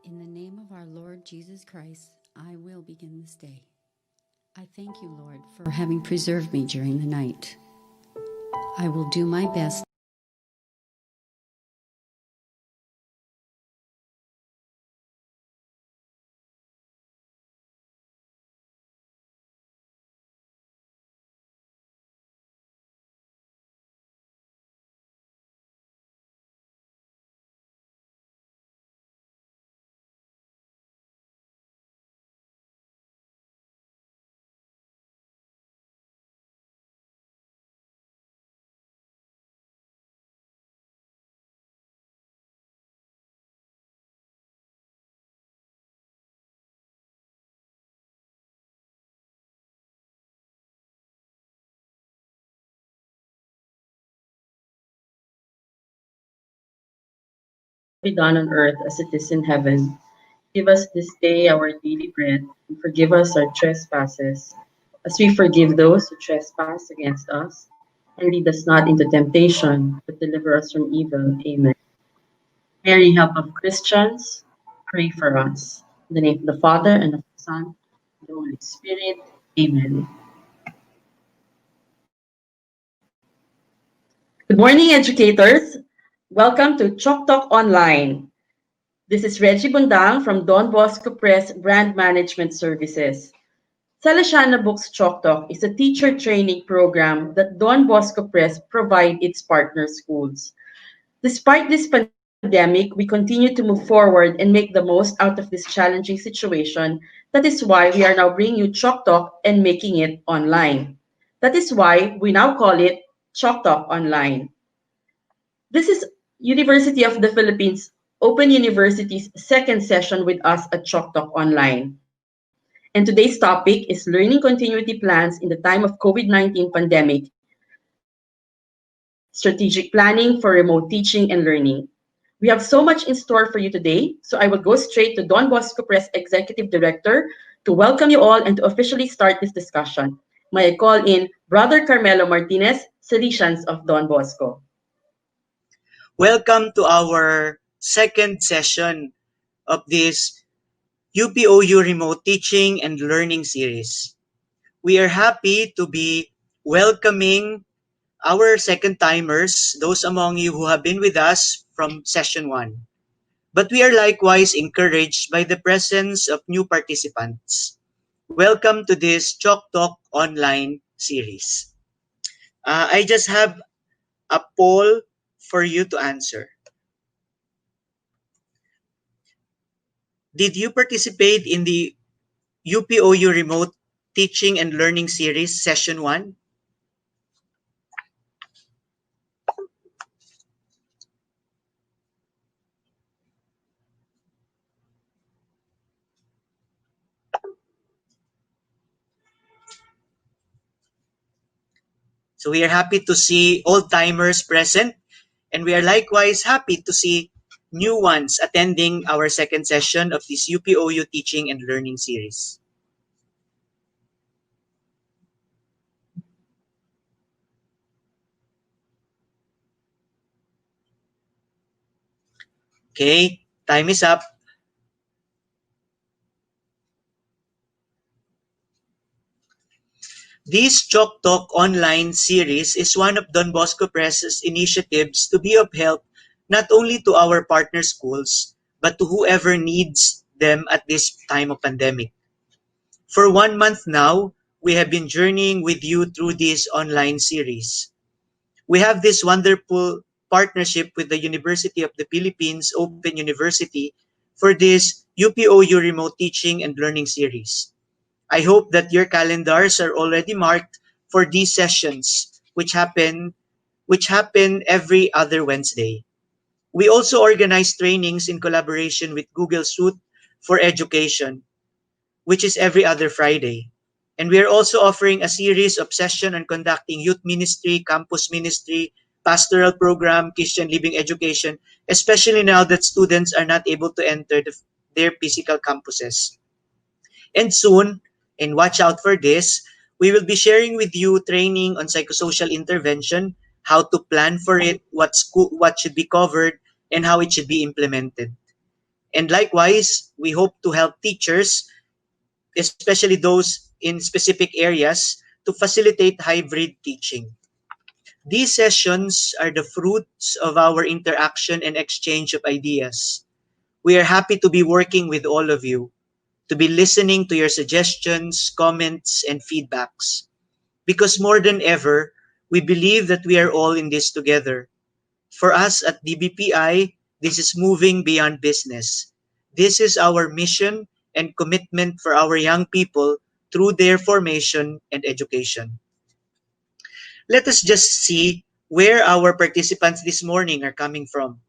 In the name of our Lord Jesus Christ, I will begin this day. I thank you, Lord, for having preserved me during the night. I will do my best be done on earth as it is in heaven. Give us this day our daily bread, and forgive us our trespasses, as we forgive those who trespass against us. And lead us not into temptation, but deliver us from evil. Amen. Mary, help of Christians, pray for us. In the name of the Father, and of the Son, and of the Holy Spirit. Amen. Good morning, educators. Welcome to Chalk Talk Online. This is Reggie Bundang from Don Bosco Press Brand Management Services. Salesiana Books Chalk Talk is a teacher training program that Don Bosco Press provide its partner schools. Despite this pandemic, we continue to move forward and make the most out of this challenging situation. That is why we are now bringing you Chalk Talk and making it online. That is why we now call it Chalk Talk Online. This is University of the Philippines Open University's second session with us at Chalk Talk Online. And today's topic is learning continuity plans in the time of COVID-19 pandemic, strategic planning for remote teaching and learning. We have so much in store for you today, so I will go straight to Don Bosco Press Executive Director to welcome you all and to officially start this discussion. May I call in Brother Carmelo Martinez, Salesians of Don Bosco. Welcome to our second session of this UPOU Remote Teaching and Learning Series. We are happy to be welcoming our second timers, those among you who have been with us from session 1. But we are likewise encouraged by the presence of new participants. Welcome to this Chalk Talk online series. I just have a poll for you to answer. Did you participate in the UPOU Remote Teaching and Learning Series Session 1? So we are happy to see old-timers present, and we are likewise happy to see new ones attending our second session of this UPOU Teaching and Learning Series. Okay, time is up. This Chalk Talk online series is one of Don Bosco Press's initiatives to be of help not only to our partner schools, but to whoever needs them at this time of pandemic. For 1 month now, we have been journeying with you through this online series. We have this wonderful partnership with the University of the Philippines Open University for this UPOU Remote Teaching and Learning Series. I hope that your calendars are already marked for these sessions, which happen every other Wednesday. We also organize trainings in collaboration with Google Suite for Education, which is every other Friday. And we are also offering a series of sessions on conducting youth ministry, campus ministry, pastoral program, Christian living education, especially now that students are not able to enter their physical campuses. And soon, and watch out for this, we will be sharing with you training on psychosocial intervention, how to plan for it, what should be covered, and how it should be implemented. And likewise, we hope to help teachers, especially those in specific areas, to facilitate hybrid teaching. These sessions are the fruits of our interaction and exchange of ideas. We are happy to be working with all of you, to be listening to your suggestions, comments, and feedbacks. Because more than ever, we believe that we are all in this together. For us at DBPI, this is moving beyond business. This is our mission and commitment for our young people through their formation and education. Let us just see where our participants this morning are coming from.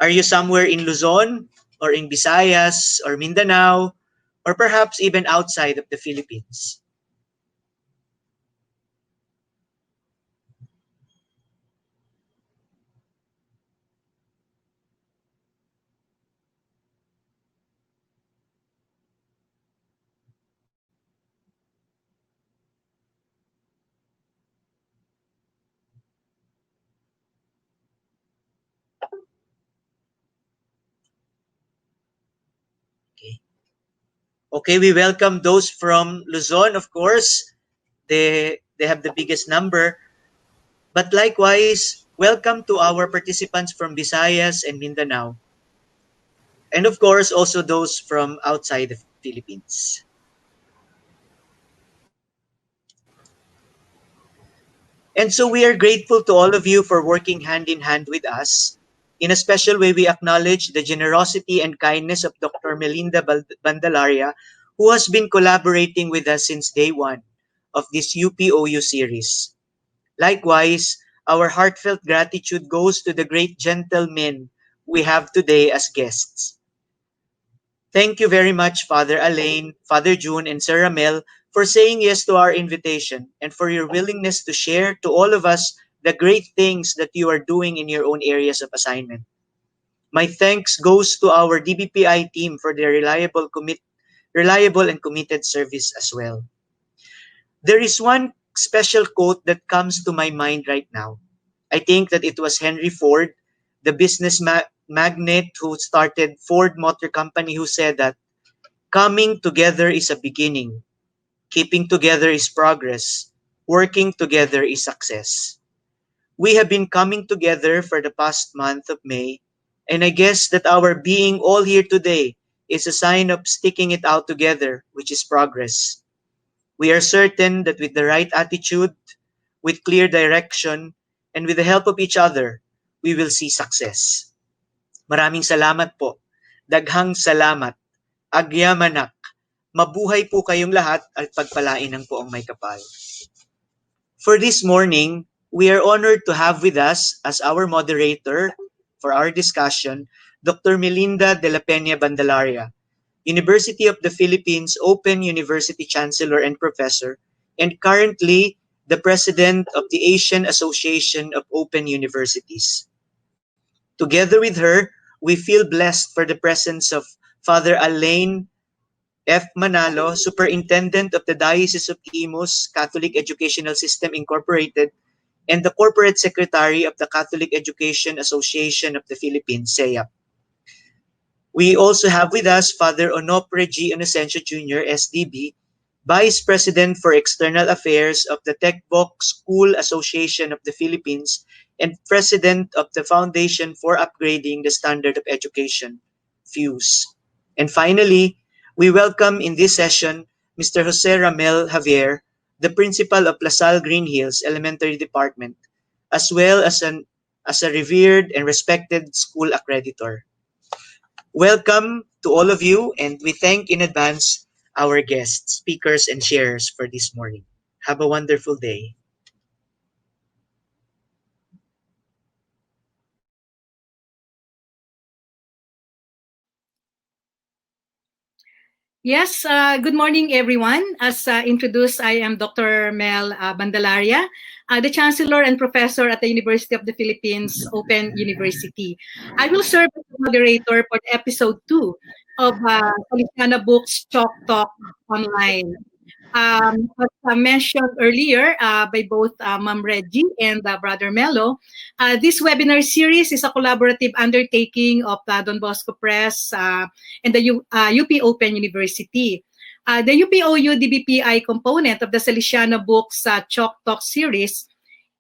Are you somewhere in Luzon or in Visayas or Mindanao or perhaps even outside of the Philippines? Okay. Okay, we welcome those from Luzon, of course. They have the biggest number. But likewise, welcome to our participants from Visayas and Mindanao. And of course, also those from outside the Philippines. And so we are grateful to all of you for working hand in hand with us. In a special way, we acknowledge the generosity and kindness of Dr. Melinda Bandalaria, who has been collaborating with us since day one of this UPOU series. Likewise, our heartfelt gratitude goes to the great gentlemen we have today as guests. Thank you very much, Father Alain, Father June, and Sarah Mel, for saying yes to our invitation and for your willingness to share to all of us the great things that you are doing in your own areas of assignment. My thanks goes to our DBPI team for their reliable and committed service as well. There is one special quote that comes to my mind right now. I think that it was Henry Ford, the business magnate who started Ford Motor Company, who said that coming together is a beginning, keeping together is progress, working together is success. We have been coming together for the past month of May, and I guess that our being all here today is a sign of sticking it out together, which is progress. We are certain that with the right attitude, with clear direction, and with the help of each other, we will see success. Maraming salamat po. Daghang salamat. Agyamanak. Mabuhay po kayong lahat at pagpalain ng poong may kapal. For this morning, we are honored to have with us as our moderator for our discussion, Dr. Melinda de la Peña Bandalaria, University of the Philippines Open University Chancellor and Professor, and currently the President of the Asian Association of Open Universities. Together with her, we feel blessed for the presence of Father Alain F. Manalo, Superintendent of the Diocese of Imus Catholic Educational System Incorporated, and the Corporate Secretary of the Catholic Education Association of the Philippines, CEAP. We also have with us Father Onopre G. Inocencio Jr., SDB, Vice President for External Affairs of the TechVoc School Association of the Philippines and President of the Foundation for Upgrading the Standard of Education, FUSE. And finally, we welcome in this session Mr. Jose Ramel Javier, the Principal of LaSalle Green Hills Elementary Department, as well as a revered and respected school accreditor. Welcome to all of you, and we thank in advance our guests, speakers, and sharers for this morning. Have a wonderful day. Yes, good morning, everyone. As introduced, I am Dr. Mel Bandalaria, the Chancellor and Professor at the University of the Philippines Open University. I will serve as the moderator for episode 2 of Salesiana Books Chalk Talk Online. As mentioned earlier by both Ma'am Reggie and Brother Mello, this webinar series is a collaborative undertaking of Don Bosco Press and the UP Open University. The UPOU DBPI component of the Salesiano Books Chalk Talk series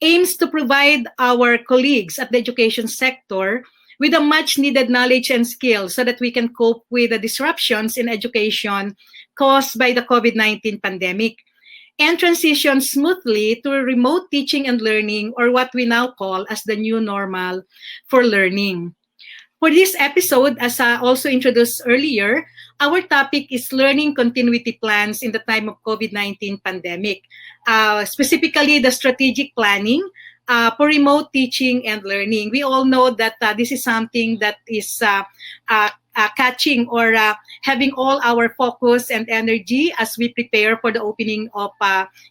aims to provide our colleagues at the education sector with a much needed knowledge and skill so that we can cope with the disruptions in education caused by the COVID-19 pandemic and transition smoothly to remote teaching and learning, or what we now call as the new normal for learning. For this episode, as also introduced earlier, our topic is learning continuity plans in the time of COVID-19 pandemic, specifically the strategic planning for remote teaching and learning. We all know that this is something that is catching or having all our focus and energy as we prepare for the opening of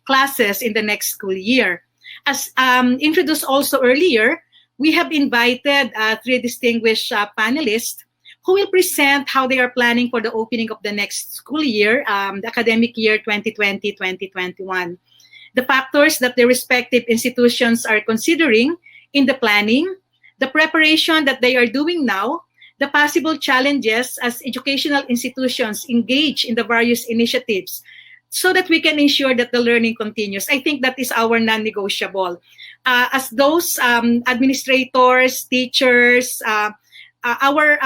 classes in the next school year. As introduced also earlier, we have invited three distinguished panelists who will present how they are planning for the opening of the next school year, the academic year 2020-2021. The factors that the respective institutions are considering in the planning, the preparation that they are doing now, the possible challenges as educational institutions engage in the various initiatives so that we can ensure that the learning continues. I think that is our non-negotiable. As those administrators, teachers, our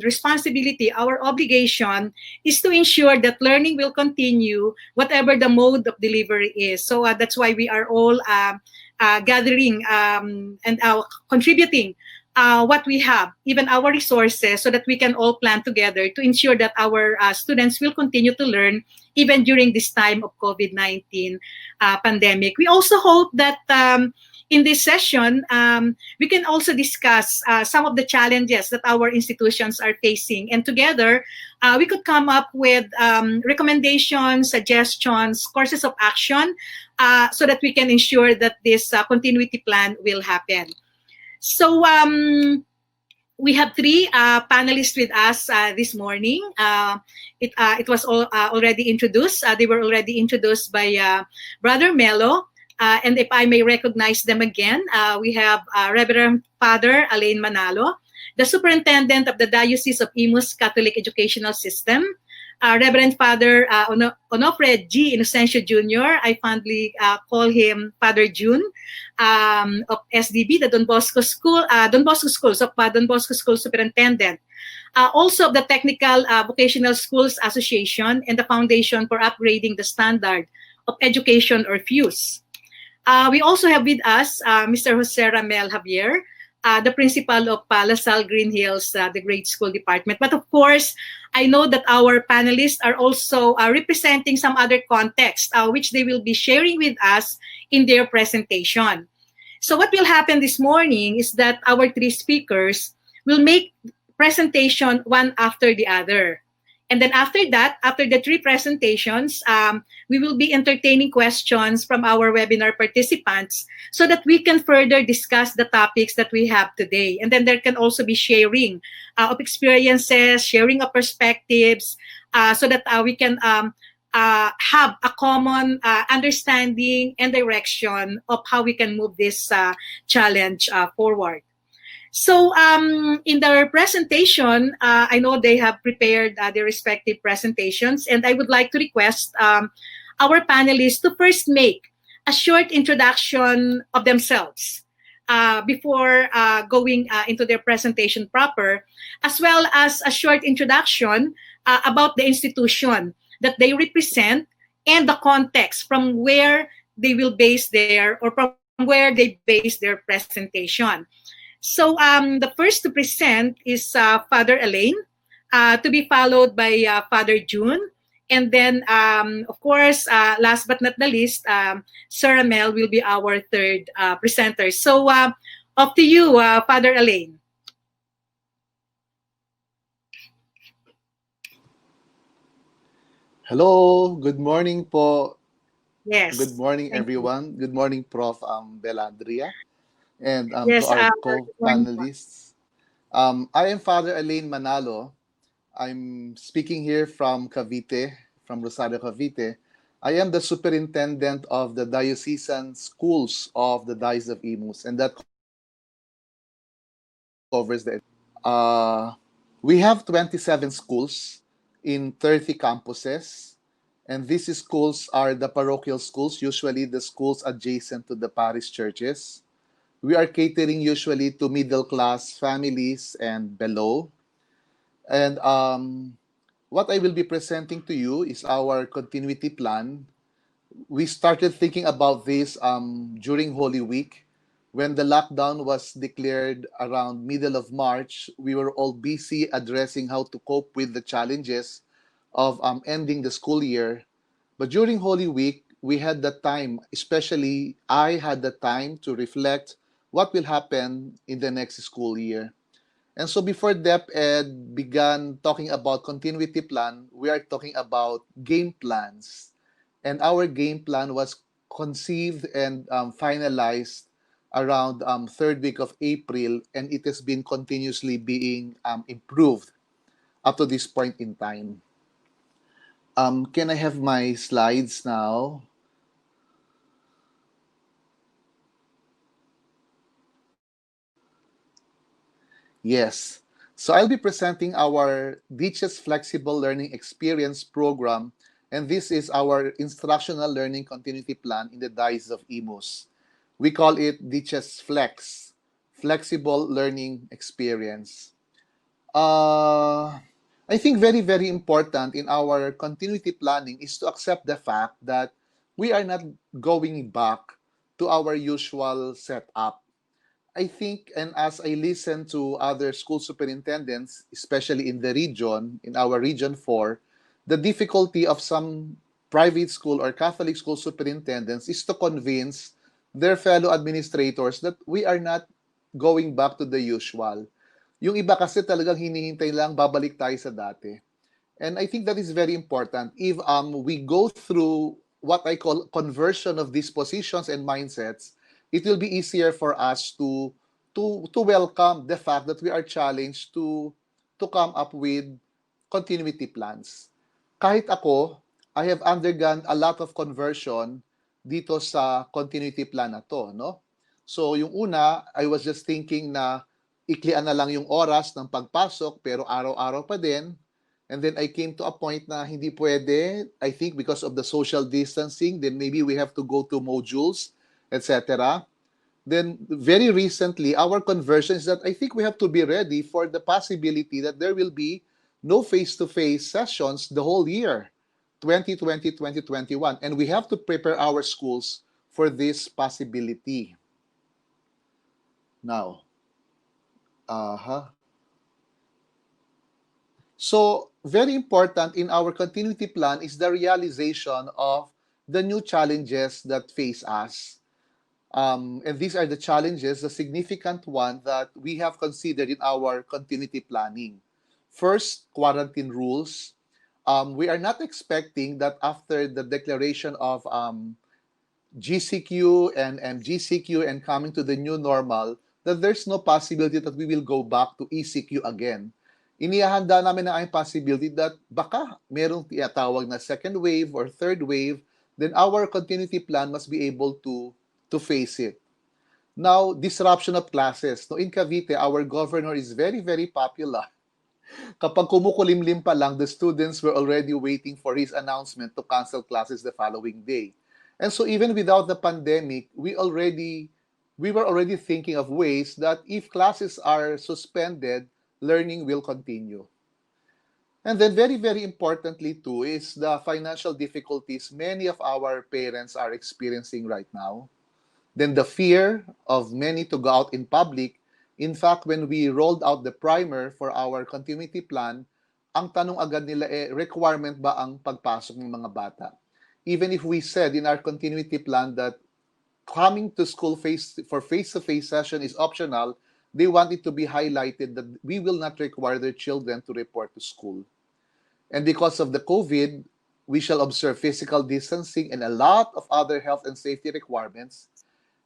responsibility, our obligation is to ensure that learning will continue whatever the mode of delivery is. So that's why we are all gathering and contributing what we have, even our resources, so that we can all plan together to ensure that our students will continue to learn even during this time of COVID-19 pandemic. We also hope that in this session, we can also discuss some of the challenges that our institutions are facing. And together, we could come up with recommendations, suggestions, courses of action, so that we can ensure that this continuity plan will happen. So we have three panelists with us this morning. It was already introduced. They were already introduced by Brother Mello. And if I may recognize them again, we have Reverend Father Alain Manalo, the Superintendent of the Diocese of Imus Catholic Educational System, Reverend Father Onofre G. Inocencio Jr., I fondly call him Father June, of SDB, the Don Bosco School, Don Bosco Schools of Don Bosco School Superintendent. Also of the Technical Vocational Schools Association and the Foundation for Upgrading the Standard of Education, or FUSE. We also have with us Mr. Jose Ramel Javier, the principal of La Salle Green Hills, the grade school department. But of course, I know that our panelists are also representing some other context, which they will be sharing with us in their presentation. So what will happen this morning is that our three speakers will make presentation one after the other. And then after that, after the three presentations, we will be entertaining questions from our webinar participants so that we can further discuss the topics that we have today. And then there can also be sharing of experiences, sharing of perspectives, so that we can have a common understanding and direction of how we can move this challenge forward. So in their presentation, I know they have prepared their respective presentations, and I would like to request our panelists to first make a short introduction of themselves before going into their presentation proper, as well as a short introduction about the institution that they represent and the context from where they will base their, or from where they base their presentation. So the first to present is Father Alain, to be followed by Father June. And then, of course, last but not the least, Sir Ramel will be our third presenter. So up to you, Father Alain. Hello, good morning po. Yes. Good morning, everyone. Good morning, Prof. Belandria, and yes, to our co-panelists. I am Father Alain Manalo. I'm speaking here from Cavite, from Rosario, Cavite. I am the superintendent of the diocesan schools of the Diocese of Imus, and that covers the. Uh, we have 27 schools in 30 campuses, and these schools are the parochial schools, usually the schools adjacent to the parish churches. We are catering usually to middle class families and below. And what I will be presenting to you is our continuity plan. We started thinking about this during Holy Week. When the lockdown was declared around middle of March, we were all busy addressing how to cope with the challenges of ending the school year. But during Holy Week, we had the time, especially I had the time to reflect what will happen in the next school year. And so before DepEd began talking about continuity plan, we are talking about game plans. And our game plan was conceived and finalized around third week of April, and it has been continuously being improved up to this point in time. Can I have my slides now? Yes. So I'll be presenting our Ditches Flexible Learning Experience program, and this is our instructional learning continuity plan in the Diocese of Imus. We call it Ditches Flex, Flexible Learning Experience. I think very important in our continuity planning is to accept the fact that we are not going back to our usual setup. I think, and as I listen to other school superintendents, especially in the region, in our region 4, the difficulty of some private school or Catholic school superintendents is to convince their fellow administrators that we are not going back to the usual. Yung iba kasi talagang hinihintay lang babalik tayo sa dati. And I think that is very important. If we go through what I call conversion of these positions and mindsets, it will be easier for us to welcome the fact that we are challenged to come up with continuity plans. Kahit ako, I have undergone a lot of conversion dito sa continuity plan na to, no? So yung una, I was just thinking na iklian na lang yung oras ng pagpasok pero araw-araw pa din. And then I came to a point na hindi pwede. I think because of the social distancing, then maybe we have to go to modules, etc. Then very recently, our conversion is that I think we have to be ready for the possibility that there will be no face-to-face sessions the whole year, 2020, 2021. And we have to prepare our schools for this possibility. Now, So, very important in our continuity plan is the realization of the new challenges that face us. And these are the challenges, the significant one that we have considered in our continuity planning. First, quarantine rules. We are not expecting that after the declaration of GCQ and GCQ and coming to the new normal, that there's no possibility that we will go back to ECQ again. Inihahanda namin na ang possibility that baka merong tinatawag na second wave or third wave, then our continuity plan must be able to face it. Now, disruption of classes. No, in Cavite, our governor is very popular. Kapag kumukulimlim pa lang, the students were already waiting for his announcement to cancel classes the following day. And so even without the pandemic, we were already thinking of ways that if classes are suspended, learning will continue. And then very importantly too is the financial difficulties many of our parents are experiencing right now. Then the fear of many to go out in public. In fact, when we rolled out the primer for our continuity plan, ang tanong agad nila requirement ba ang pagpasok ng mga bata? Even if we said in our continuity plan that coming to school for face-to-face session is optional, they want it to be highlighted that we will not require their children to report to school. And because of the COVID, we shall observe physical distancing and a lot of other health and safety requirements.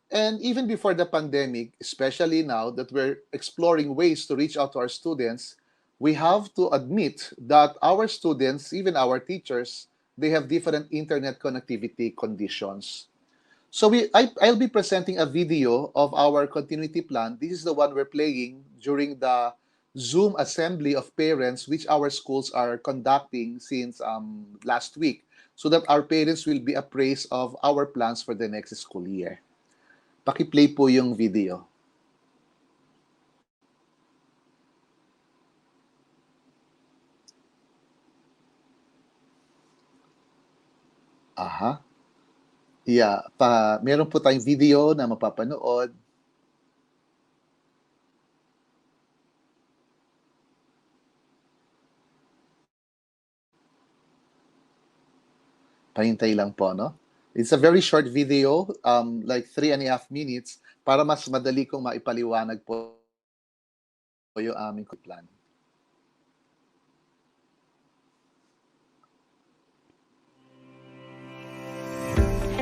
And even before the pandemic, especially now that we're exploring ways to reach out to our students, we have to admit that our students, even our teachers, they have different internet connectivity conditions. So I'll be presenting a video of our continuity plan. This is the one we're playing during the Zoom assembly of parents, which our schools are conducting since last week, so that our parents will be appraised of our plans for the next school year. Paki-play po yung video. Aha. Yeah, meron po tayong video na mapapanood. Pahintay lang po, no? It's a very short video, like 3.5 minutes, para mas madali kong maipaliwanag po yung aming plan.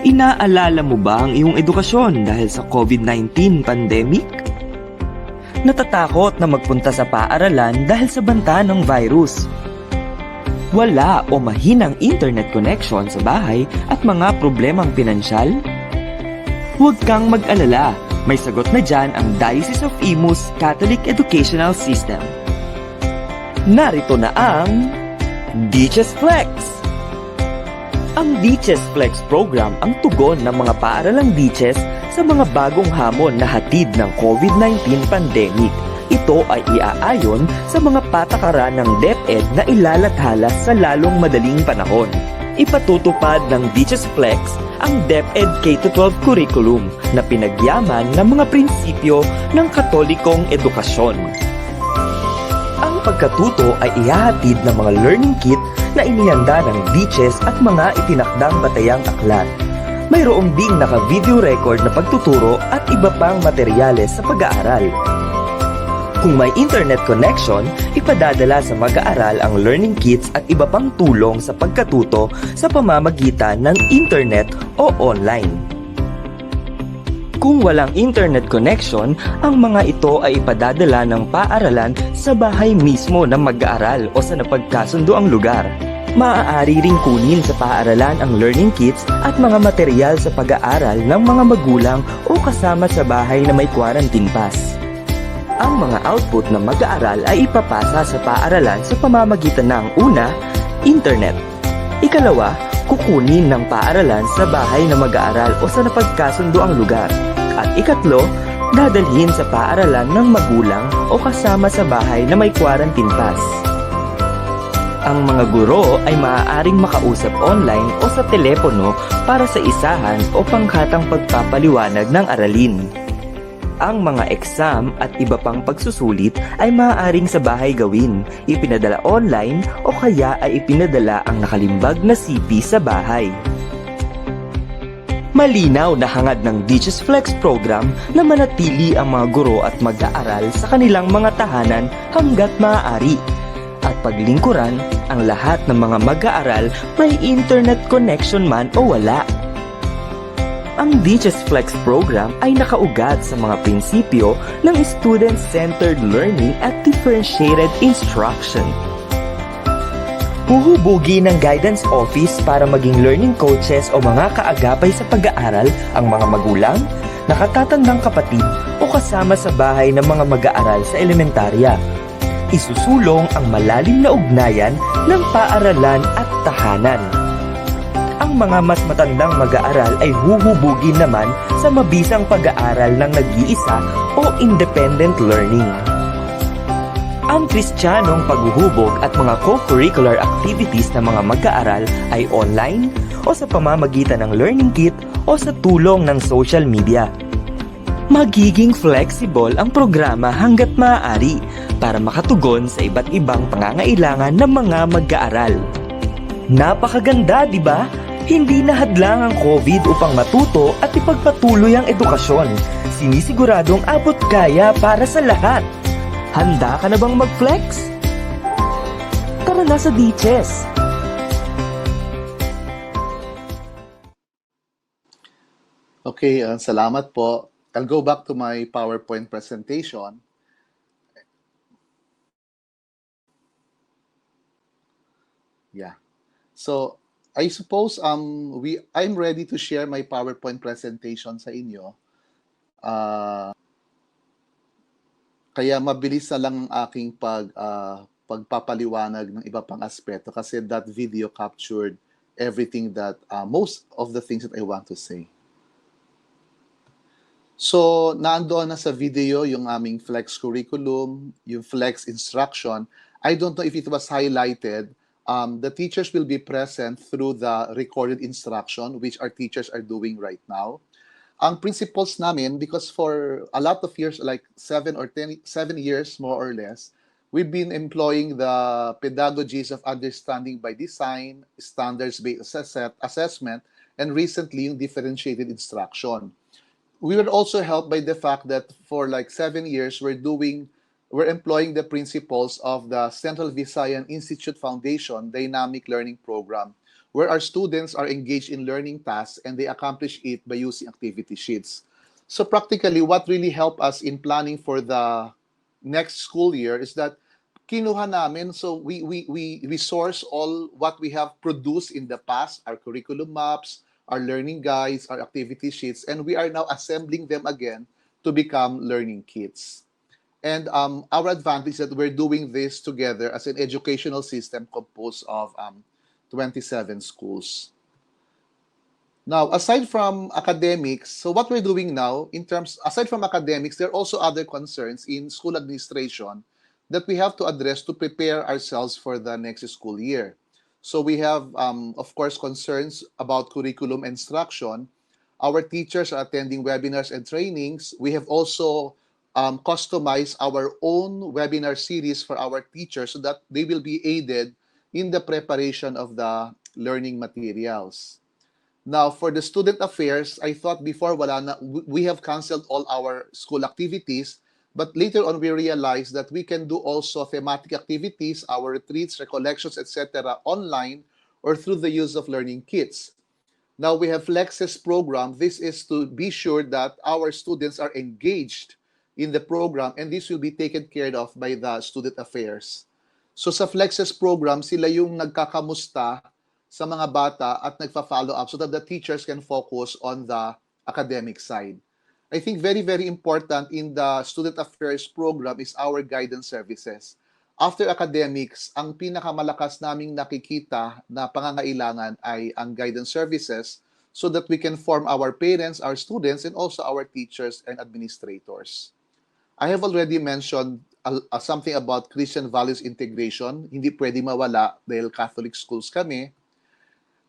Inaalala mo ba ang iyong edukasyon dahil sa COVID-19 pandemic? Natatakot na magpunta sa paaralan dahil sa banta ng virus. Wala o mahinang internet connection sa bahay at mga problemang pinansyal? Huwag kang mag-alala, may sagot na dyan ang Diocese of Imus Catholic Educational System. Narito na ang Teachers Flex! Ang Teachers Flex program ang tugon ng mga paaralang teachers sa mga bagong hamon na hatid ng COVID-19 pandemic. Ito ay iaayon sa mga patakaran ng DepEd na ilalathala sa lalong madaling panahon. Ipatutupad ng Teachers Flex ang DepEd K-12 curriculum na pinagyaman ng mga prinsipyo ng Katolikong edukasyon. Ang pagkatuto ay ihahatid ng mga learning kit na inihanda ng teachers at mga itinakdang batayang aklat. Mayroong ding naka-video record na pagtuturo at iba pang materyales sa pag-aaral. Kung may internet connection, ipadadala sa mag-aaral ang learning kits at iba pang tulong sa pagkatuto sa pamamagitan ng internet o online. Kung walang internet connection, ang mga ito ay ipadadala ng paaralan sa bahay mismo ng mag-aaral o sa napagkasundo ang lugar. Maaari ring kunin sa paaralan ang learning kits at mga material sa pag-aaral ng mga magulang o kasama sa bahay na may quarantine pass. Ang mga output ng mag-aaral ay ipapasa sa paaralan sa pamamagitan ng una, internet. Ikalawa, kukunin ng paaralan sa bahay na mag-aaral o sa napagkasundo ang lugar. At ikatlo, dadalhin sa paaralan ng magulang o kasama sa bahay na may quarantine pass. Ang mga guro ay maaaring makausap online o sa telepono para sa isahan o pangkatang pagpapaliwanag ng aralin. Ang mga exam at iba pang pagsusulit ay maaaring sa bahay gawin, ipinadala online o kaya ay ipinadala ang nakalimbag na CP sa bahay. Malinaw na hangad ng Teachers Flex program na manatili ang mga guro at mag-aaral sa kanilang mga tahanan hanggat maaari. At paglingkuran ang lahat ng mga mag-aaral may internet connection man o wala. Ang Teachers Flex program ay nakaugat sa mga prinsipyo ng student-centered learning at differentiated instruction. Huhubugi ng guidance office para maging learning coaches o mga kaagapay sa pag-aaral ang mga magulang, nakatatandang kapatid o kasama sa bahay ng mga mag-aaral sa elementarya. Isusulong ang malalim na ugnayan ng paaralan at tahanan. Ang mga mas matandang mag-aaral ay huhubugi naman sa mabisang pag-aaral ng nag-iisa o independent learning. Ang Kristiyanong paghuhubog at mga co-curricular activities ng mga mag-aaral ay online o sa pamamagitan ng learning kit o sa tulong ng social media. Magiging flexible ang programa hanggat maaari para makatugon sa iba't ibang pangangailangan ng mga mag-aaral. Napakaganda, di ba? Hindi na hadlang ang COVID upang matuto at ipagpatuloy ang edukasyon. Sinisiguradong abot kaya para sa lahat. Handa ka na bang mag-flex? Tara na sa DCHES! Okay, salamat po. I'll go back to my PowerPoint presentation. Yeah. So, I suppose I'm ready to share my PowerPoint presentation sa inyo. Kaya mabilis na lang ang aking pagpapaliwanag ng iba pang aspeto kasi that video captured everything that most of the things that I want to say. So, naandoon na sa video yung aming flex curriculum, yung flex instruction. I don't know if it was highlighted. The teachers will be present through the recorded instruction, which our teachers are doing right now. Ang principles namin, because for a lot of years, like 7 years more or less, we've been employing the pedagogies of understanding by design, standards-based assessment, and recently yung differentiated instruction. We were also helped by the fact that for like 7 years, we're employing the principles of the Central Visayan Institute Foundation Dynamic Learning Program, where our students are engaged in learning tasks and they accomplish it by using activity sheets. So practically, what really helped us in planning for the next school year is that kinuha namin, so we source all what we have produced in the past, our curriculum maps, our learning guides, our activity sheets, and we are now assembling them again to become learning kits. And our advantage is that we're doing this together as an educational system composed of 27 schools. Now, aside from academics, so what we're doing now, aside from academics, there are also other concerns in school administration that we have to address to prepare ourselves for the next school year. So we have, of course, concerns about curriculum instruction. Our teachers are attending webinars and trainings. We have also customized our own webinar series for our teachers so that they will be aided in the preparation of the learning materials. Now, for the student affairs, I thought before we have canceled all our school activities, but later on we realized that we can do also thematic activities, our retreats, recollections, etc. online or through the use of learning kits. Now we have Flexes program. This is to be sure that our students are engaged in the program and this will be taken care of by the student affairs. So sa Flexes program, sila yung nagkakamusta sa mga bata at nagfa-follow up so that the teachers can focus on the academic side. I think very, very important in the student affairs program is our guidance services. After academics, ang pinakamalakas naming nakikita na pangangailangan ay ang guidance services so that we can form our parents, our students, and also our teachers and administrators. I have already mentioned something about Christian values integration. Hindi pwede mawala dahil Catholic schools kami.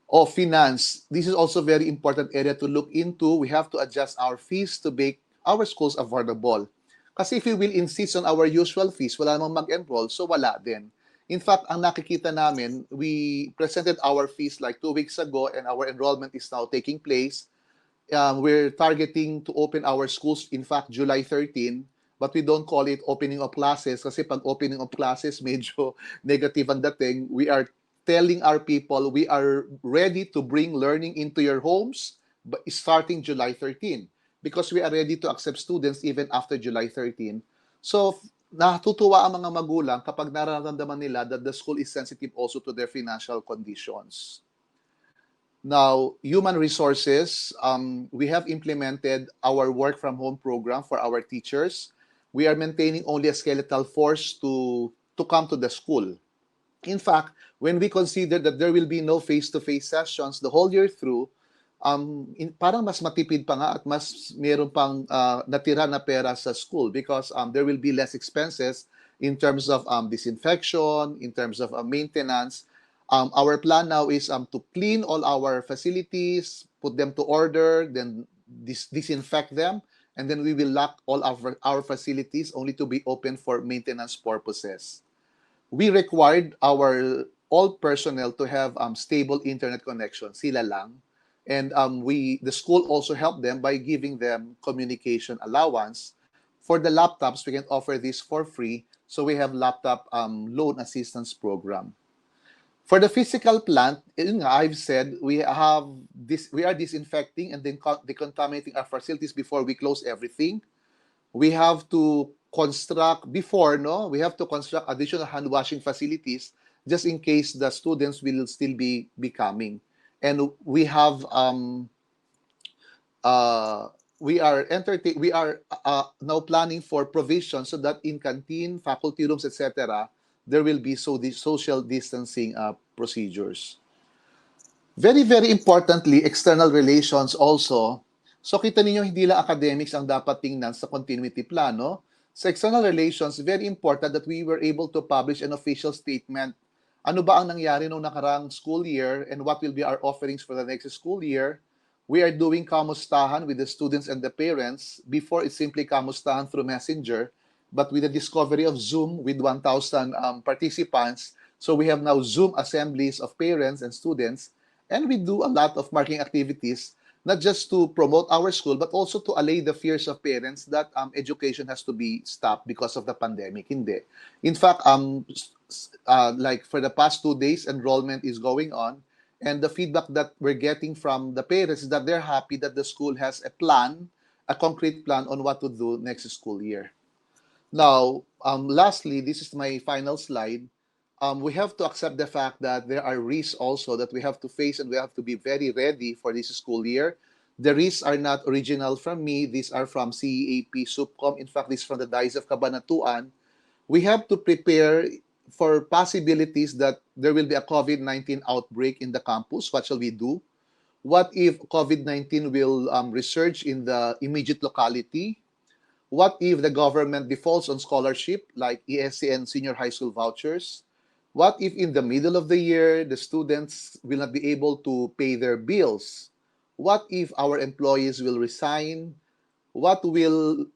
O finance, this is also a very important area to look into. We have to adjust our fees to make our schools affordable. Kasi if we will insist on our usual fees, wala namang mag-enroll, so wala din. In fact, ang nakikita namin, we presented our fees like 2 weeks ago and our enrollment is now taking place. We're targeting to open our schools, in fact, July 13, but we don't call it opening of classes kasi pag opening of classes, medyo negative ang dating. We are telling our people we are ready to bring learning into your homes but starting July 13 because we are ready to accept students even after July 13. So, natutuwa ang mga magulang kapag nararamdaman nila that the school is sensitive also to their financial conditions. Now, human resources, we have implemented our work from home program for our teachers. We are maintaining only a skeletal force to come to the school. In fact, when we consider that there will be no face-to-face sessions the whole year through, parang mas matipid pa nga at mas meron pang natira na pera sa school because there will be less expenses in terms of disinfection, in terms of maintenance. Our plan now is to clean all our facilities, put them to order, then disinfect them, and then we will lock all of our facilities only to be open for maintenance purposes. We required all personnel to have stable internet connection, sila lang. And the school also helped them by giving them communication allowance. For the laptops, we can offer this for free. So we have laptop loan assistance program. For the physical plant, I've said we are disinfecting and then decontaminating our facilities before we close everything. We have to construct additional hand washing facilities just in case the students will still be coming. and we have we are now planning for provision so that in canteen, faculty rooms, etc., there will be social distancing procedures. Very, very importantly, external relations also. So kita ninyo, hindi lang academics ang dapat tingnan sa continuity plan, no? Sa external relations, very important that we were able to publish an official statement. Ano ba ang nangyari noong nakarang school year and what will be our offerings for the next school year? We are doing kamustahan with the students and the parents. Before, it's simply kamustahan through Messenger. But with the discovery of Zoom with 1,000 participants, so we have now Zoom assemblies of parents and students. And we do a lot of marketing activities, not just to promote our school, but also to allay the fears of parents that education has to be stopped because of the pandemic. Hindi. In fact, like for the past 2 days, enrollment is going on. And the feedback that we're getting from the parents is that they're happy that the school has a plan, a concrete plan on what to do next school year. Now, lastly, this is my final slide. We have to accept the fact that there are risks also that we have to face, and we have to be very ready for this school year. The risks are not original from me. These are from CEAP, SUPCOM. In fact, this is from the Diocese of Cabanatuan. We have to prepare for possibilities that there will be a COVID-19 outbreak in the campus. What shall we do? What if COVID-19 will resurge in the immediate locality? What if the government defaults on scholarship like ESC and senior high school vouchers? What if in the middle of the year, the students will not be able to pay their bills? What if our employees will resign? What will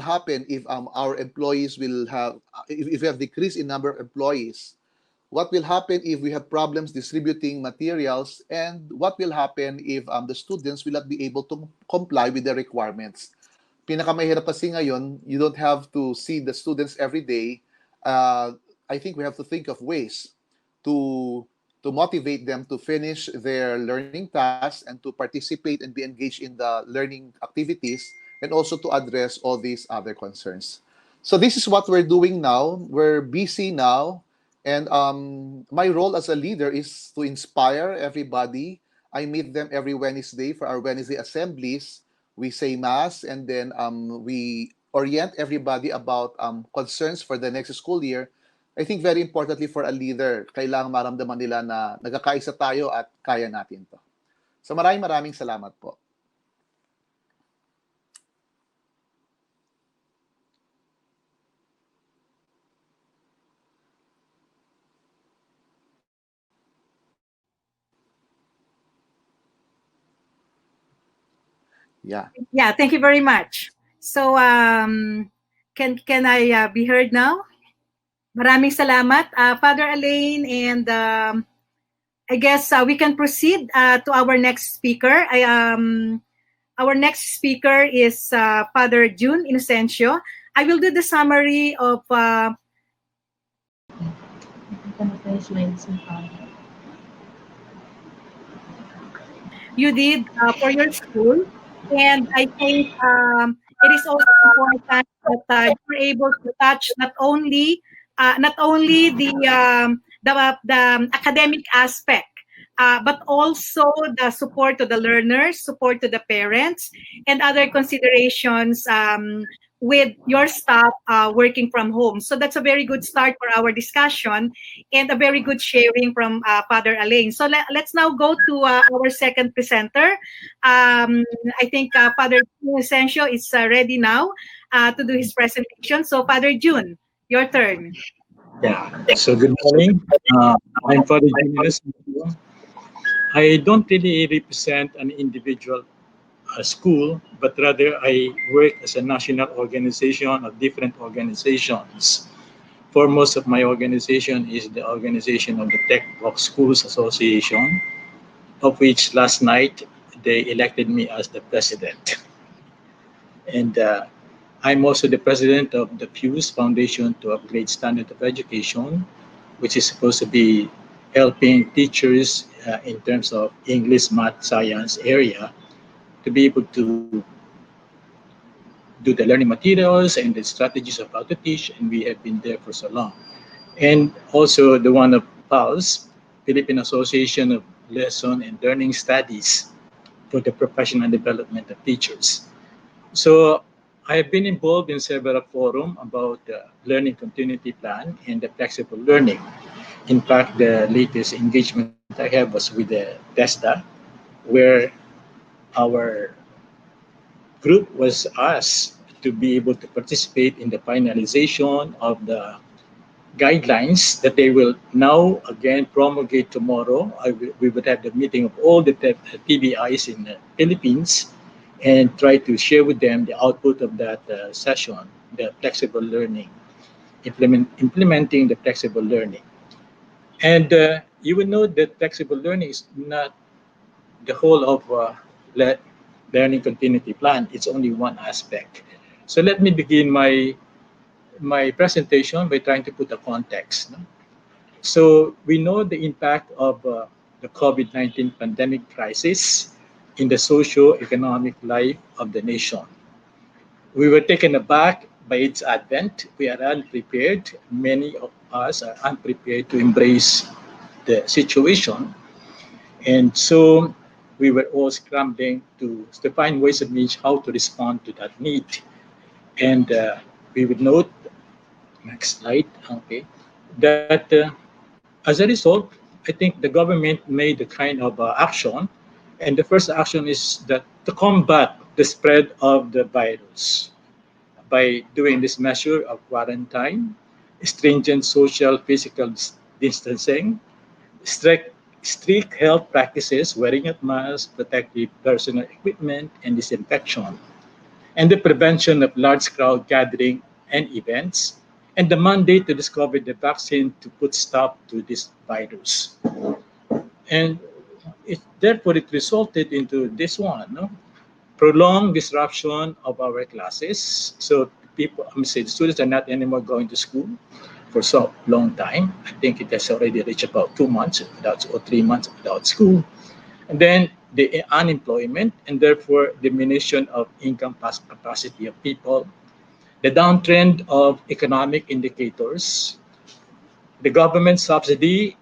happen if our employees will have, if we have decrease in number of employees? What will happen if we have problems distributing materials? And what will happen if the students will not be able to comply with the requirements? Pinakamahirap kasi ngayon, you don't have to see the students every day. I think we have to think of ways to motivate them to finish their learning tasks and to participate and be engaged in the learning activities, and also to address all these other concerns. So this is what we're doing now. We're busy now, and my role as a leader is to inspire everybody. I meet them every Wednesday for our Wednesday assemblies. We say mass, and then we orient everybody about concerns for the next school year. I think very importantly for a leader, kailangang maramdaman nila na nagkakaisa tayo at kaya natin to. So maraming salamat po. Yeah. Yeah, thank you very much. So, can I be heard now? Maraming salamat, Father Elaine, and I guess we can proceed to our next speaker. Our next speaker is Father June Inocencio. I will do the summary of you did for your school. And I think it is also important that you were able to touch not only the academic aspect, but also the support to the learners, support to the parents, and other considerations with your staff working from home. So that's a very good start for our discussion and a very good sharing from Father Elaine. So let's now go to our second presenter. I think Father Inocencio is ready now to do his presentation. So Father June, your turn. Yeah, so good morning. I'm Father June Inocencio. I don't really represent an individual school, but rather I work as a national organization of different organizations. Foremost of my organization is the organization of the Tech Block Schools Association, of which last night they elected me as the president. And I'm also the president of the PU's Foundation to Upgrade Standard of Education, which is supposed to be helping teachers in terms of English, math, science area to be able to do the learning materials and the strategies of how to teach, and we have been there for so long. And also the one of PALS, Philippine Association of lesson and learning studies for the professional development of teachers. So I have been involved in several forums about the learning continuity plan and the flexible learning. In fact, the latest engagement I have was with the TESDA, where our group was asked to be able to participate in the finalization of the guidelines that they will now again promulgate tomorrow. We would have the meeting of all the TBIs in the Philippines and try to share with them the output of that session, the flexible learning, implementing the flexible learning. And you will know that flexible learning is not the whole of learning continuity plan. It's only one aspect. So let me begin my presentation by trying to put a context. No? So we know the impact of the COVID-19 pandemic crisis in the socio-economic life of the nation. We were taken aback by its advent. We are unprepared. Many of us are unprepared to embrace the situation. And so we were all scrambling to find ways and means how to respond to that need. And we would note, next slide, okay, that as a result, I think the government made a kind of action. And the first action is that to combat the spread of the virus by doing this measure of quarantine, stringent social physical distancing, strict health practices, wearing of masks, protective personal equipment, and disinfection, and the prevention of large crowd gathering and events, and the mandate to discover the vaccine to put stop to this virus. And therefore, it resulted into this one, no? Prolonged disruption of our classes. So people, the students are not anymore going to school for so long time. I think it has already reached about 2 months without, or 3 months without school. And then the unemployment, and therefore diminution of income capacity of people, the downtrend of economic indicators, the government subsidy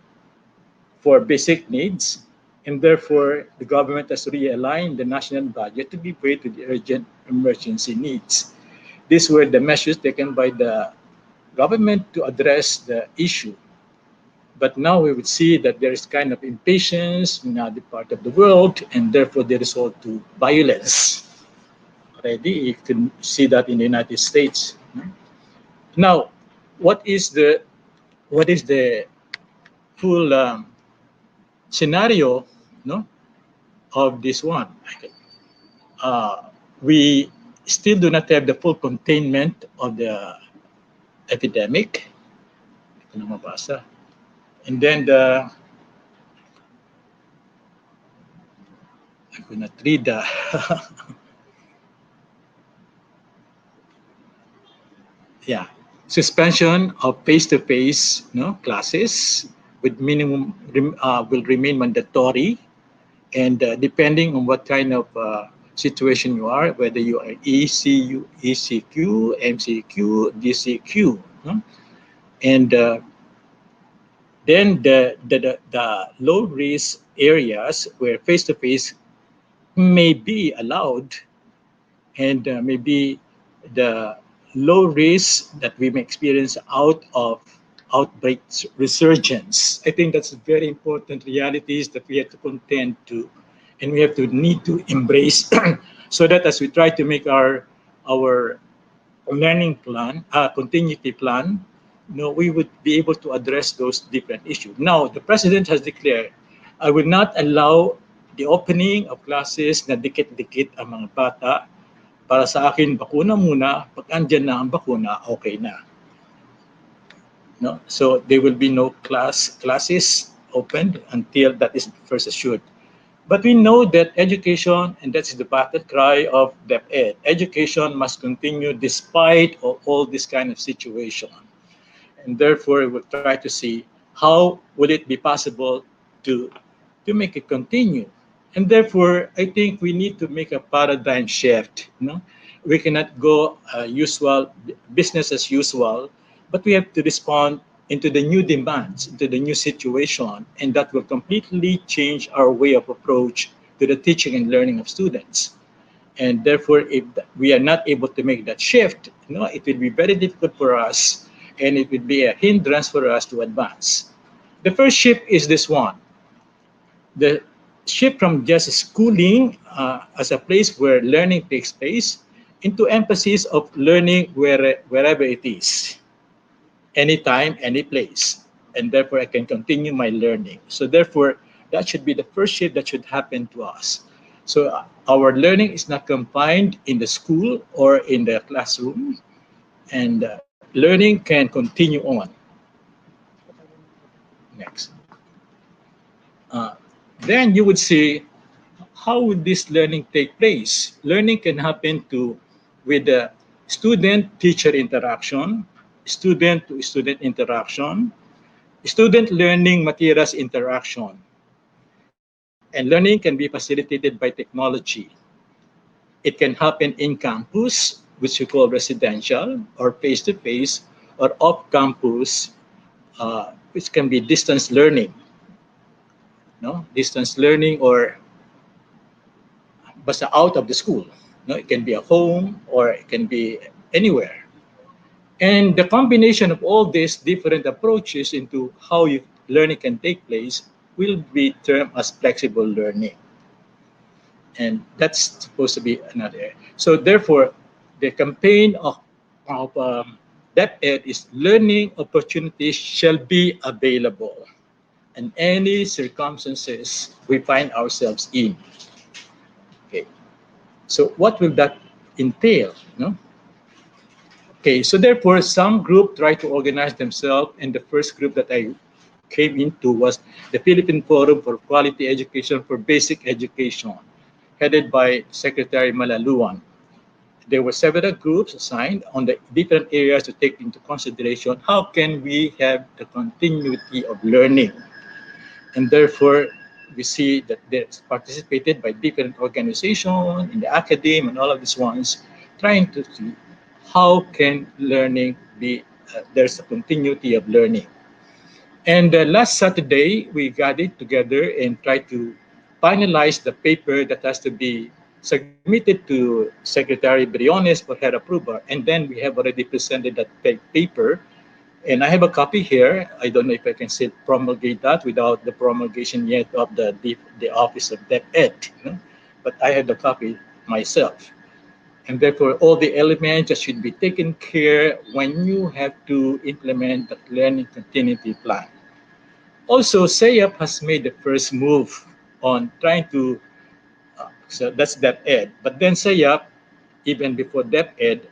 for basic needs, and therefore the government has realigned the national budget to be paid to the urgent emergency needs. These were the measures taken by the government to address the issue. But now we would see that there is kind of impatience in other part of the world, and therefore they resort to violence. Already, you can see that in the United States. Now, what is the full scenario, no, of this one? We still do not have the full containment of the epidemic. And then I could not read the yeah, suspension of face-to-face, no, classes with minimum will remain mandatory, and depending on what kind of situation you are, whether you are ECU, ECQ, MCQ, DCQ, no? And then the low risk areas where face-to-face may be allowed, and maybe the low risk that we may experience out of outbreak resurgence. I think that's very important realities that we have to contend to, and we have to need to embrace so that as we try to make our learning plan, continuity plan, we would be able to address those different issues. Now, the president has declared, I will not allow the opening of classes na dikit-dikit ang mga bata. Para sa akin, bakuna muna. Pag andyan na ang bakuna, okay na. No? So there will be no classes opened until that is first assured. But we know that education, and that's the battle cry of DepEd, education must continue despite of all this kind of situation. And therefore, we'll try to see how will it be possible to make it continue. And therefore, I think we need to make a paradigm shift. We cannot go usual business as usual, but we have to respond into the new demands, into the new situation, and that will completely change our way of approach to the teaching and learning of students. And therefore, if we are not able to make that shift, it will be very difficult for us, and it will be a hindrance for us to advance. The first shift is this one: the shift from just schooling as a place where learning takes place into emphasis of learning wherever it is, anytime, any place. And therefore, I can continue my learning. So therefore, that should be the first shift that should happen to us. So our learning is not confined in the school or in the classroom, and learning can continue on. Next. Uh, then you would see, how would this learning take place? Learning can happen with the student-teacher interaction, student-to-student interaction, student learning materials interaction, and learning can be facilitated by technology. It can happen in campus, which we call residential, or face-to-face, or off-campus, which can be distance learning. No, distance learning, or basta out of the school. No, it can be a home or it can be anywhere. And the combination of all these different approaches into how learning can take place will be termed as flexible learning. And that's supposed to be another. So therefore, the campaign of DepEd is learning opportunities shall be available in any circumstances we find ourselves in. Okay. So what will that entail? No? Okay, so therefore, some group try to organize themselves, and the first group that I came into was the Philippine Forum for Quality Education for Basic Education, headed by Secretary Malaluan. There were several groups assigned on the different areas to take into consideration how can we have the continuity of learning. And therefore, we see that there's participated by different organizations in the academy and all of these ones, trying to see how can learning be, there's a continuity of learning. And last Saturday, we gathered together and tried to finalize the paper that has to be submitted to Secretary Briones for her approval. And then we have already presented that paper. And I have a copy here. I don't know if I can still promulgate that without the promulgation yet of the Office of DepEd. But I have the copy myself. And therefore, all the elements that should be taken care when you have to implement the learning continuity plan. Also, SEAP has made the first move on trying to, so that's DepEd. But then SEAP, even before DepEd,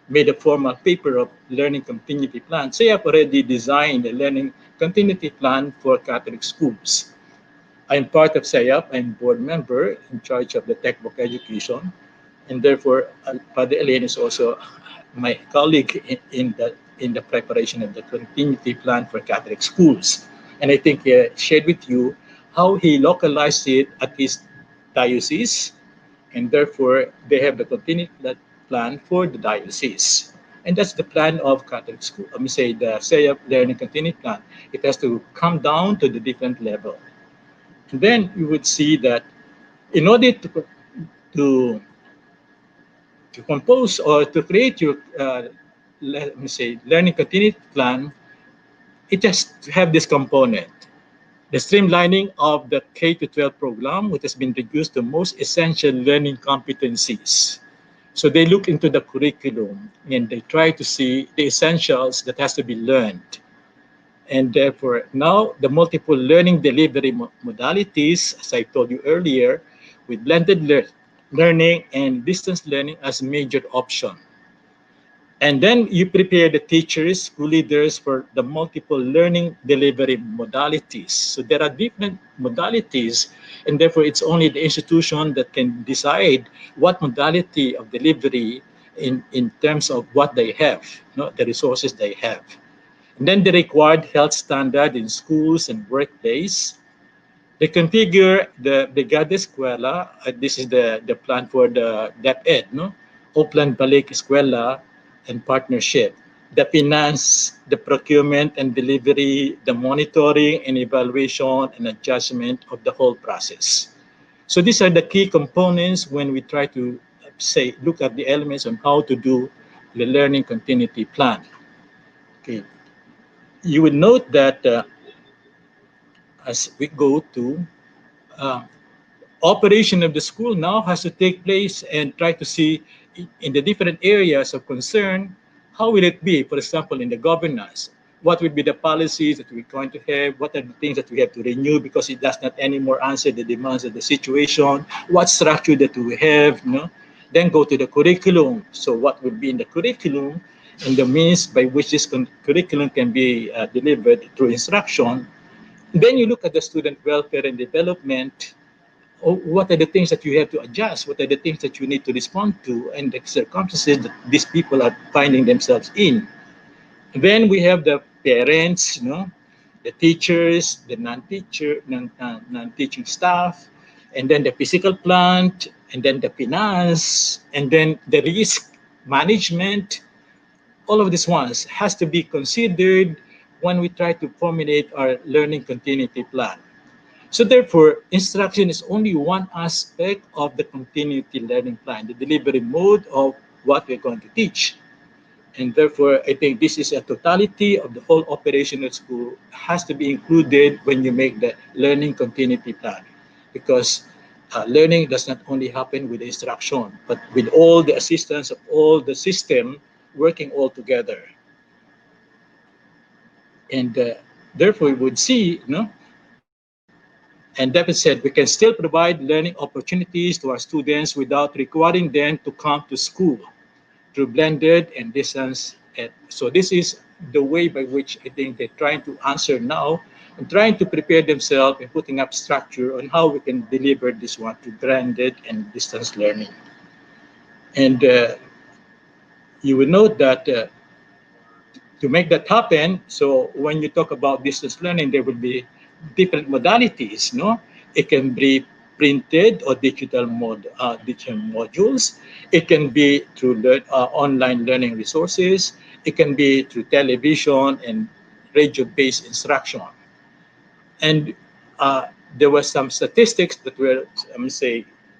made a formal paper of learning continuity plan. SEAP already designed a learning continuity plan for Catholic schools. I'm part of SEAP. I'm board member in charge of the textbook education. And therefore, Padre Elaine is also my colleague in the preparation of the continuity plan for Catholic schools. And I think he shared with you how he localized it at his diocese, and therefore they have the continuity plan for the diocese. And that's the plan of Catholic school. Let me say the SEAP learning continuity plan. It has to come down to the different level. And then you would see that in order to compose or to create your, let me say, learning continuity plan, it has to have this component. The streamlining of the K-12 program, which has been reduced to most essential learning competencies. So they look into the curriculum and they try to see the essentials that has to be learned. And therefore, now the multiple learning delivery modalities, as I told you earlier, with blended learning and distance learning as major option. And then you prepare the teachers, school leaders for the multiple learning delivery modalities. So there are different modalities, and therefore it's only the institution that can decide what modality of delivery in terms of what they have, the resources they have. And then the required health standard in schools and workplace. They configure the Brigada Escuela. This is the plan for the DepEd, Oplan Balik Escuela and partnership. the finance, the procurement and delivery, the monitoring and evaluation and adjustment of the whole process. So these are the key components when we try to look at the elements on how to do the learning continuity plan. Okay. You will note that as we go to uh, operation of the school now has to take place and try to see in the different areas of concern, how will it be, for example, in the governance, what will be the policies that we're going to have, what are the things that we have to renew because it does not anymore answer the demands of the situation, what structure that we have, then go to the curriculum. So what will be in the curriculum and the means by which this curriculum can be delivered through instruction. Then you look at the student welfare and development. What are the things that you have to adjust? What are the things that you need to respond to and the circumstances that these people are finding themselves in? Then we have the parents, the teachers, the non-teaching staff, and then the physical plant, and then the finance, and then the risk management. All of these ones has to be considered when we try to formulate our learning continuity plan. So therefore, instruction is only one aspect of the continuity learning plan, the delivery mode of what we're going to teach. And therefore, I think this is a totality of the whole operation of school has to be included when you make the learning continuity plan. Because learning does not only happen with instruction, but with all the assistance of all the system working all together. And therefore, we would see, and David said, we can still provide learning opportunities to our students without requiring them to come to school through blended and distance. So this is the way by which I think they're trying to answer now and trying to prepare themselves and putting up structure on how we can deliver this one to blended and distance learning. And you will note that to make that happen, so when you talk about distance learning, there will be different modalities, It can be printed or digital modules. It can be through online learning resources. It can be through television and radio-based instruction. And there were some statistics that were,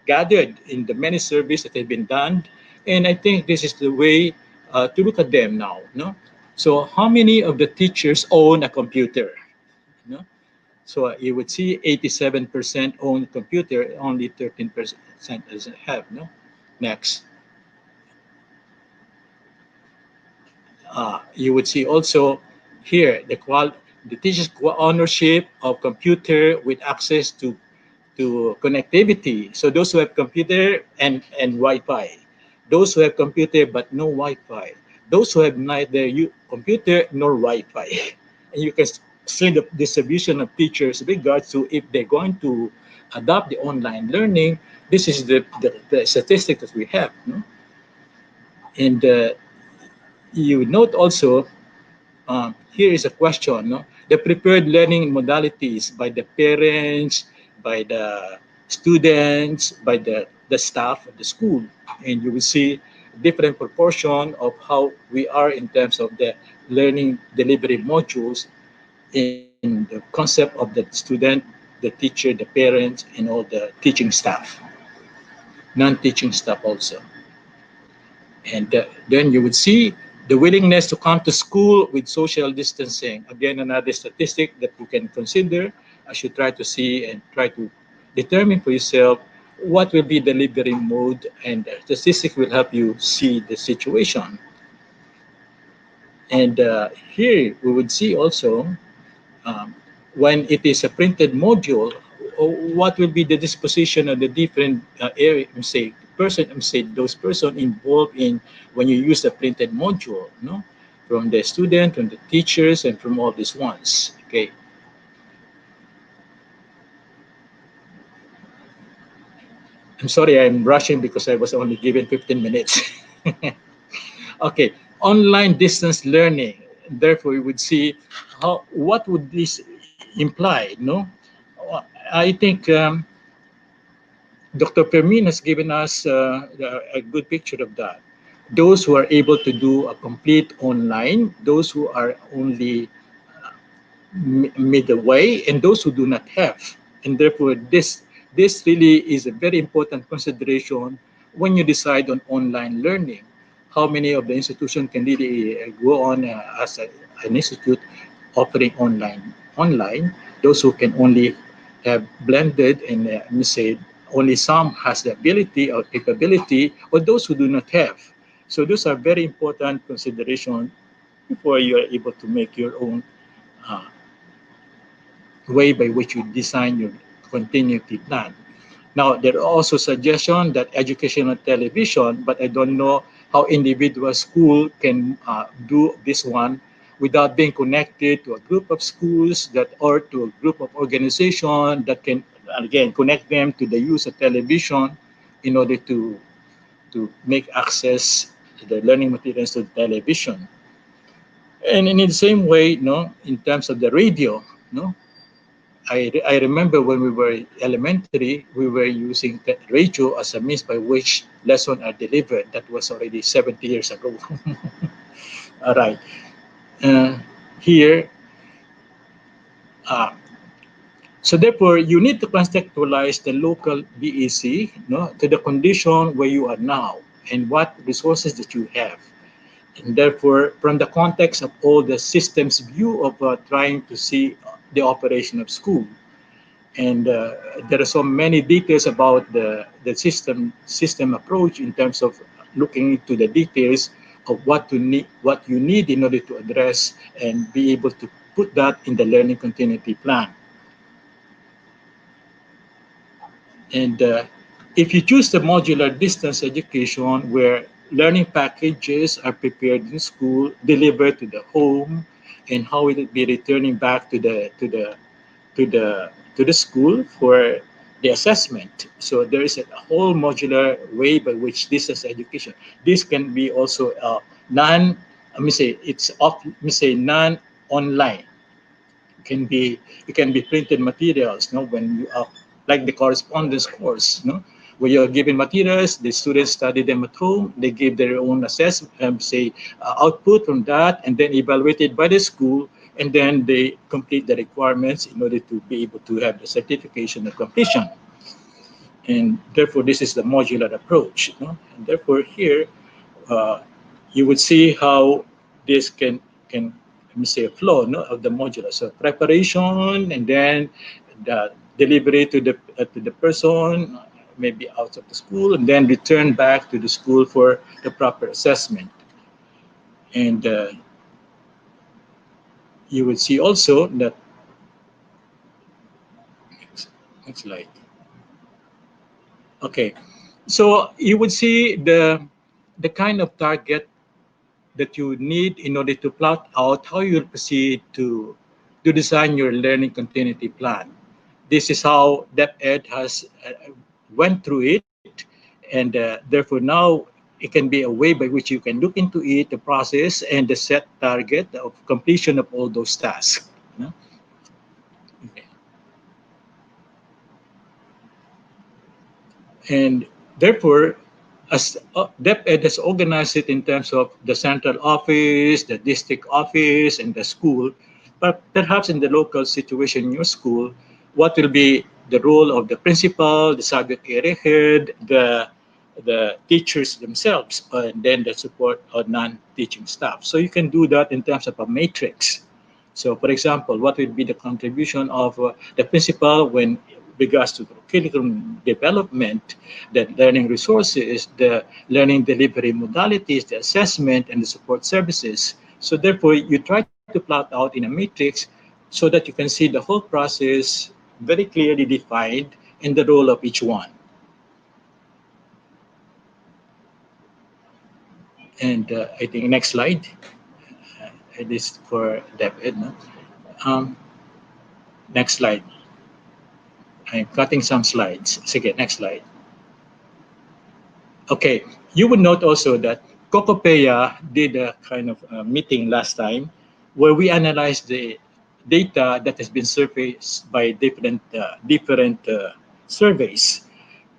gathered in the many surveys that have been done. And I think this is the way to look at them now, So how many of the teachers own a computer? So you would see 87% own a computer, only 13% doesn't have. Next. You would see also here the teacher's ownership of computer with access to connectivity. So those who have computer and Wi-Fi, those who have computer but no Wi-Fi, those who have neither computer nor Wi-Fi. And you can see the distribution of teachers with regards to if they're going to adopt the online learning. This is the statistic that we have. And you note also, here is a question, the prepared learning modalities by the parents, by the students, by the staff of the school. And you will see different proportion of how we are in terms of the learning delivery modules in the concept of the student, the teacher, the parents, and all the teaching staff, non-teaching staff also. And then you would see the willingness to come to school with social distancing. Again, another statistic that you can consider as you try to see and try to determine for yourself what will be the delivery mode, and the statistic will help you see the situation. And here we would see also when it is a printed module, what will be the disposition of the different area, those person involved in when you use the printed module, from the student, from the teachers, and from all these ones. Okay. I'm sorry, I'm rushing because I was only given 15 minutes. Okay, online distance learning. Therefore, we would see what would this imply, I think Dr. Permin has given us a good picture of that. those who are able to do a complete online, those who are only midway, and those who do not have. And therefore, this really is a very important consideration when you decide on online learning. How many of the institutions can really go on as an institute offering online? Those who can only have blended and let me say only some has the ability or capability, or those who do not have. So those are very important considerations before you are able to make your own uh, way by which you design your continuity plan. Now, there are also suggestions that educational television, but I don't know how individual school can do this one without being connected to a group of schools that or to a group of organization that can again connect them to the use of television in order to make access to the learning materials to the television. And in the same way, no, in terms of the radio, no, I remember when we were elementary, we were using the radio as a means by which lessons are delivered. That was already 70 years ago. All right. Uh, Here, uh, so therefore, you need to contextualize the local BEC, no, to the condition where you are now and what resources that you have. And therefore, from the context of all the systems view of trying to see the operation of school, and there are so many details about the system approach in terms of looking into the details of what you need in order to address and be able to put that in the learning continuity plan. And if you choose the modular distance education where learning packages are prepared in school, delivered to the home, and how will it be returning back to the school for the assessment. So there is a whole modular way by which distance education. This can be also non. Let me say it's off. Let me say non-online. Can be it can be printed materials. No, when you are like the correspondence course. No, where you're given materials, the students study them at home. They give their own assessment, say output from that, and then evaluated by the school, and then they complete the requirements in order to be able to have the certification of completion. And therefore, this is the modular approach. No? And therefore, here uh, you would see how this can let me say a flow, no, of the modular. So preparation and then the delivery to the person, maybe out of the school, and then return back to the school for the proper assessment. And you would see also that next slide. Okay, so you would see the kind of target that you need in order to plot out how you'll proceed to design your learning continuity plan. This is how DepEd has went through it, and therefore now it can be a way by which you can look into it, the process, and the set target of completion of all those tasks. You know? Okay. And therefore, as DepEd has organized it in terms of the central office, the district office, and the school, but perhaps in the local situation in your school, what will be the role of the principal, the subject area head, the teachers themselves, and then the support of non-teaching staff. So you can do that in terms of a matrix. So, for example, what would be the contribution of the principal when regards to the curriculum development, the learning resources, the learning delivery modalities, the assessment, and the support services. So therefore, you try to plot out in a matrix so that you can see the whole process very clearly defined and the role of each one. And I think next slide. This for David. No? Um, Next slide. I'm cutting some slides. Sige, next slide. Okay, you would note also that Cocopea did a kind of meeting last time where we analyzed the data that has been surfaced by different surveys.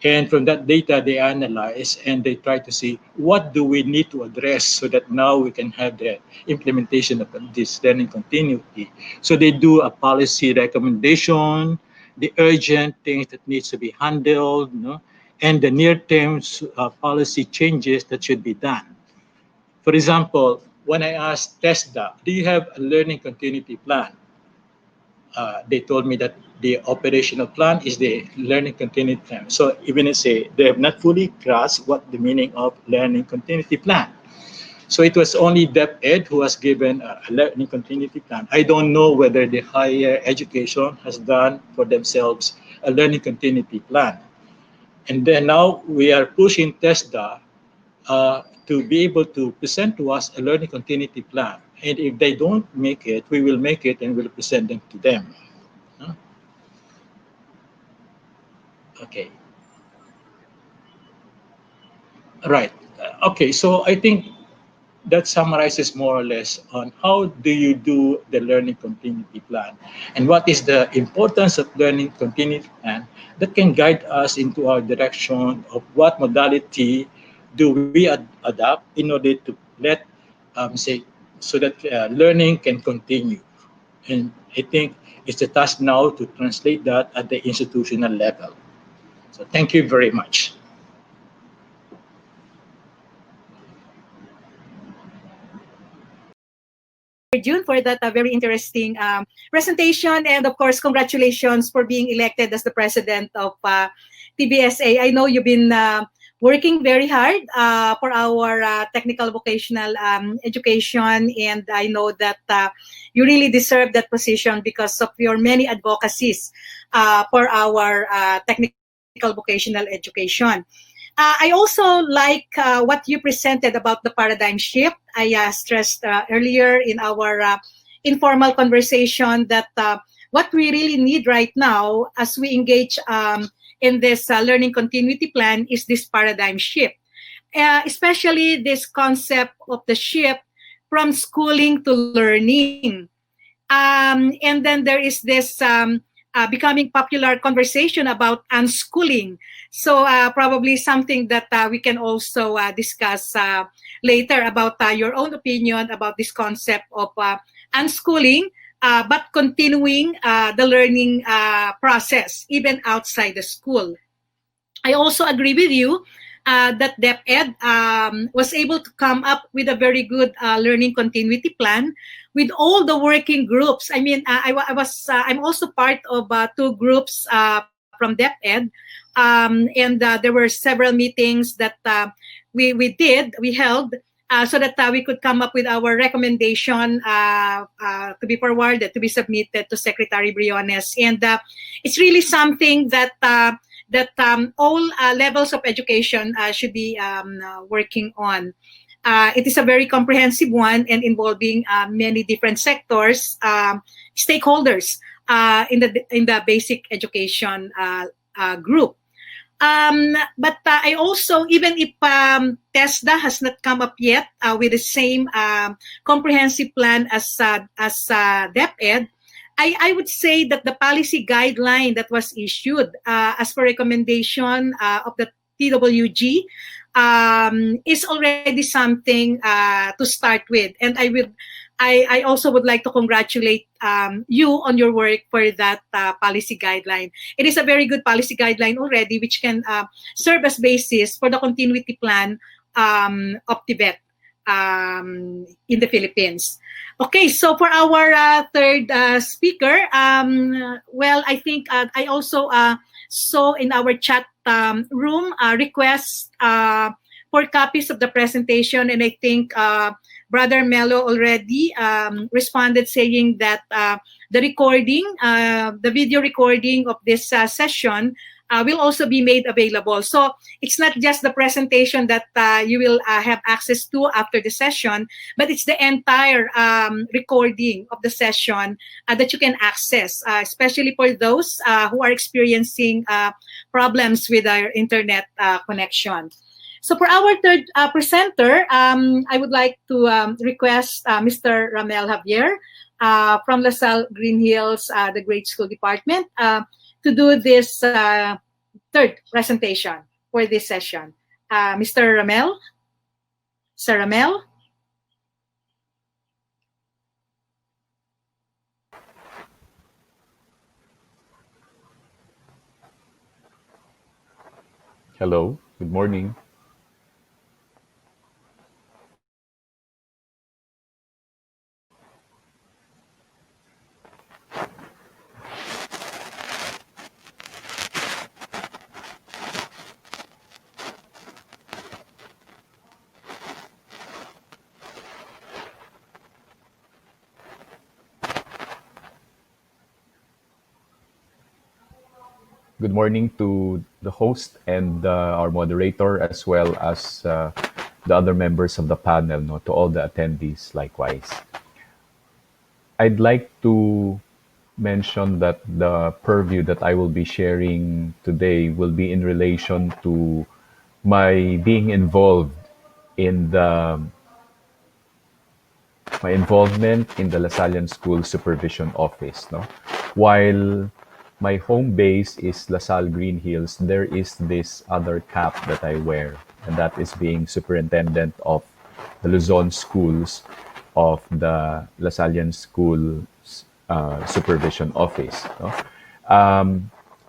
And from that data, they analyze and they try to see what do we need to address so that now we can have the implementation of this learning continuity. So they do a policy recommendation, the urgent things that needs to be handled, and the near-term policy changes that should be done. For example, when I asked TESDA, do you have a learning continuity plan? They told me that the operational plan is the learning continuity plan. So even if they have not fully grasped what the meaning of learning continuity plan. So it was only DepEd who has given a learning continuity plan. I don't know whether the higher education has done for themselves a learning continuity plan. And then now we are pushing TESDA to be able to present to us a learning continuity plan. And if they don't make it, we will make it and we'll present them to them. Okay. Right. Okay. So I think that summarizes more or less on how do you do the learning continuity plan and what is the importance of learning continuity plan that can guide us into our direction of what modality do we adopt in order to let say so that learning can continue. And I think it's the task now to translate that at the institutional level. So thank you very much. June, for that very interesting presentation. And of course, congratulations for being elected as the president of TBSA. I know you've been working very hard for our technical vocational education. And I know that you really deserve that position because of your many advocacies for our technical vocational education. I also like what you presented about the paradigm shift. I stressed earlier in our informal conversation that what we really need right now as we engage in this learning continuity plan is this paradigm shift, especially this concept of the shift from schooling to learning. And then there is this becoming popular conversation about unschooling. So probably something that we can also discuss later about your own opinion about this concept of unschooling, but continuing the learning process even outside the school. I also agree with you that DepEd was able to come up with a very good learning continuity plan with all the working groups. I mean, I'm also part of two groups from DepEd, and there were several meetings that we held. So that we could come up with our recommendation to be forwarded, to be submitted to Secretary Briones. And it's really something that all levels of education should be working on. It is a very comprehensive one and involving many different sectors, stakeholders in the basic education group. But I also, even if TESDA has not come up yet with the same comprehensive plan as DepEd, I would say that the policy guideline that was issued as per recommendation of the TWG is already something to start with. And I also would like to congratulate you on your work for that policy guideline. It is a very good policy guideline already, which can serve as basis for the continuity plan of Tibet in the Philippines. Okay, so for our third speaker, well, I think I also saw in our chat room requests for copies of the presentation, and I think Brother Mello already responded saying that the recording, the video recording of this session will also be made available. So it's not just the presentation that you will have access to after the session, but it's the entire recording of the session that you can access, especially for those who are experiencing problems with our internet connection. So for our third presenter, I would like to request Mr. Ramel Javier from LaSalle Green Hills, the Grade School Department, to do this third third presentation for this session. Mr. Ramel? Sir Ramel? Hello, good morning. Good morning to the host and our moderator, as well as the other members of the panel, no, to all the attendees likewise. I'd like to mention that the purview that I will be sharing today will be in relation to my being involved in my involvement in the Lasallian School Supervision Office. No? While my home base is LaSalle Green Hills, there is this other cap that I wear, and that is being superintendent of the Luzon schools of the Lasallian School Supervision Office. No?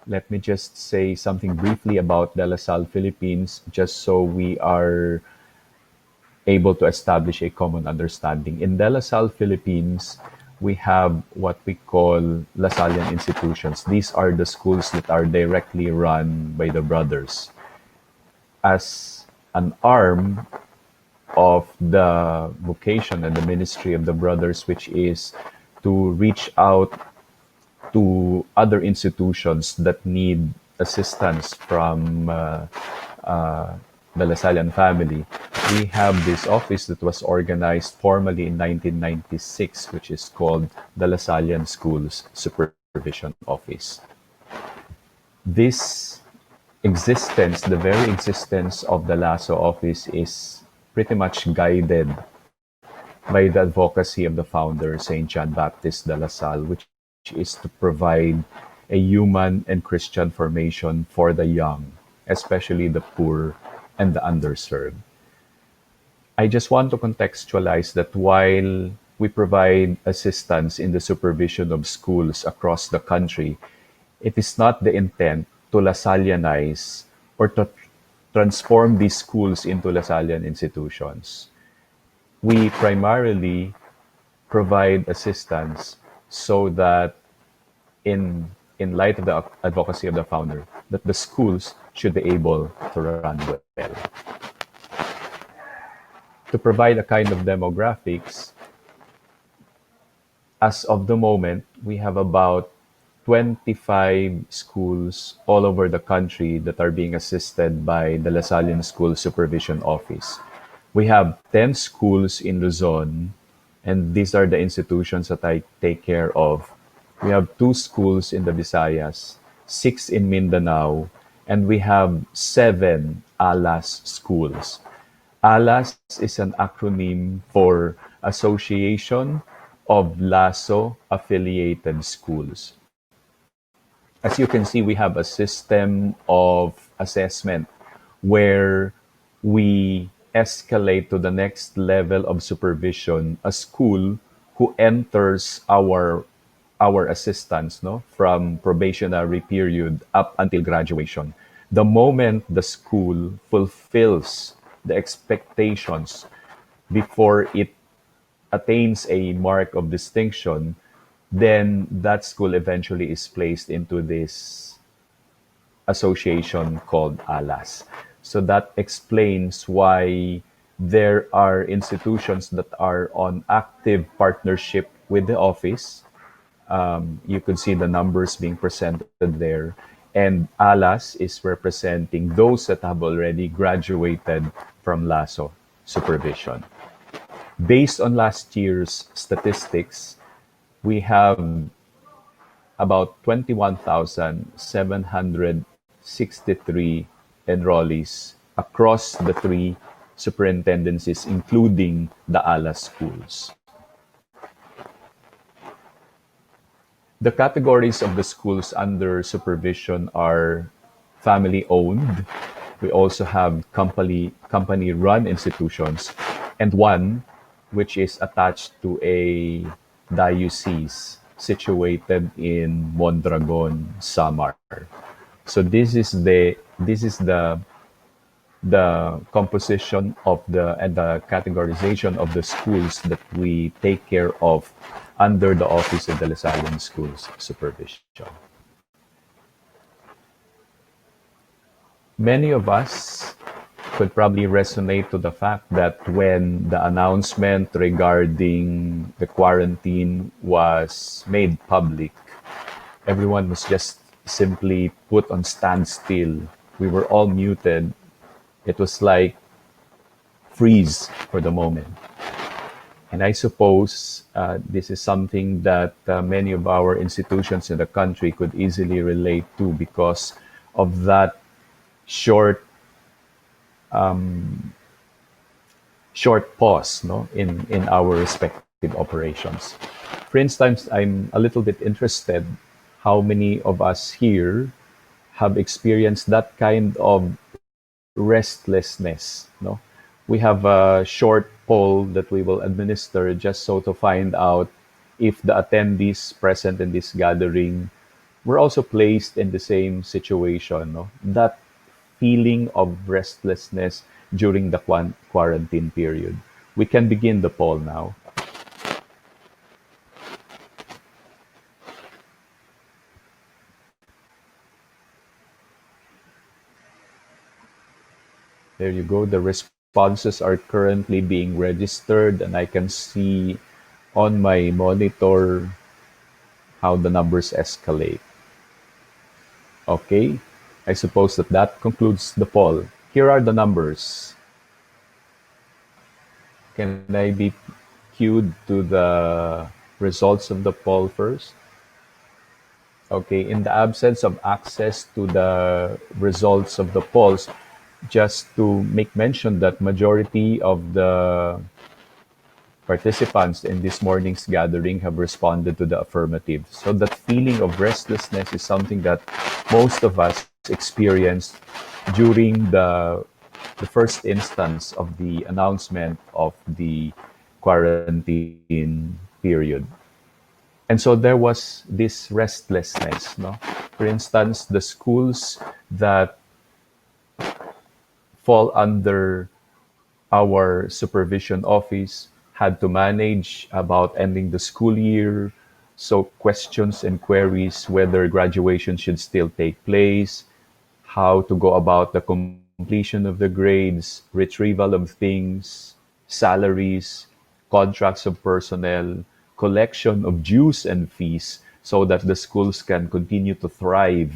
Let me just say something briefly about the LaSalle Philippines, just so we are able to establish a common understanding. In De La Salle, Philippines, we have what we call Lasallian institutions. These are the schools that are directly run by the brothers. As an arm of the vocation and the ministry of the brothers, which is to reach out to other institutions that need assistance from the Lasallian family. We have this office that was organized formally in 1996, which is called the Lasallian Schools Supervision Office. This existence, the very existence of the LASO office, is pretty much guided by the advocacy of the founder, St. John Baptist de La Salle, which is to provide a human and Christian formation for the young, especially the poor and the underserved. I just want to contextualize that while we provide assistance in the supervision of schools across the country, it is not the intent to Lasallianize or to transform these schools into Lasallian institutions. We primarily provide assistance so that in light of the advocacy of the founder, that the schools should be able to run well. To provide a kind of demographics, as of the moment, we have about 25 schools all over the country that are being assisted by the Lasallian School Supervision Office. We have 10 schools in Luzon, and these are the institutions that I take care of. We have 2 schools in the Visayas, 6 in Mindanao, and we have 7 ALAS schools. ALAS is an acronym for Association of LASO Affiliated Schools. As you can see, we have a system of assessment where we escalate to the next level of supervision a school who enters our assistance, no, from probationary period up until graduation. The moment the school fulfills the expectations before it attains a mark of distinction, then that school eventually is placed into this association called ALAS. So that explains why there are institutions that are on active partnership with the office. You could see the numbers being presented there. And ALAS is representing those that have already graduated from LASO supervision. Based on last year's statistics, we have about 21,763 enrollees across the 3 superintendencies, including the ALAS schools. The categories of the schools under supervision are family owned. We also have company run institutions, and one which is attached to a diocese situated in Mondragon, Samar. So this is the composition of the and the categorization of the schools that we take care of under the Office of the Lasallian Schools Supervision. Many of us could probably resonate to the fact that when the announcement regarding the quarantine was made public, everyone was just simply put on standstill. We were all muted. It was like freeze for the moment. And I suppose this is something that many of our institutions in the country could easily relate to because of that short short pause, no, in our respective operations. For instance, I'm a little bit interested how many of us here have experienced that kind of restlessness, no? We have a short poll that we will administer just so to find out if the attendees present in this gathering were also placed in the same situation, no? That feeling of restlessness during the quarantine period. We can begin the poll now. There you go. The responses are currently being registered, and I can see on my monitor how the numbers escalate. Okay, I suppose that concludes the poll. Here are the numbers. Can I be queued to the results of the poll first? Okay, in the absence of access to the results of the polls, just to make mention that majority of the participants in this morning's gathering have responded to the affirmative. So that feeling of restlessness is something that most of us experienced during the first instance of the announcement of the quarantine period. And so there was this restlessness, no? For instance, the schools that fall under our supervision office had to manage about ending the school year. So questions and queries whether graduation should still take place, how to go about the completion of the grades, retrieval of things, salaries, contracts of personnel, collection of dues and fees so that the schools can continue to thrive,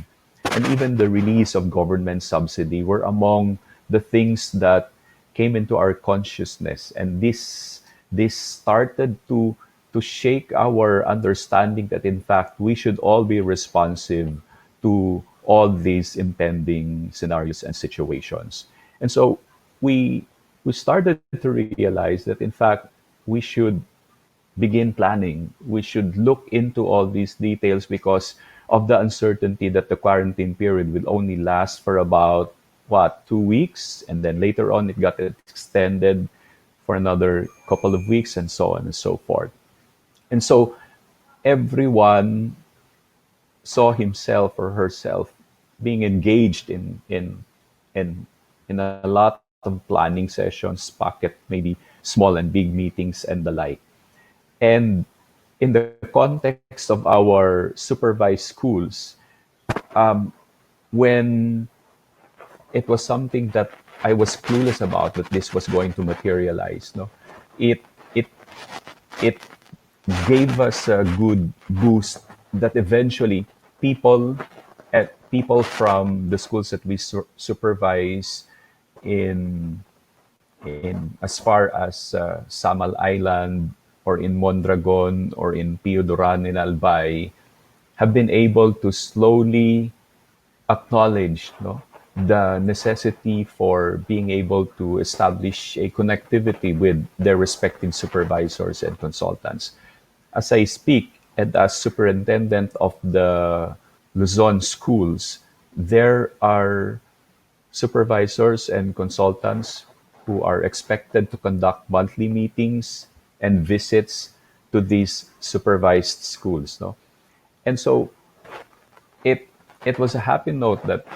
and even the release of government subsidy were among the things that came into our consciousness. And this started to shake our understanding that in fact we should all be responsive to all these impending scenarios and situations. And so we started to realize that in fact we should begin planning. We should look into all these details because of the uncertainty that the quarantine period will only last for about 2 weeks, and then later on it got extended for another couple of weeks, and so on and so forth. And so everyone saw himself or herself being engaged in a lot of planning sessions, pocket maybe small and big meetings and the like. And in the context of our supervised schools, when it was something that I was clueless about that this was going to materialize, no, it it it gave us a good boost that eventually people from the schools that we supervise in as far as Samal Island or in Mondragon or in Pio Duran in Albay have been able to slowly acknowledge, no, the necessity for being able to establish a connectivity with their respective supervisors and consultants. As I speak, and as superintendent of the Luzon schools, there are supervisors and consultants who are expected to conduct monthly meetings and visits to these supervised schools. No? And so it it was a happy note that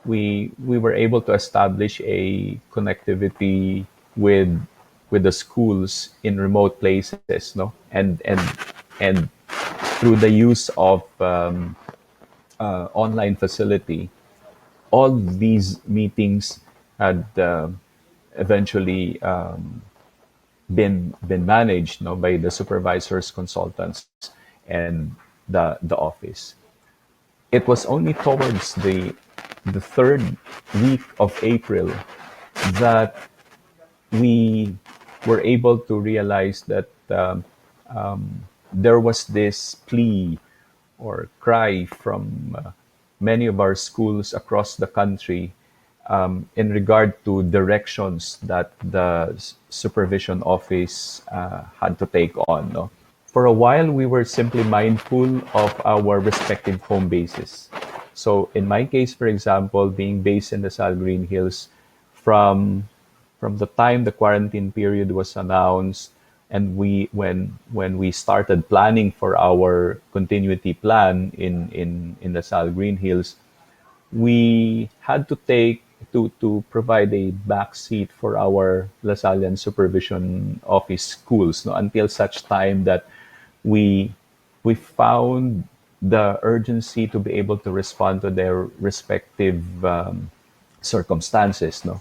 we were able to establish a connectivity with the schools in remote places, no, and through the use of online facility, all these meetings had eventually been managed, no, by the supervisors, consultants, and the office. It was only towards the third week of April that we were able to realize that there was this plea or cry from many of our schools across the country in regard to directions that the supervision office had to take on. No? For a while, we were simply mindful of our respective home bases. So, in my case, for example, being based in the Sal Green Hills, from the time the quarantine period was announced, and when we started planning for our continuity plan in the Sal Green Hills, we had to take to provide a backseat for our Lasallian supervision office schools, no, until such time that we we found the urgency to be able to respond to their respective circumstances. No,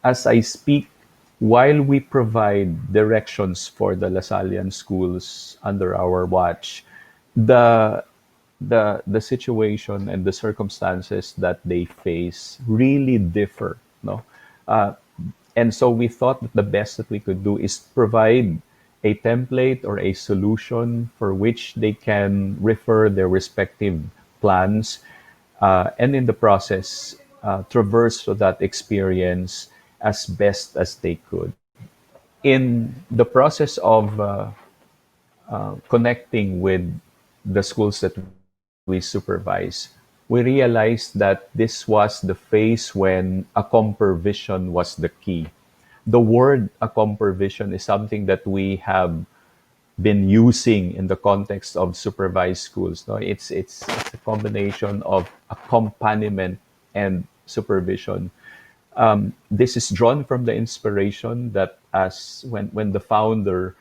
as I speak, while we provide directions for the Lasallian schools under our watch, the the situation and the circumstances that they face really differ. No, uh, and so we thought that the best that we could do is provide a template or a solution for which they can refer their respective plans, and in the process traverse through that experience as best as they could. In the process of connecting with the schools that we supervise, we realized that this was the phase when a compervision was the key. The word a compervision is something that we have been using in the context of supervised schools. No, it's a combination of accompaniment and supervision. This is drawn from the inspiration that as when the founder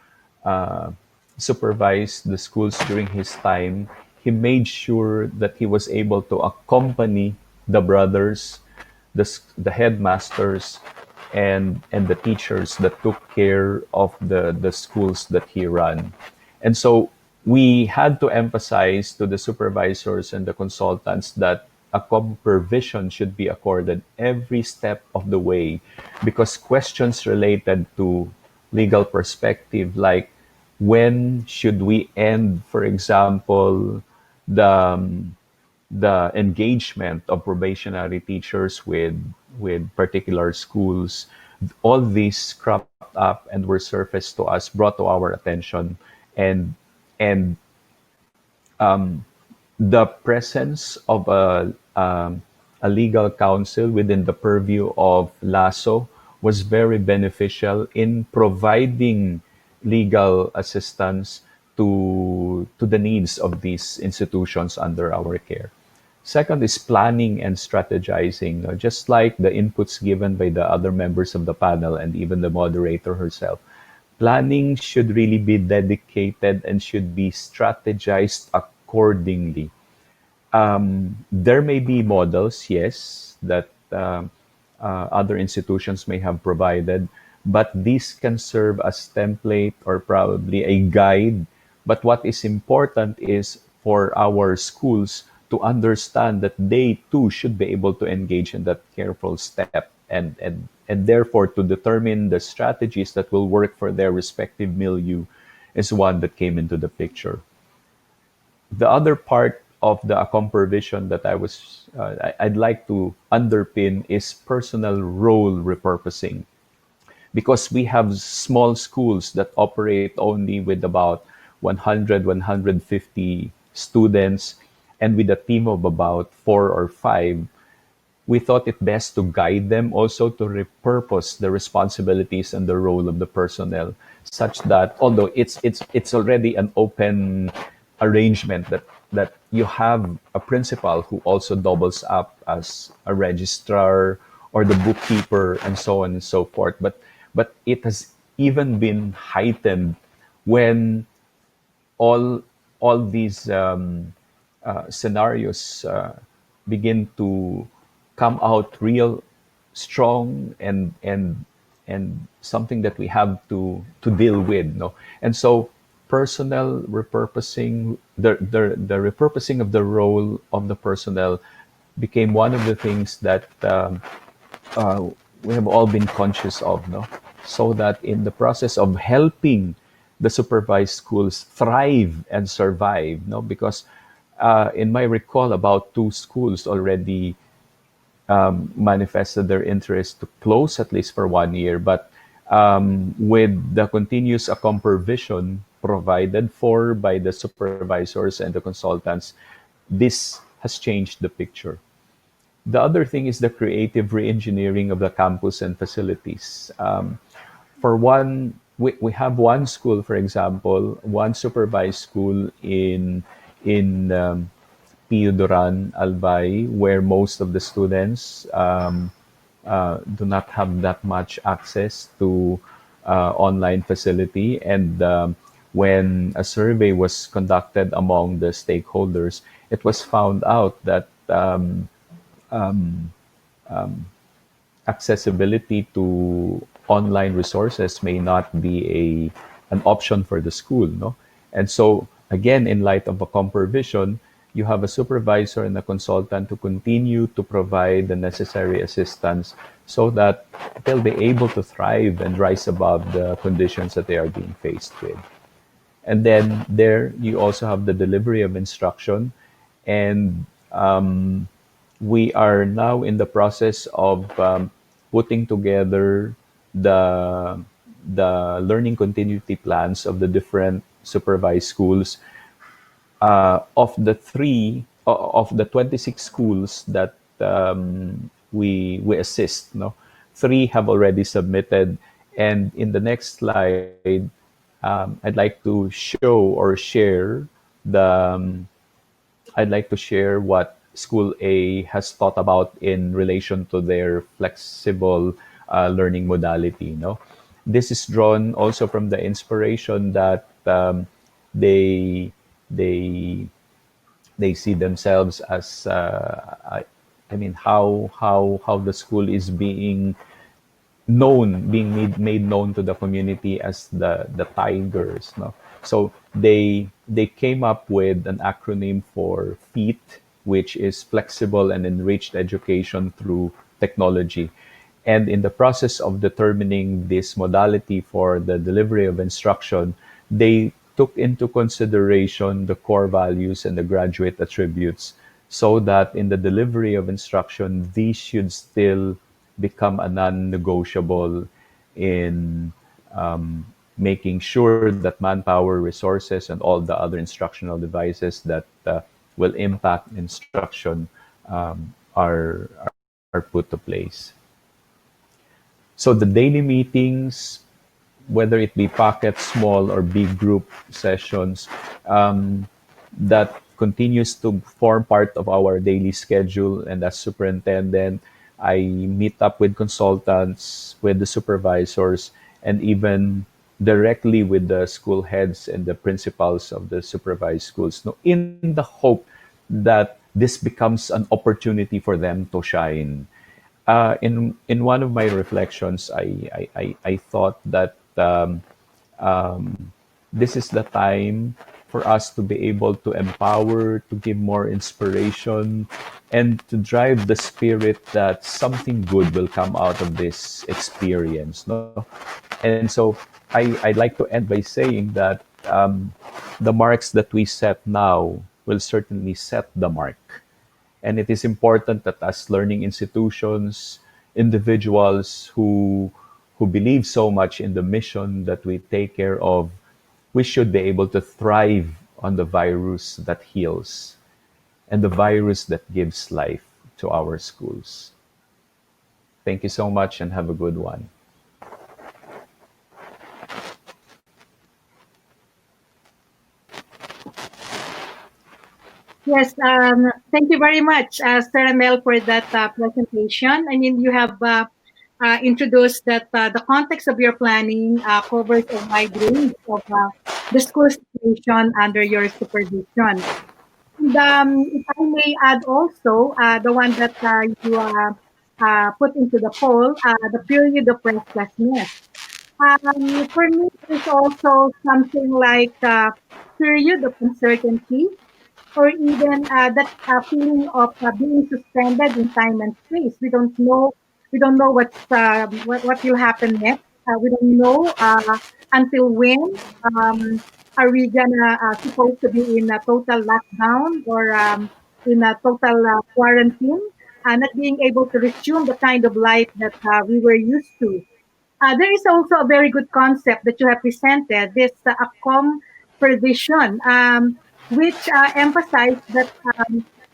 uh, supervised the schools during his time, he made sure that he was able to accompany the brothers, the headmasters, and the teachers that took care of the schools that he ran. And so we had to emphasize to the supervisors and the consultants that a supervision should be accorded every step of the way, because questions related to legal perspective, like when should we end, for example, the the engagement of probationary teachers with particular schools, all these cropped up and were surfaced to us, brought to our attention, and and the presence of a legal counsel within the purview of LASO was very beneficial in providing legal assistance to the needs of these institutions under our care. Second is planning and strategizing. Just like the inputs given by the other members of the panel and even the moderator herself, planning should really be dedicated and should be strategized accordingly. There may be models, yes, that other institutions may have provided, but these can serve as template or probably a guide. But what is important is for our schools to understand that they too should be able to engage in that careful step, and therefore to determine the strategies that will work for their respective milieu is one that came into the picture. The other part of the comprovision that I'd like to underpin is personal role repurposing, because we have small schools that operate only with about 100, 150 students. and with a team of about 4 or 5, we thought it best to guide them also to repurpose the responsibilities and the role of the personnel, such that although it's already an open arrangement that you have a principal who also doubles up as a registrar or the bookkeeper and so on and so forth, but it has even been heightened when all all these scenarios begin to come out real strong and something that we have to deal with, no. And so personnel repurposing, the repurposing of the role of the personnel became one of the things that uh, we have all been conscious of, no? So that in the process of helping the supervised schools thrive and survive, no? Because in my recall, about 2 schools already manifested their interest to close at least for 1 year. But with the continuous vision provided for by the supervisors and the consultants, this has changed the picture. The other thing is the creative re-engineering of the campus and facilities. For one, we have one school, for example, one supervised school in PU Duran, Albay, where most of the students do not have that much access to online facility. And when a survey was conducted among the stakeholders, it was found out that accessibility to online resources may not be an option for the school, no. And so again, in light of a vision, you have a supervisor and a consultant to continue to provide the necessary assistance so that they'll be able to thrive and rise above the conditions that they are being faced with. And then there you also have the delivery of instruction, and we are now in the process of putting together the learning continuity plans of the different supervised schools. Of the 26 schools that we assist, no, 3 have already submitted, and in the next slide, I'd like to show or share the I'd like to share what School A has thought about in relation to their flexible learning modality. No, this is drawn also from the inspiration that they they they see themselves as I mean how the school is being made known to the community as the tigers, no. So they came up with an acronym for FEET, which is flexible and enriched education through technology. And in the process of determining this modality for the delivery of instruction, they took into consideration the core values and the graduate attributes, so that in the delivery of instruction, these should still become a non-negotiable in making sure that manpower, resources, and all the other instructional devices that will impact instruction are put to place. So the daily meetings, whether it be pocket, small, or big group sessions, that continues to form part of our daily schedule. And as superintendent, I meet up with consultants, with the supervisors, and even directly with the school heads and the principals of the supervised schools, no, in the hope that this becomes an opportunity for them to shine. In one of my reflections, I thought that this is the time for us to be able to empower, to give more inspiration, and to drive the spirit that something good will come out of this experience. No? And so I'd like to end by saying that the marks that we set now will certainly set the mark. And it is important that as learning institutions, individuals who believe so much in the mission that we take care of, we should be able to thrive on the virus that heals. and the virus that gives life to our schools. Thank you so much and have a good one. Yes, thank you very much, Sarah Mel, for that presentation. I mean, you have introduced that the context of your planning covers a wide range of the school situation under your supervision. And if I may add also, the one that you put into the poll, the period of restlessness. For me, it's also something like period of uncertainty, or even that feeling of being suspended in time and space. We don't know what will happen next. We don't know until when are we gonna supposed to be in a total lockdown, or in a total quarantine, not being able to resume the kind of life that we were used to. There is also a very good concept that you have presented, this ACOM provision, which emphasized that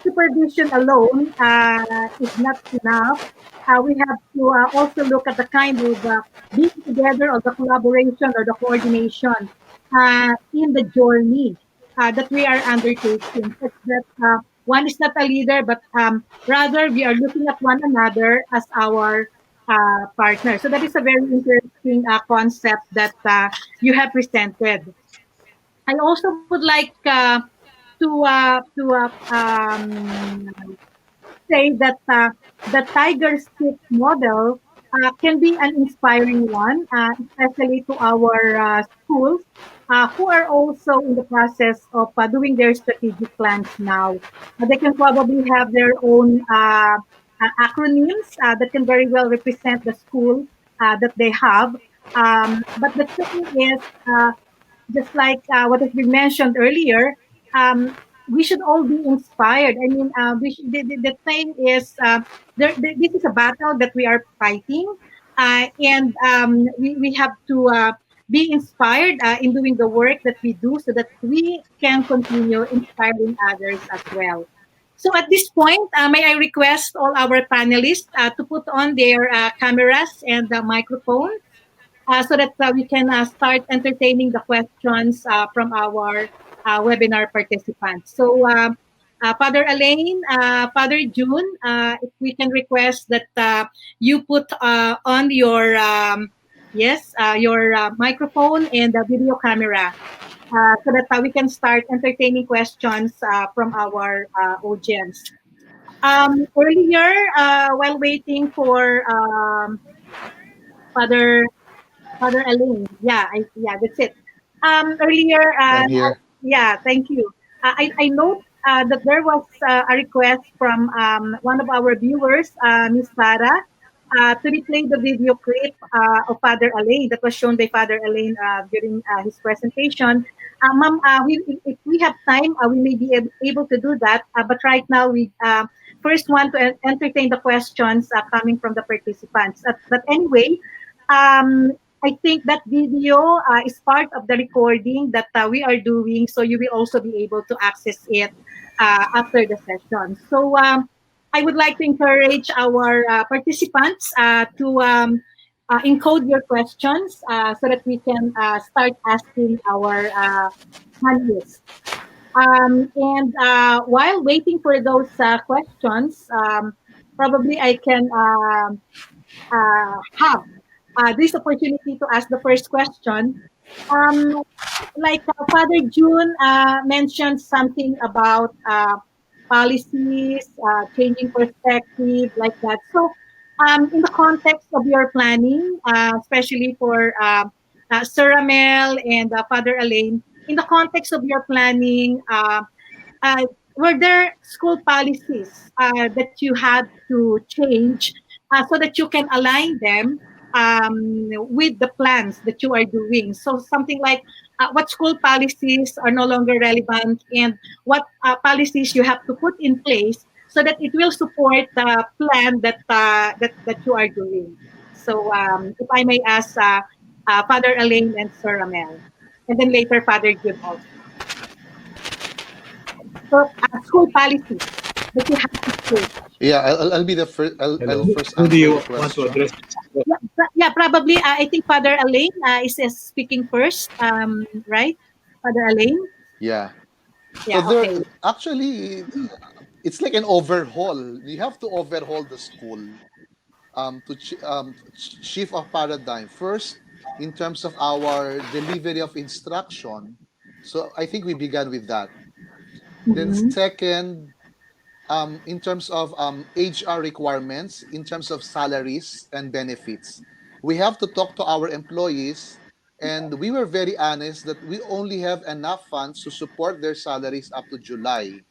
supervision alone is not enough. We have to also look at the kind of being together, or the collaboration, or the coordination in the journey that we are undertaking. Such that one is not a leader, but rather we are looking at one another as our partner. So that is a very interesting concept that you have presented. I also would like to say that the tiger stick model can be an inspiring one, especially to our schools who are also in the process of doing their strategic plans now. They can probably have their own acronyms that can very well represent the school that they have. But the thing is, just like what has been mentioned earlier, we should all be inspired. I mean, the thing is, this is a battle that we are fighting, and we have to be inspired in doing the work that we do, so that we can continue inspiring others as well. So at this point, may I request all our panelists to put on their cameras and microphones, so that we can start entertaining the questions from our webinar participants. So, Father Elaine, Father June, if we can request that you put on your your microphone and the video camera, so that we can start entertaining questions from our audience. Earlier, while waiting for Father Father Elaine. Yeah, that's it. Earlier, I'm here. yeah, thank you. I note that there was a request from one of our viewers, Miss Sarah, to replay the video clip of Father Elaine that was shown by Father Elaine during his presentation. Ma'am, if we have time, we may be able to do that. But right now, we first want to entertain the questions coming from the participants. But anyway, um, I think that video is part of the recording that we are doing, so you will also be able to access it after the session. So I would like to encourage our participants to encode your questions so that we can start asking our panelists. And while waiting for those questions, probably I can have this opportunity to ask the first question. Um, like Father June mentioned something about policies, changing perspective, like that. So, in the context of your planning, especially for Sarah Mel and Father Elaine, in the context of your planning, uh, were there school policies that you had to change so that you can align them with the plans that you are doing? So something like what school policies are no longer relevant, and what policies you have to put in place so that it will support the plan that you are doing. So if I may ask Father Elaine and Sir Ramel, and then later Father Jude also. So school policies that you have to share. Yeah, I'll be the first. I'll Hello. first Who do answer you the want to question. address? Yeah, probably. I think Father Alain is speaking first. Right, Father Alain. Yeah. So Yeah. there Okay. actually it's like an overhaul. You have to overhaul the school to shift a paradigm. First, in terms of our delivery of instruction. So I think we began with that. Then Mm-hmm. second, in terms of HR requirements, in terms of salaries and benefits. We have to talk to our employees, and we were very honest that we only have enough funds to support their salaries up to July.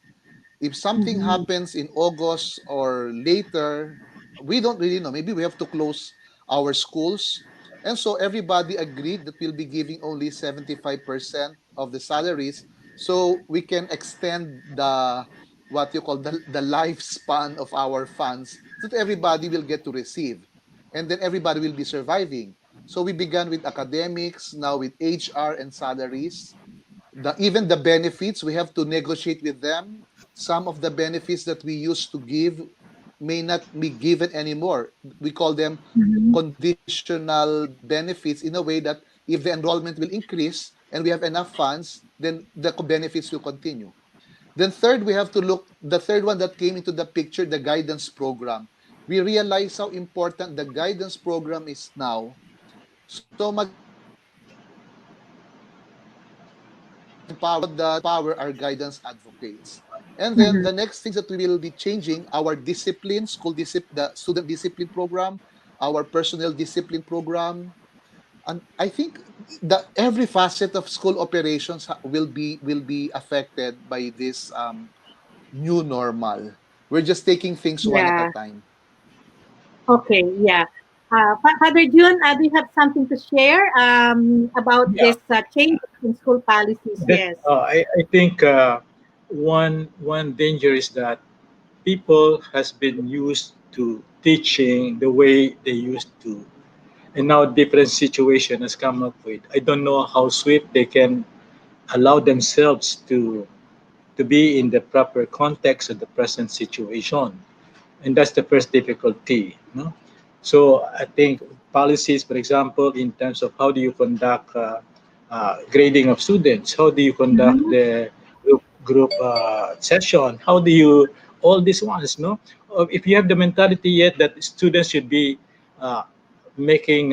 If something Mm-hmm. happens in August or later, we don't really know. Maybe we have to close our schools. And so everybody agreed that we'll be giving only 75% of the salaries so we can extend the what you call the lifespan of our funds so that everybody will get to receive. And then everybody will be surviving. So we began with academics, now with HR and salaries. Even the benefits we have to negotiate with them. Some of the benefits that we used to give may not be given anymore. We call them Mm-hmm. conditional benefits in a way that if the enrollment will increase and we have enough funds, then the benefits will continue. Then third, we have to look, the third one that came into the picture, the guidance program. We realize how important the guidance program is now. So empower our guidance advocates. And then Mm-hmm. the next things that we will be changing our discipline, the student discipline program, our personal discipline program. And I think that every facet of school operations will be affected by this new normal. We're just taking things one at a Yeah. time. Okay. Yeah. Father June, do you have something to share about Yeah, this change in school policies? that Yes. I think one danger is that people has been used to teaching the way they used to, and now different situation has come up with. I don't know how swift they can allow themselves to be in the proper context of the present situation, and that's the first difficulty. No? So I think policies, for example, in terms of how do you conduct grading of students, how do you conduct Mm-hmm. the group session, how do you all these ones, no? If you have the mentality yet that students should be uh, making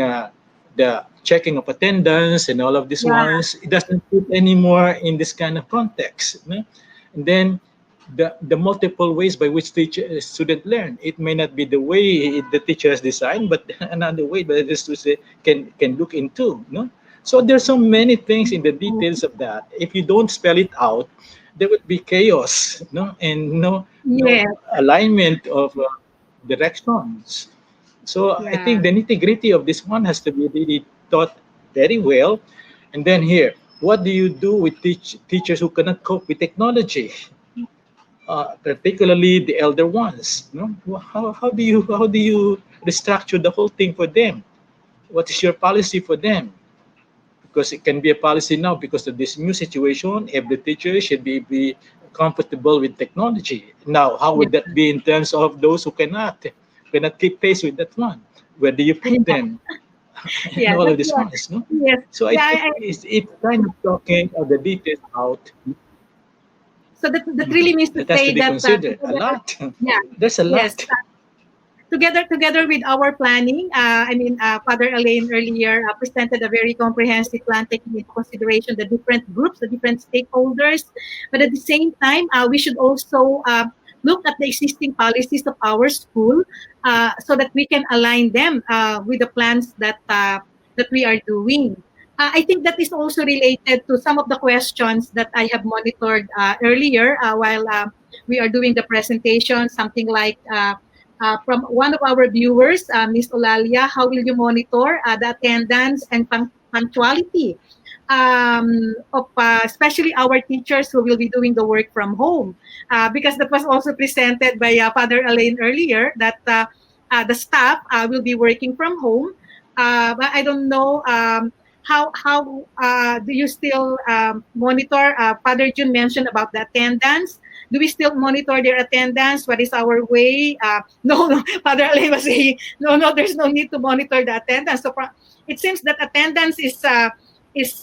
the checking of attendance and all of these Yeah. ones, it doesn't fit anymore in this kind of context. No? And then the multiple ways by which teacher student learn. It may not be the way the teacher has designed, but another way that the student can look into. No, so there's so many things in the details of that. If you don't spell it out, there will be chaos. No, and no Yes. alignment of directions. So I Yeah. think the nitty gritty of this one has to be really taught very well. And then here, what do you do with teachers who cannot cope with technology? Particularly the elder ones. No? How do you restructure the whole thing for them? What is your policy for them? Because it can be a policy now because of this new situation. Every teacher should be comfortable with technology. Now, how Yeah. would that be in terms of those who cannot keep pace with that one? Where do you put them? And Yeah. all of That's these what. ones, no? Yes. So I Yeah. think it's kind of talking the details out. So that really Mhm. means to That has to say be that considered a together, lot. yeah, There's a yes, lot. together with our planning. Father Elaine earlier presented a very comprehensive plan taking into consideration the different groups, the different stakeholders. But at the same time, we should also look at the existing policies of our school so that we can align them with the plans that we are doing. I think that is also related to some of the questions that I have monitored earlier while we are doing the presentation. Something like from one of our viewers, Miss Olalia, how will you monitor the attendance and punctuality of especially our teachers who will be doing the work from home? Because that was also presented by Father Elaine earlier that the staff will be working from home. But I don't know how do you still monitor? Father June mentioned about the attendance. Do we still monitor their attendance? What is our way? No, no. Father Alain was saying, no, no. There's no need to monitor the attendance. So it seems that attendance is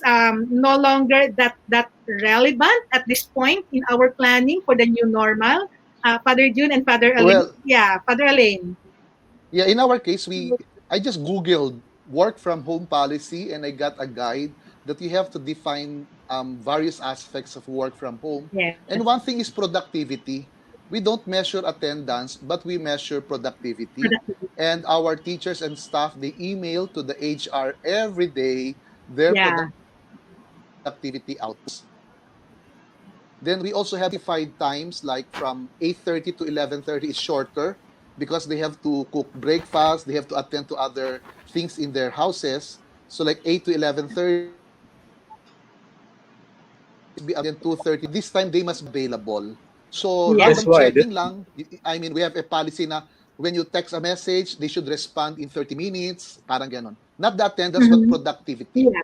no longer that relevant at this point in our planning for the new normal. Father June and Father Alain. Well, Yeah, Father Alain. yeah, in our case, I just Googled work from home policy and I got a guide that you have to define various aspects of work from home. Yes. And one thing is productivity. We don't measure attendance, but we measure productivity. And our teachers and staff, they email to the HR every day their Yeah. productivity outputs. Then we also have defined times like from 8:30 to 11:30 is shorter because they have to cook breakfast, they have to attend to other things in their houses. So like 8 to 11:30 be and then 2:30 this time they must be available. So Yeah. That's random why. checking lang. I mean, we have a policy na when you text a message, they should respond in 30 minutes, parang ganon. Not the attendance but Mhm. productivity. Yeah.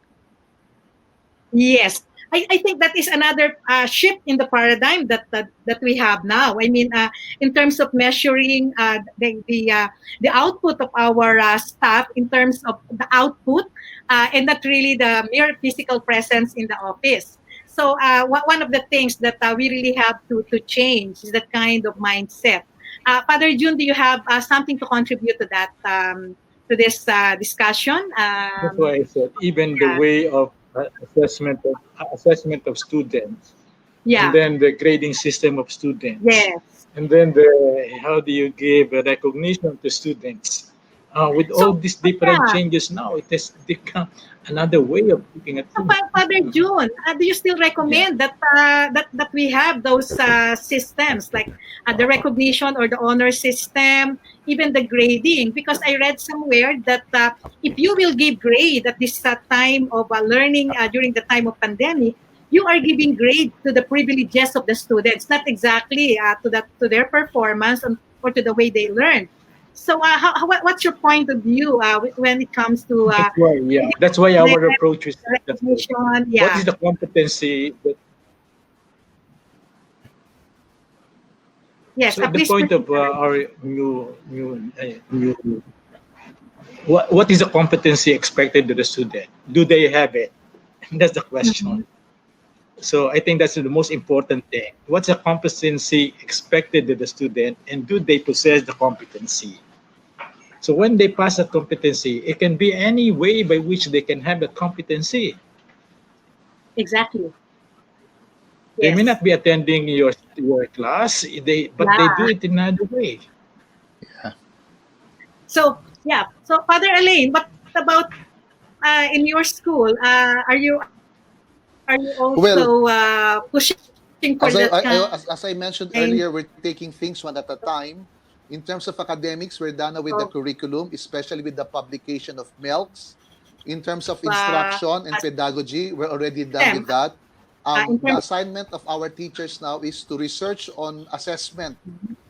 Yes, I think that is another shift in the paradigm that we have now. I mean, in terms of measuring the output of our staff in terms of the output, and not really the mere physical presence in the office. So one of the things that we really have to change is that kind of mindset. Father June, do you have something to contribute to that to this discussion? That's why I said even the Yeah. way of assessment of students, and Yeah. then the grading system of students, Yes. and then the how do you give a recognition to students? With all So, these different yeah. changes now, it has become another way of looking at So, things. Father June, do you still Yeah. recommend that we have those systems like the recognition or the honor system, even the grading? Because I read somewhere that if you will give grade at this time of learning during the time of pandemic, you are giving grade to the privileges of the students, not exactly to their performance or to the way they learn. So, what's your point of view when it comes to That's why, yeah. That's why our approach is just recognition? what Yeah. is the competency that. Yes. So the Please point proceed. of our new what is the competency expected to the student? Do they have it? That's the question. Mhm. So I think that's the most important thing. What's the competency expected of the student, and do they possess the competency? So when they pass that competency, it can be any way by which they can have that competency. Exactly. They may Yes. not be attending your class, but they do Yeah. it in another way. So yeah. So Father Elaine, what about in your school? Are you Well, also pushing for as that kind as I mentioned earlier, we're taking things one at a time. In terms of academics, we're done with the of curriculum, especially with the publication of MELCs. In terms of uh, instruction and pedagogy, we're already done STEM with that. in The terms assignment of our teachers now is to research on assessment.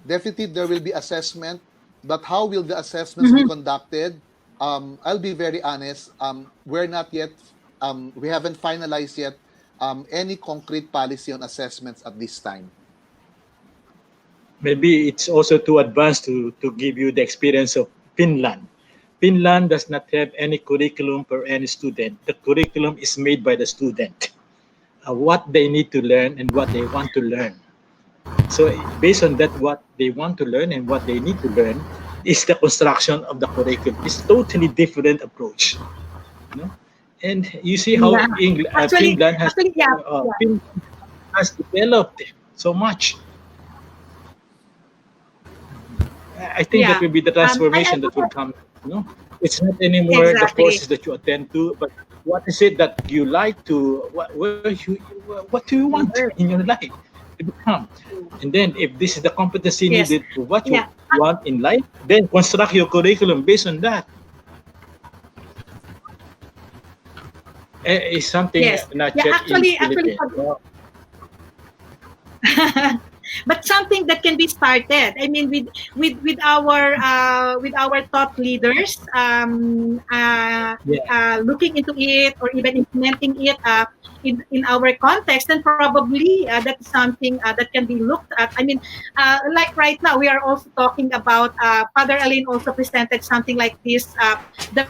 Definitely, there will be assessment, but how will the assessments be mhm. conducted? I'll be very honest. We're not yet. We haven't finalized yet any concrete policy on assessments at this time. Maybe it's also too advanced to give you the experience of Finland. Finland does not have any curriculum for any student. The curriculum is made by the student, what they need to learn and what they want to learn. So based on that, what they want to learn and what they need to learn is the construction of the curriculum. It's totally different approach. You know? And you see how Yeah. Finland has Actually, yeah, yeah, Finland has developed so much. I think that yeah. will be the I transformation that will come. You know, it's not anymore the exactly. courses that you attend to, but what is it that you like to, what do you want in your life to become? And then, if this is the competency Yes. needed for what you Yeah. want in life, then construct your curriculum based on that. Is something Yes. not Yeah. yet in Actually, Philippines. but something that can be started. I mean, with our top leaders, Yeah. looking into it or even implementing it in our context, then probably that is something that can be looked at. I mean, like right now, we are also talking about Father Alain also presented something like this, the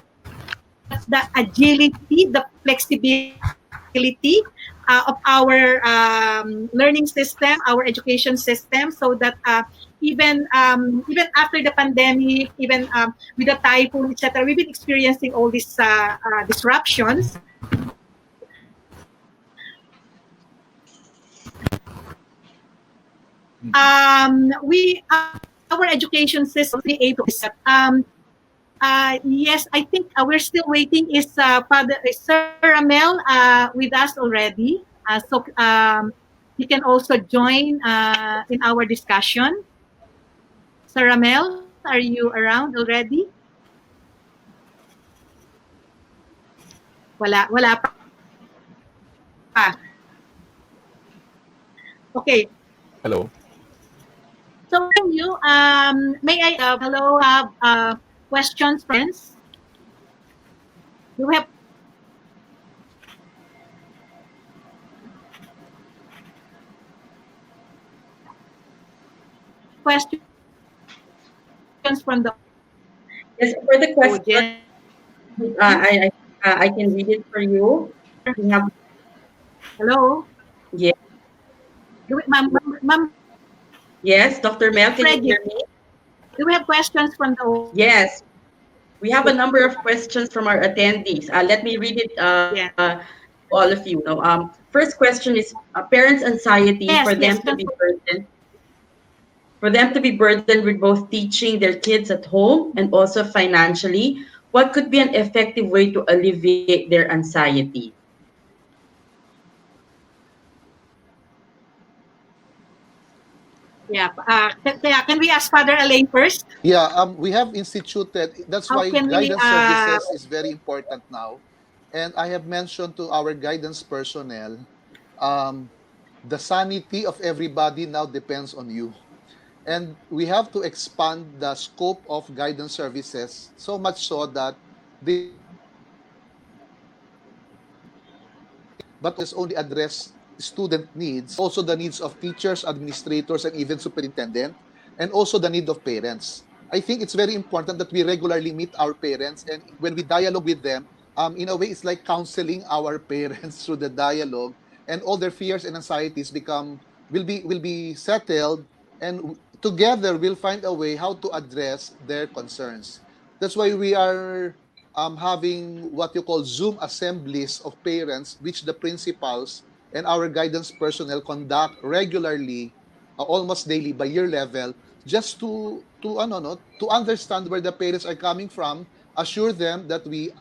agility, the flexibility of our learning system, our education system, so that even after the pandemic, even with the typhoon, etc., we've been experiencing all these disruptions. Our education system will be able to set. Yes, I think we're still waiting. Is Sir Ramel with us already? He can also join in our discussion. Sir Ramel, are you around already? Wala pa. Okay. Hello. So can you may I hello have questions from friends? Do we have questions from the Yes, for the question, audience? I can read it for you. We have, Hello? yeah, Ma'am yes, Dr. Mel, can you Freddy, hear me? do we have questions from the audience? Yes, we have a number of questions from our attendees. Let me read it Yeah. to all of you. Now, first question is parents' anxiety Yes, yes. Questions. for them to be burdened with both teaching their kids at home and also financially. What could be an effective way to alleviate their anxiety? Yeah. Can we ask Father Elaine first? Yeah, we have instituted, that's How why can we guidance services is very important now. And I have mentioned to our guidance personnel, um, the sanity of everybody now depends on you. And we have to expand the scope of guidance services so much so that they but is only address student needs, also the needs of teachers, administrators, and even superintendent, and also the need of parents. I think it's very important that we regularly meet our parents, and when we dialogue with them, in a way, it's like counseling our parents through the dialogue, and all their fears and anxieties will be settled, and together we'll find a way how to address their concerns. That's why we are having what you call Zoom assemblies of parents, which the principals and our guidance personnel conduct regularly, almost daily by year level, just to ano no to understand where the parents are coming from, assure them that we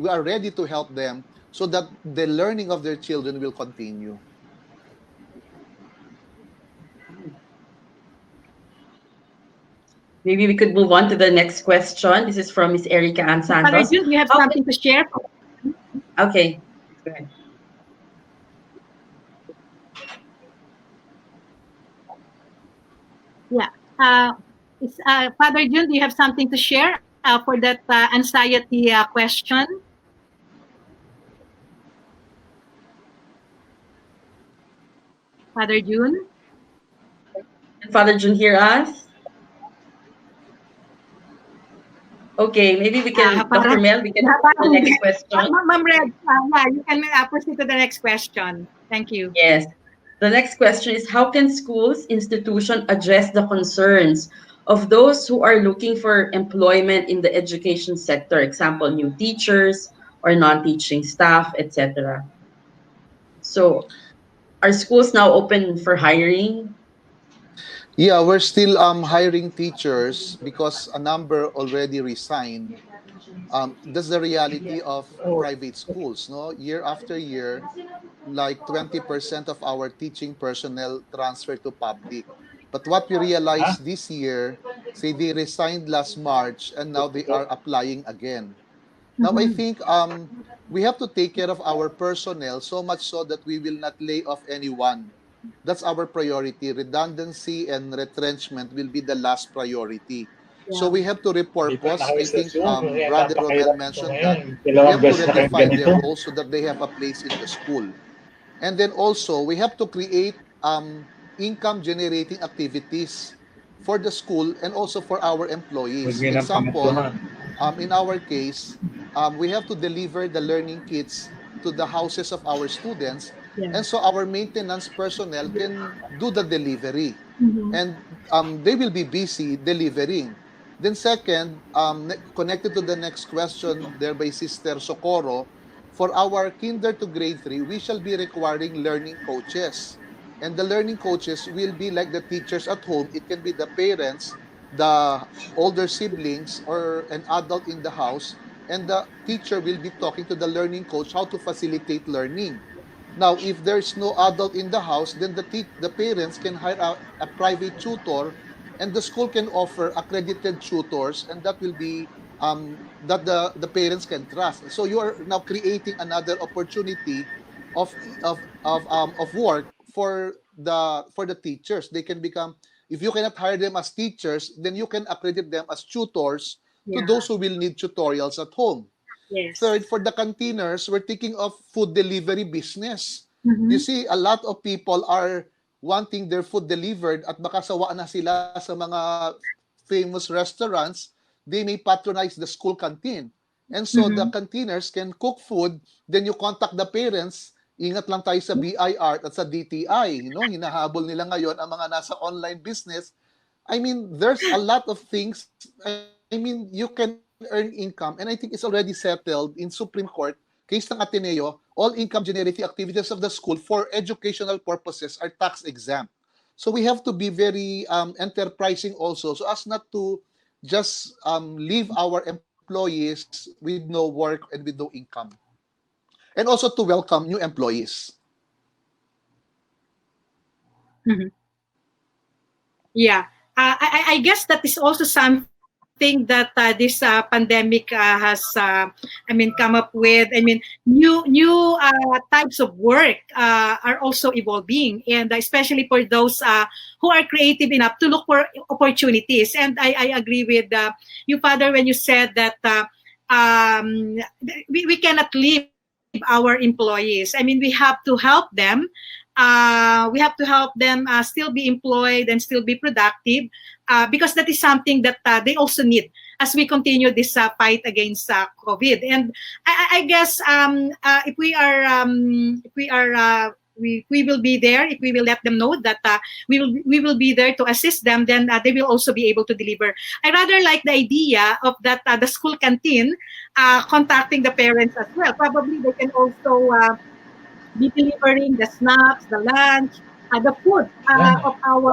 are ready to help them so that the learning of their children will continue. Maybe we could move on to the next question. This is from Miss Erica Ann Father Santos. Jude, you have How something to share? okay, go ahead. Yeah. Father June, do you have something to share for that anxiety question? Father June? Can Father Jun hear us? Okay, maybe we can, Dr. Mel, we can go to the next question. Ma'am Red, yeah, you can proceed to the next question. Thank you. Yes. The next question is how can schools, institutions address the concerns of those who are looking for employment in the education sector, example, new teachers or non-teaching staff, etc. So, are schools now open for hiring? Yeah, we're still hiring teachers because a number already resigned. That's the reality of private schools. No, year after year, like 20% of our teaching personnel transfer to public. But what we realized this year, say they resigned last March and now they are applying again. Now I Mhm. think we have to take care of our personnel so much so that we will not lay off anyone. That's our priority. Redundancy and retrenchment will be the last priority. So Yeah. we have to Di ba repurpose. I think nakastasyon? Kasi Brother Romel napakahirap ito mentioned ngayon. that we Dalawang have to beses na kayong redefine ganito. their roles so that they have a place in the school. And then also, we have to create income generating activities for the school and also for our Huwag employees. nyo ng Example, pangatlohan. in our case, we have to deliver the learning kits to the houses of our students. Yeah. And so our maintenance personnel can do the delivery. Mhm. And they will be busy delivering. Then second, connected to the next question there by Sister Socorro, for our kinder to grade 3, we shall be requiring learning coaches. And the learning coaches will be like the teachers at home. It can be the parents, the older siblings, or an adult in the house. And the teacher will be talking to the learning coach how to facilitate learning. Now, if there's no adult in the house, then the parents can hire a private tutor, and the school can offer accredited tutors, and that will be that the parents can trust. So you are now creating another opportunity of work for the teachers. They can become, if you cannot hire them as teachers, then you can accredit them as tutors to Yeah. those who will need tutorials at home. Yes. Third, for the cantiners, we're thinking of food delivery business. You Mhm. see, a lot of people are wanting their food delivered at baka sawa na sila sa mga famous restaurants, they may patronize the school canteen. And so the Mhm. cantiners can cook food, then you contact the parents, ingat lang tayo sa BIR at sa DTI, hinahabol nila ngayon ang mga nasa online business. I mean, there's a lot of things. I mean, you can earn income, and I think it's already settled in Supreme Court, case ng Ateneo, all income generating activities of the school for educational purposes are tax exempt. So we have to be very enterprising also, so as not to just leave our employees with no work and with no income. And also to welcome new employees. Mhm. Yeah. I guess that is also something that this pandemic has, come up with. I mean, new types of work are also evolving, and especially for those who are creative enough to look for opportunities. And I agree with you, Father, when you said that we cannot leave our employees. I mean, we have to help them. Still be employed and still be productive, because that is something that they also need as we continue this fight against COVID. And I guess if we are we will be there. If we will let them know that we will be there to assist them, then they will also be able to deliver. I rather like the idea of that the school canteen contacting the parents as well. Probably they can also be delivering the snacks, the lunch, the food of our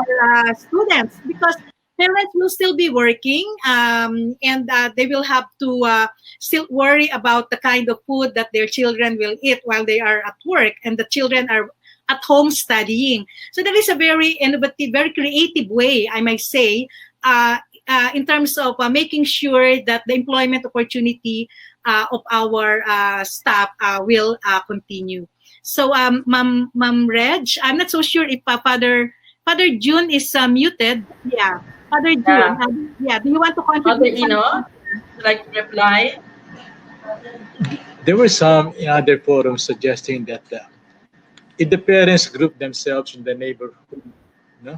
students, because parents will still be working, and they will have to still worry about the kind of food that their children will eat while they are at work, and the children are at home studying. So that is a very innovative, very creative way, I might say, in terms of making sure that the employment opportunity of our staff will continue. So, Ma'am Reg, I'm not so sure if Father June is muted. Yeah, Father June. Yeah. Yeah, do you want to Mother contribute Ino, something? would you like to reply? There were some in other forums suggesting that if the parents group themselves in the neighborhood, no?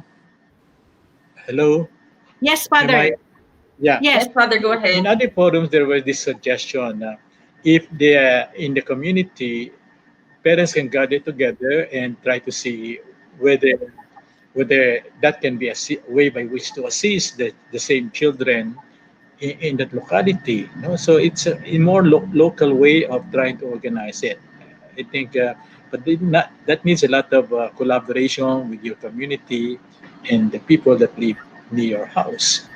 Hello? Yes, Am I? Father. Yeah. Yes. Yes, Father, go In ahead. other forums, there was this suggestion if they are in the community, parents can gather together and try to see whether whether that can be a way by which to assist the same children in that locality. No? So it's a more local way of trying to organize it. I think, that needs a lot of collaboration with your community and the people that live near your house.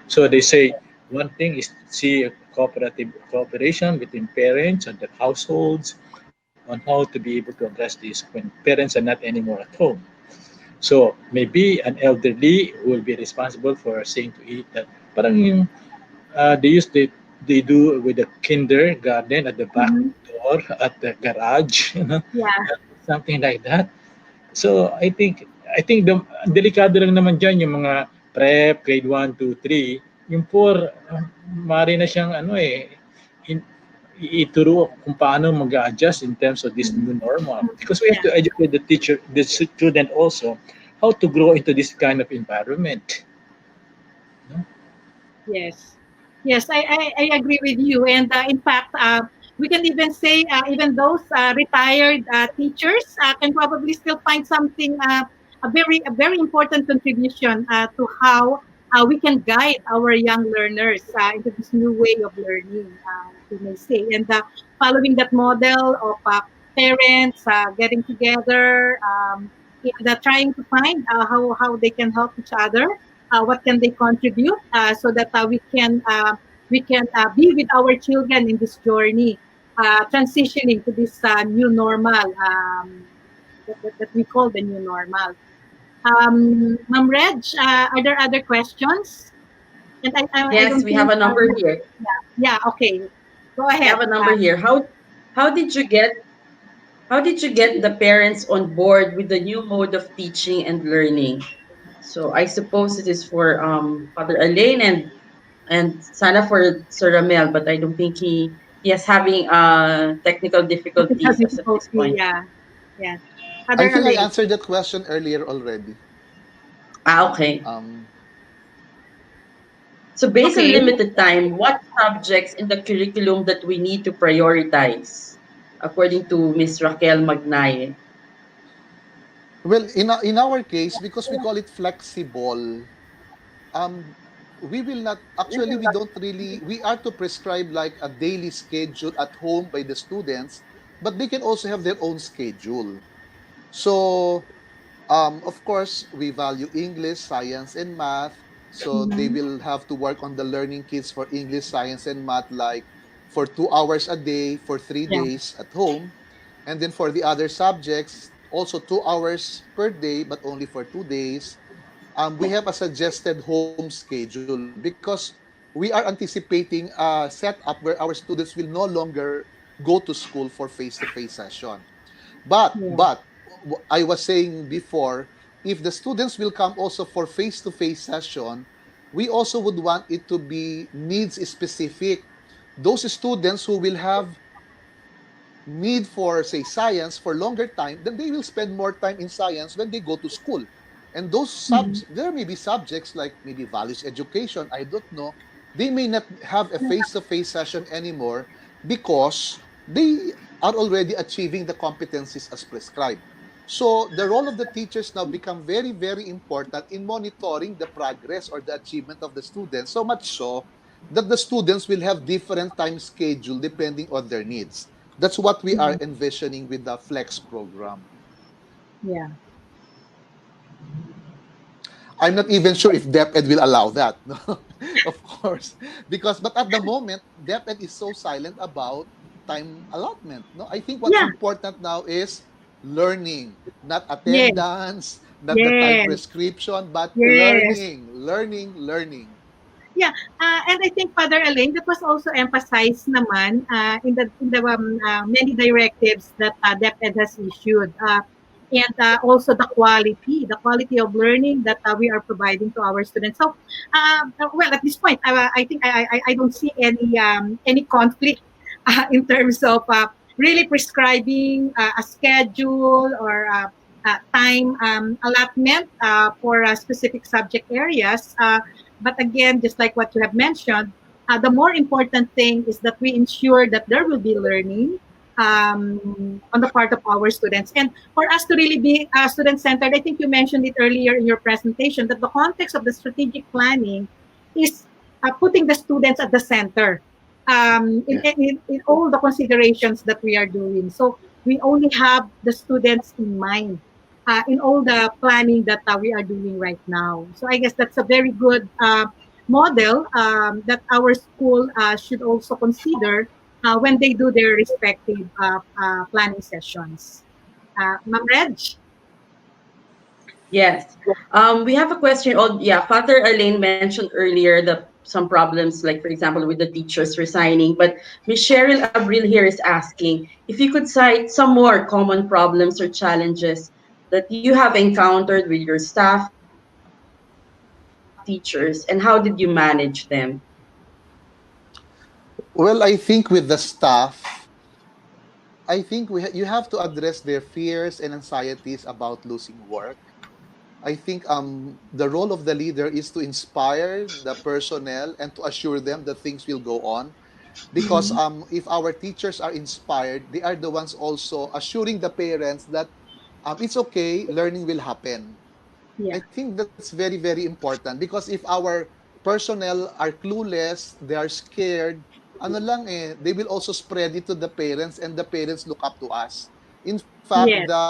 So they say one thing is to see a cooperative cooperation between parents and the households on how to be able to address this when parents are not anymore at home. So maybe an elderly will be responsible for seeing to it that parang yung they do with the kindergarten at the back Mhm. door at the garage, Yeah. something like that. So I think delikado lang naman diyan yung mga prep, grade 1, 2, 3. Yung 4, mari na siyang in, ituro kung paano mag-adjust in terms of this new normal. Because we have Yeah. to educate the teacher, the student also, how to grow into this kind of environment. Yes. Yes, I agree with you. And in fact, we can even say even those retired teachers can probably still find something, a very important contribution to how we can guide our young learners into this new way of learning, we may say. And following that model of parents getting together, and trying to find how they can help each other, what can they contribute, so that we can be with our children in this journey, transitioning to this new normal, that we call the new normal. Ma'am Reg, are there other questions? And I Yes, don't we have think a number here. yeah, okay, go We have ahead. a number here. How did you get how did you get the parents on board with the new mode of teaching and learning? So I suppose it is for Father Alain and Sana for Sir Ramel, but I don't think he is having technical Technical difficulties as of this difficulty, point. yeah, yeah. I Other think I Elaine, answered that question earlier already. Okay. Um, So based on okay. limited time, what subjects in the curriculum that we need to prioritize, according to Miss Raquel Magnaye? well, in our case, because we call it flexible, um, we will not actually we don't really we are to prescribe like a daily schedule at home by the students, but they can also have their own schedule. So of course, we value English, science, and math. So they Mhm. will have to work on the learning kits for English, science, and math, like for 2 hours a day for three Yeah. days at home. And then for the other subjects, also 2 hours per day, but only for 2 days. We have a suggested home schedule because we are anticipating a setup where our students will no longer go to school for face-to-face session. Yeah. But I was saying before, if the students will come also for face-to-face session, we also would want it to be needs specific. Those students who will have need for, say, science for longer time, then they will spend more time in science when they go to school. And those Mhm. there may be subjects like maybe values education, I don't know, they may not have a face-to-face session anymore because they are already achieving the competencies as prescribed. So the role of the teachers now become very, very important in monitoring the progress or the achievement of the students, so much so that the students will have different time schedule depending on their needs. That's what we are Mhm. envisioning with the Flex program. Yeah. I'm not even sure if DepEd will allow that. No? Of course. Because, but at the moment, DepEd is so silent about time allotment. No, I think what's Yeah. important now is learning, not Yes. attendance, not the time Yes. prescription, but Yes. learning, learning, learning. Yeah, and I think Father Elaine, that was also emphasized naman in the many directives that DepEd has issued, and also the quality of learning that we are providing to our students. So, well, at this point, I think I don't see any conflict in terms of really prescribing a schedule or time allotment for specific subject areas. But again, just like what you have mentioned, the more important thing is that we ensure that there will be learning on the part of our students. And for us to really be student centered, I think you mentioned it earlier in your presentation that the context of the strategic planning is putting the students at the center Yeah. in all the considerations that we are doing. So we only have the students in mind in all the planning that we are doing right now. So I guess that's a very good model that our school should also consider when they do their respective planning sessions. Ma'am Reg? Yes. We have a question. Oh, yeah. Father Elaine mentioned earlier the some problems, like for example, with the teachers resigning. But Miss Cheryl Abril here is asking if you could cite some more common problems or challenges that you have encountered with your staff, teachers, and how did you manage them? Well, I think with the staff, I think you have to address their fears and anxieties about losing work. I think the role of the leader is to inspire the personnel and to assure them that things will go on. Because Mhm. if our teachers are inspired, they are the ones also assuring the parents that it's okay, learning will happen. Yeah. I think that's very, very important because if our personnel are clueless, they are scared, ano lang they will also spread it to the parents and the parents look up to us. In fact, Yes. the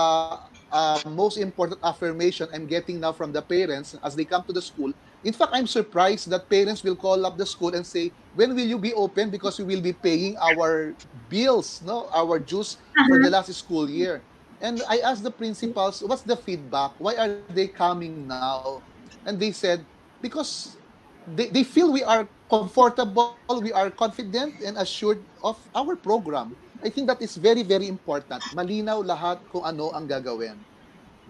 most important affirmation I'm getting now from the parents as they come to the school, in fact, I'm surprised that parents will call up the school and say, when will you be open? Because we will be paying our bills, no, our dues for the Uh-huh. last school year. And I asked the principals, what's the feedback? Why are they coming now? And they said, because they feel we are comfortable, we are confident and assured of our program. I think that is very, very important. Malinaw lahat kung ano ang gagawin.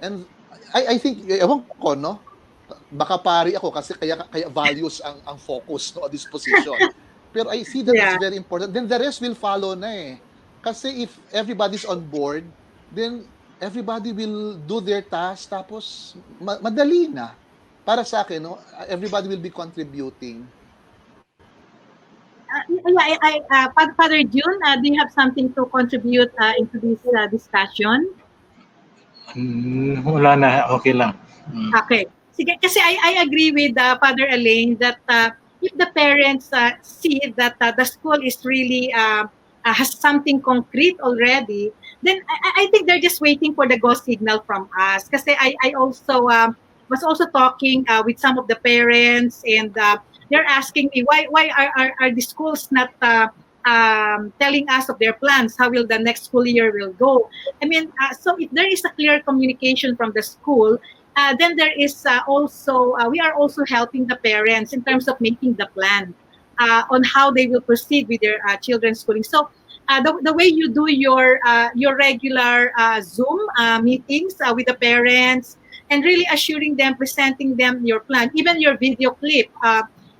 And I think, ewan ko, no? Baka pari ako kasi kaya values ang focus no, on this position. Pero I see that as Yeah. very important. Then the rest will follow na eh. Kasi if everybody's on board, then everybody will do their task tapos madali na. Para sa akin, no, everybody will be contributing. Father June, do you have something to contribute into this discussion? Wala na, okay lang. Okay. Sige, kasi I agree with Father Elaine that if the parents see that the school is really has something concrete already, then I think they're just waiting for the go signal from us. Kasi I also was also talking with some of the parents, and they're asking me why are the schools not telling us of their plans? How will the next school year will go? I mean, so if there is a clear communication from the school, then there is also we are also helping the parents in terms of making the plan on how they will proceed with their children's schooling. So the way you do your regular Zoom meetings with the parents and really assuring them, presenting them your plan, even your video clip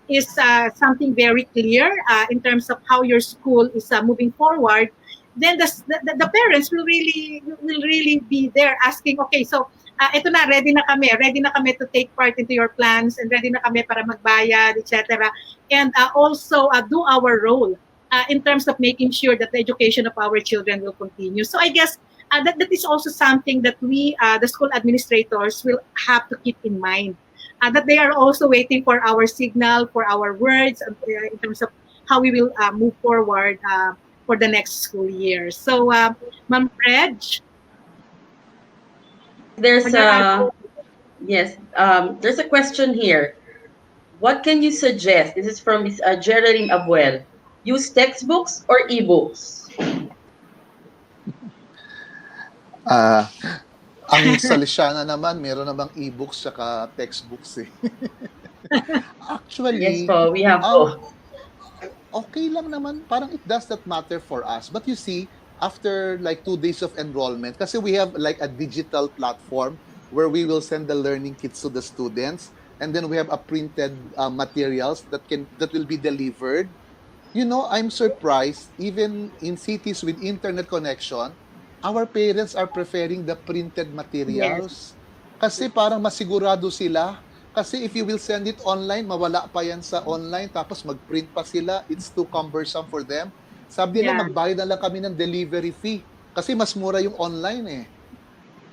is something very clear in terms of how your school is moving forward. Then the parents will really be there asking, okay, so ito na, ready na kami to take part into your plans, and ready na kami para magbayad, etc. And also do our role in terms of making sure that the education of our children will continue. So I guess that is also something that we, the school administrators, will have to keep in mind. That they are also waiting for our signal, for our words, in terms of how we will move forward for the next school year. So, Ma'am Reg, There's there are a yes. There's a question here. What can you suggest? This is from Miss Geraldine Abuel. Use textbooks or ebooks? Ah, ang Salesiana naman, meron namang e-books saka textbooks eh. Yes Actually, po, we have um, both. okay lang naman. Parang it does not matter for us. But you see, after like 2 days of enrollment, kasi we have like a digital platform where we will send the learning kits to the students, and then we have a printed materials that will be delivered. You know, I'm surprised, even in cities with internet connection, our parents are preferring the printed Yes. materials. Kasi parang masigurado sila. Kasi if you will send it online, mawala pa yan sa online, tapos mag-print pa sila. It's too cumbersome for them. Sabi nila, yeah, magbayad na lang kami ng delivery fee. Kasi mas mura yung online eh.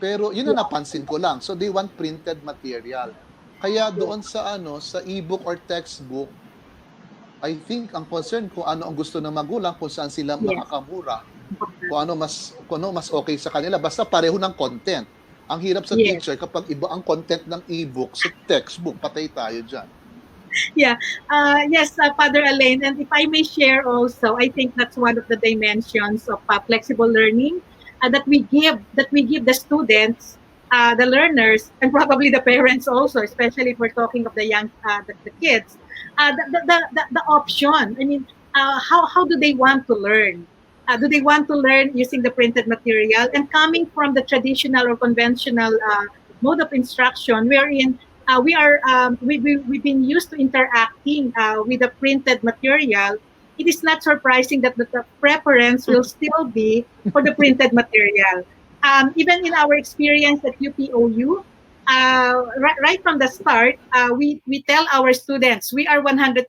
Pero yun na napansin ko lang. So they want printed material. Kaya doon sa sa ebook or textbook, I think ang concern kung ano ang gusto ng magulang, kung saan sila yes. makakamura, kung ano mas okay sa kanila, basta pareho ng content. Ang hirap sa Yes. teacher kapag iba ang content ng ebook sa textbook, patay tayo dyan. Yeah. Yes, Father Elaine, and if I may share also, I think that's one of the dimensions of flexible learning that we give the students, the learners, and probably the parents also, especially if we're talking of the young the kids, the option. I mean, how do they want to learn? Do they want to learn using the printed material? And coming from the traditional or conventional mode of instruction, wherein we've been used to interacting with the printed material, it is not surprising that the preference will still be for the printed material. Even in our experience at UPOU, right from the start, we tell our students we are 100%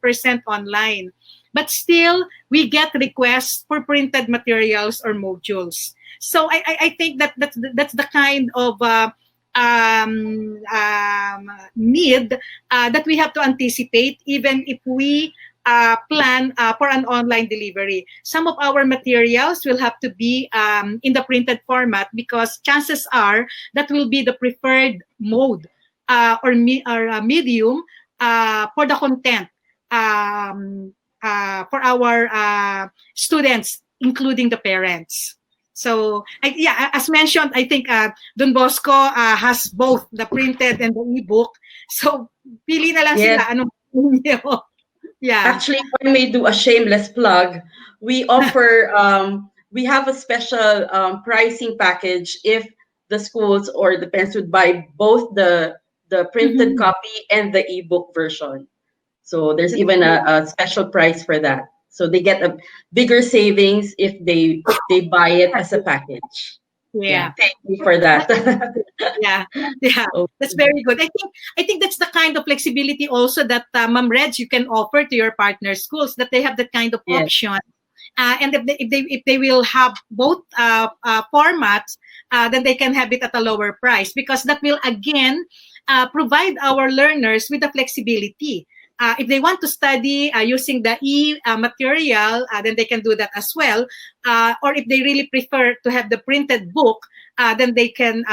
online, but still we get requests for printed materials or modules. So I think that's the kind of need that we have to anticipate, even if we plan for an online delivery. Some of our materials will have to be in the printed format because chances are that will be the preferred mode or medium for the content for our students, including the parents. So, yeah, as mentioned, I think Don Bosco has both the printed and the ebook. So, pili na lang Yes. sila. Anong niyo? Yeah. Actually, if I may do a shameless plug, we offer, we have a special pricing package if the schools or the parents would buy both the printed Mhm. copy and the ebook version. So there's even a special price for that. So they get a bigger savings if they buy it as a package. Yeah, Yeah. thank you for that. Yeah, yeah, that's Okay. very good. I think that's the kind of flexibility also that Ma'am Reg you can offer to your partner schools, that they have that kind of Yes. option. And if they will have both formats, then they can have it at a lower price, because that will again provide our learners with the flexibility. If they want to study using the material, then they can do that as well. Or if they really prefer to have the printed book, then they can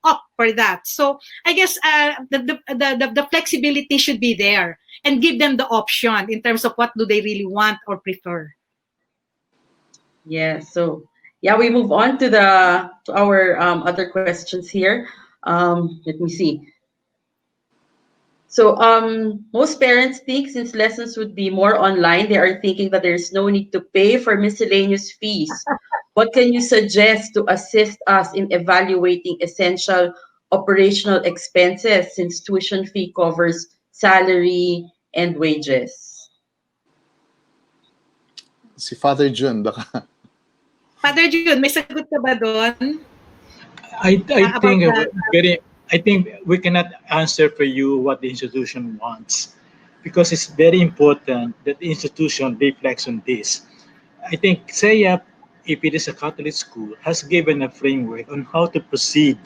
opt for that. So I guess the flexibility should be there, and give them the option in terms of what do they really want or prefer. Yeah, so yeah, we move on to our other questions here. Let me see. So most parents think since lessons would be more online, they are thinking that there's no need to pay for miscellaneous fees. What can you suggest to assist us in evaluating essential operational expenses since tuition fee covers salary and wages? Si Father Jun, baka. Father June, may sagot ka ba doon? I About think the very. I think we cannot answer for you what the institution wants, because it's very important that the institution reflects on this. I think SEAP, if it is a Catholic school, has given a framework on how to proceed,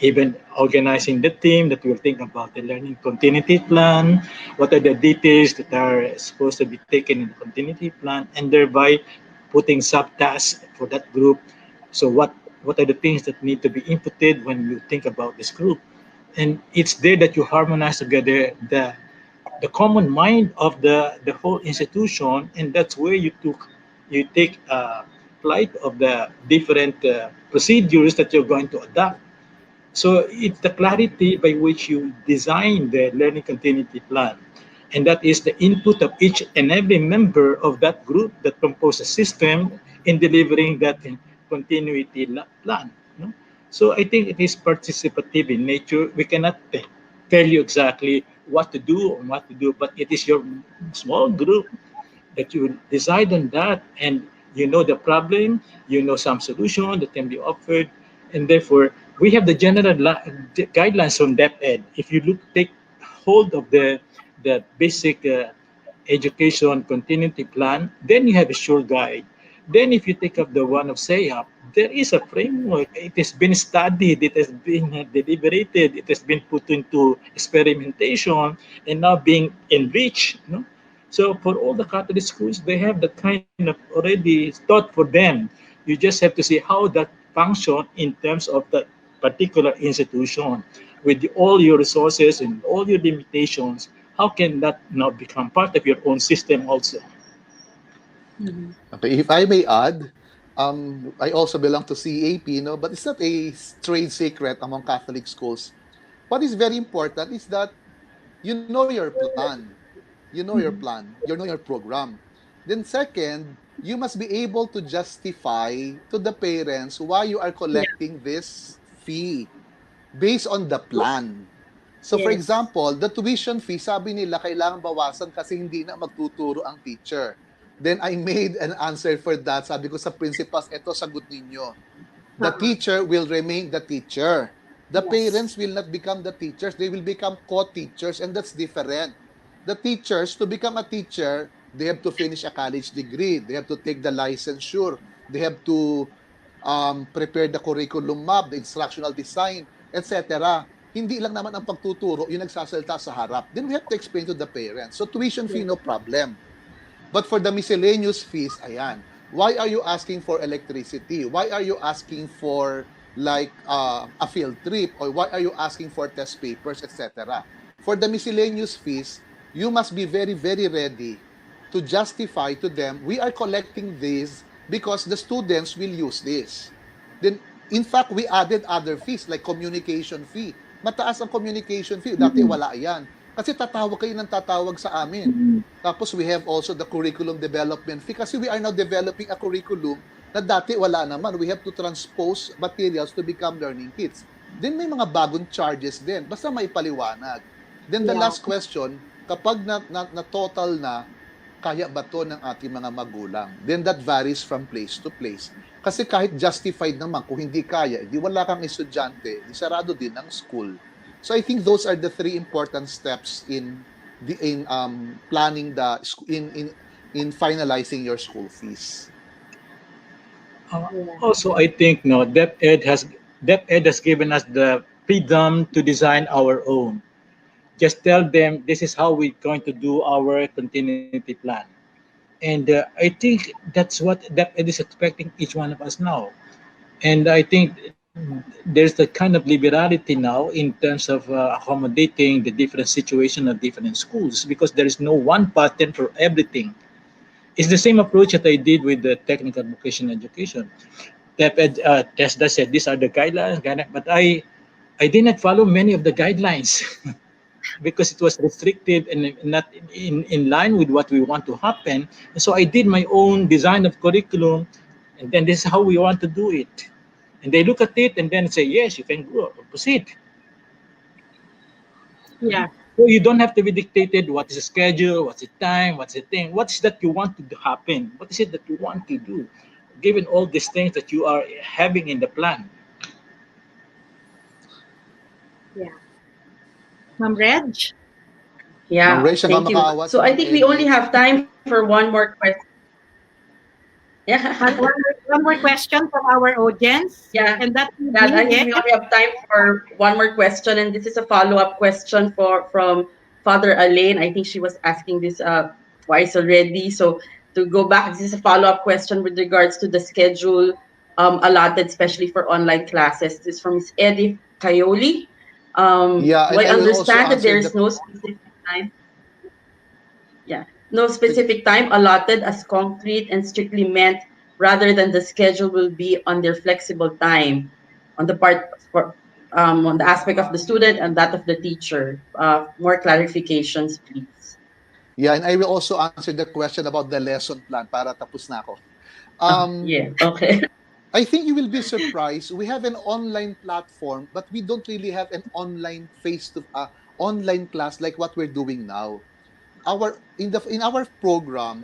even organizing the team that will think about the learning continuity plan, what are the details that are supposed to be taken in the continuity plan, and thereby putting subtasks for that group. So what are the things that need to be inputted when you think about this group? And it's there that you harmonize together the common mind of the whole institution, and that's where you take flight of the different procedures that you're going to adopt. So it's the clarity by which you design the learning continuity plan, and that is the input of each and every member of that group that compose a system in delivering that continuity plan. No? So I think it is participative in nature. We cannot tell you exactly what to do or what to do, but it is your small group that you decide on that, and you know the problem, you know some solution that can be offered, and therefore we have the general guidelines on depth ed. If you take hold of the basic education continuity plan, then you have a sure guide. Then if you take up the one of SEAP, there is a framework. It has been studied, it has been deliberated, it has been put into experimentation, and now being enriched. No? So for all the Catholic schools, they have that kind of already thought for them. You just have to see how that function in terms of that particular institution. With all your resources and all your limitations, how can that now become part of your own system also? Mhm. Okay, if I may add, I also belong to CAP, no, but it's not a trade secret among Catholic schools. What is very important is that you know your plan. You know your plan. You know your program. Then second, you must be able to justify to the parents why you are Yeah. collecting this fee based on the plan. So for Yes. example, the tuition fee, sabi nila kailangan bawasan kasi hindi na magtuturo ang teacher. Then I made an answer for that. Sabi ko sa principals, eto sagot ninyo. The Uh-uh. teacher will remain the teacher. The Yes. parents will not become the teachers. They will become co-teachers, and that's different. The teachers, to become a teacher, they have to finish a college degree. They have to take the licensure. They have to prepare the curriculum map, the instructional design, etc. Hindi lang naman ang pagtuturo yung nagsasalita sa harap. Then we have to explain to the parents. So tuition fee, Yes. no problem. But for the miscellaneous fees, ayan. Why are you asking for electricity? Why are you asking for like a field trip? Or why are you asking for test papers, etc.? For the miscellaneous fees, you must be very, very ready to justify to them, we are collecting this because the students will use this. Then, in fact, we added other fees like communication fee. Mataas ang communication fee. Dati Mhm. wala yan. Kasi tatawag kayo ng tatawag sa amin. Mhm. Tapos we have also the curriculum development fee kasi we are now developing a curriculum na dati wala naman. We have to transpose materials to become learning kits. Then may mga bagong charges din. Basta may paliwanag. Then the Yeah. last question, kapag na total na, kaya ba to ng ating mga magulang? Then that varies from place to place. Kasi kahit justified naman, kung hindi kaya, di wala kang estudyante, di sarado din ang school. So I think those are the three important steps in planning the in finalizing your school fees. Yeah. Also, I think no, DepEd has given us the freedom to design our own. Just tell them this is how we're going to do our continuity plan. And I think that's what DepEd is expecting each one of us now. And I think there's the kind of liberality now in terms of accommodating the different situation of different schools because there is no one pattern for everything. It's the same approach that I did with the technical vocational education. TESDA said these are the guidelines, but I did not follow many of the guidelines because it was restricted and not in line with what we want to happen. And so I did my own design of curriculum, and then this is how we want to do it. And they look at it and then say, yes, you can go, proceed. Yeah. So you don't have to be dictated what is the schedule, what's the time, what's the thing, what is that you want to happen, what is it that you want to do, given all these things that you are having in the plan. Yeah. Ma'am Reg? Ma'am Yeah, Ray, siya nga thank you. makaawa So si I Ma'am think we only Edith. have time for one more question. One, Yeah. one, one more question from our audience. Yeah. And that will Yeah, I be, think yes. we only have time for one more question, and this is a follow-up question from Father Alain. I think she was asking this twice already. So to go back, this is a follow-up question with regards to the schedule allotted, especially for online classes. This is from Ms. Edith Coyoli. Yeah, Do and I I will also understand that answer there the is no specific time? Yeah, no specific time allotted as concrete and strictly meant rather than the schedule will be on their flexible time on the part for on the aspect of the student and that of the teacher. More clarifications, please. Yeah, and I will also answer the question about the lesson plan para tapos na ako. Um, Yeah, okay. I think you will be surprised. We have an online platform, but we don't really have an online online class like what we're doing now. In our program,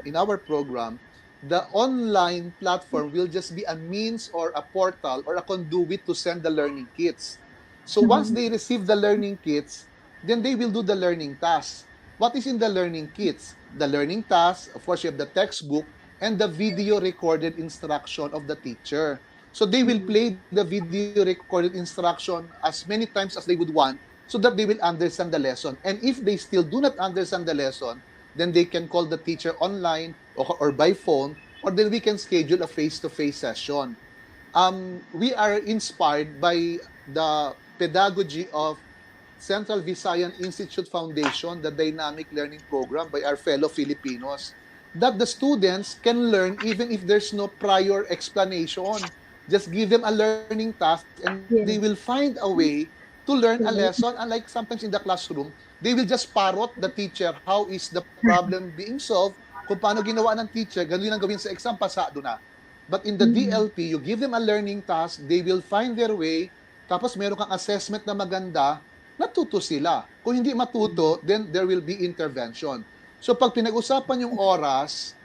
the online platform will just be a means or a portal or a conduit to send the learning kits. So once Mhm. they receive the learning kits, then they will do the learning tasks. What is in the learning kits? The learning tasks, of course, you have the textbook and the video recorded instruction of the teacher. So they will Mhm. play the video recorded instruction as many times as they would want so that they will understand the lesson. And if they still do not understand the lesson, then they can call the teacher online or by phone, or then we can schedule a face-to-face session. We are inspired by the pedagogy of Central Visayan Institute Foundation, the Dynamic Learning Program by our fellow Filipinos, that the students can learn even if there's no prior explanation. Just give them a learning task and they will Yes. find a way to learn a lesson. Unlike sometimes in the classroom, they will just parrot the teacher how is the problem being solved, kung paano ginawa ng teacher, ganun ang gawin sa exam, pasado na. But in the DLP, you give them a learning task, they will find their way, tapos meron kang assessment na maganda, natuto sila. Kung hindi matuto, then there will be intervention. So pag pinag-usapan yung oras,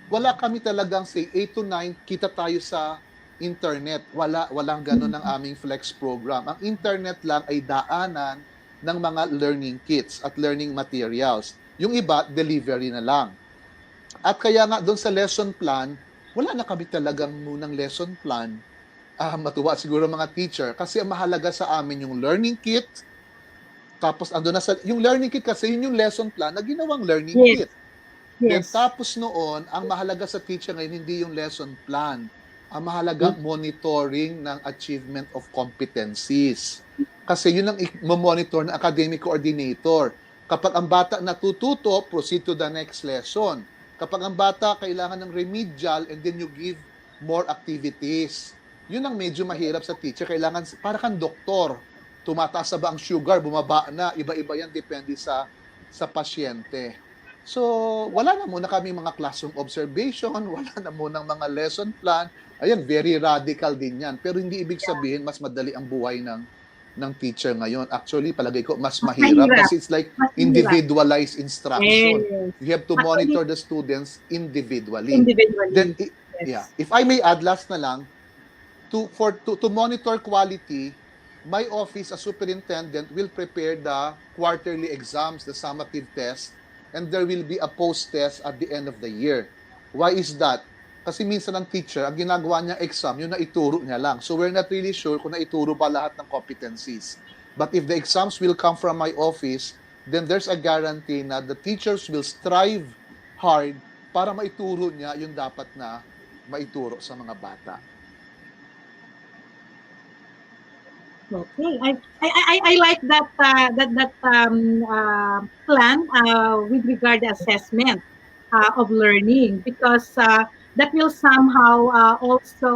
wala kami talagang say 8 to 9, kita tayo sa internet. Walang ganun ang aming flex program. Ang internet lang ay daanan ng mga learning kits at learning materials. Yung iba, delivery na lang. At kaya nga doon sa lesson plan, wala na kami talagang munang lesson plan. Matuwa siguro mga teacher kasi ang mahalaga sa amin yung learning kit. Tapos ando na sa yung learning kit kasi yun yung lesson plan na ginawang learning kit. Then tapos noon, ang mahalaga sa teacher ngayon hindi yung lesson plan. Ang mahalaga monitoring ng achievement of competencies. Kasi yun ang i-monitor ng academic coordinator. Kapag ang bata natututo, proceed to the next lesson. Kapag ang bata kailangan ng remedial and then you give more activities. Yun ang medyo mahirap sa teacher. Kailangan, para kang doktor, tumataas na ba ang sugar, bumaba na, iba-iba yan, depende sa pasyente. So, wala na muna kami mga classroom observation, wala na muna mga lesson plan. Ayan, very radical din yan. Pero hindi ibig sabihin mas madali ang buhay ng teacher ngayon. Actually, palagay ko, mas mahirap kasi it's like individualized instruction. You have to monitor the students individually. Then, yeah, if I may add, last na lang, to monitor quality, my office as superintendent will prepare the quarterly exams, the summative test, and there will be a post-test at the end of the year. Why is that? Kasi minsan ang teacher, ang ginagawa niya exam, yung naituro niya lang. So we're not really sure kung naituro ba lahat ng competencies. But if the exams will come from my office, then there's a guarantee na the teachers will strive hard para maituro niya yung dapat na maituro sa mga bata. Okay, I like that plan with regard to assessment of learning, because that will somehow also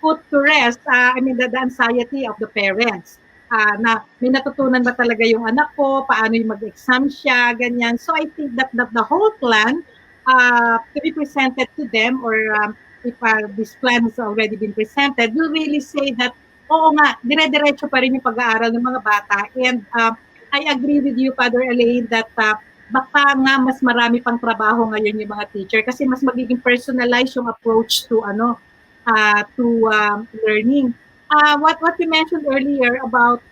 put to rest the anxiety of the parents, na may natutunan ba talaga yung anak ko, paano yung mag-exam siya, ganyan. So I think that the whole plan to be presented to them, or if this plan has already been presented, will really say that oo nga, dire-diretso pa rin yung pag-aaral ng mga bata. And I agree with you, Father Elaine, that baka nga mas marami pang trabaho ngayon yung mga teacher kasi mas magiging personalized yung approach to learning. What you mentioned earlier about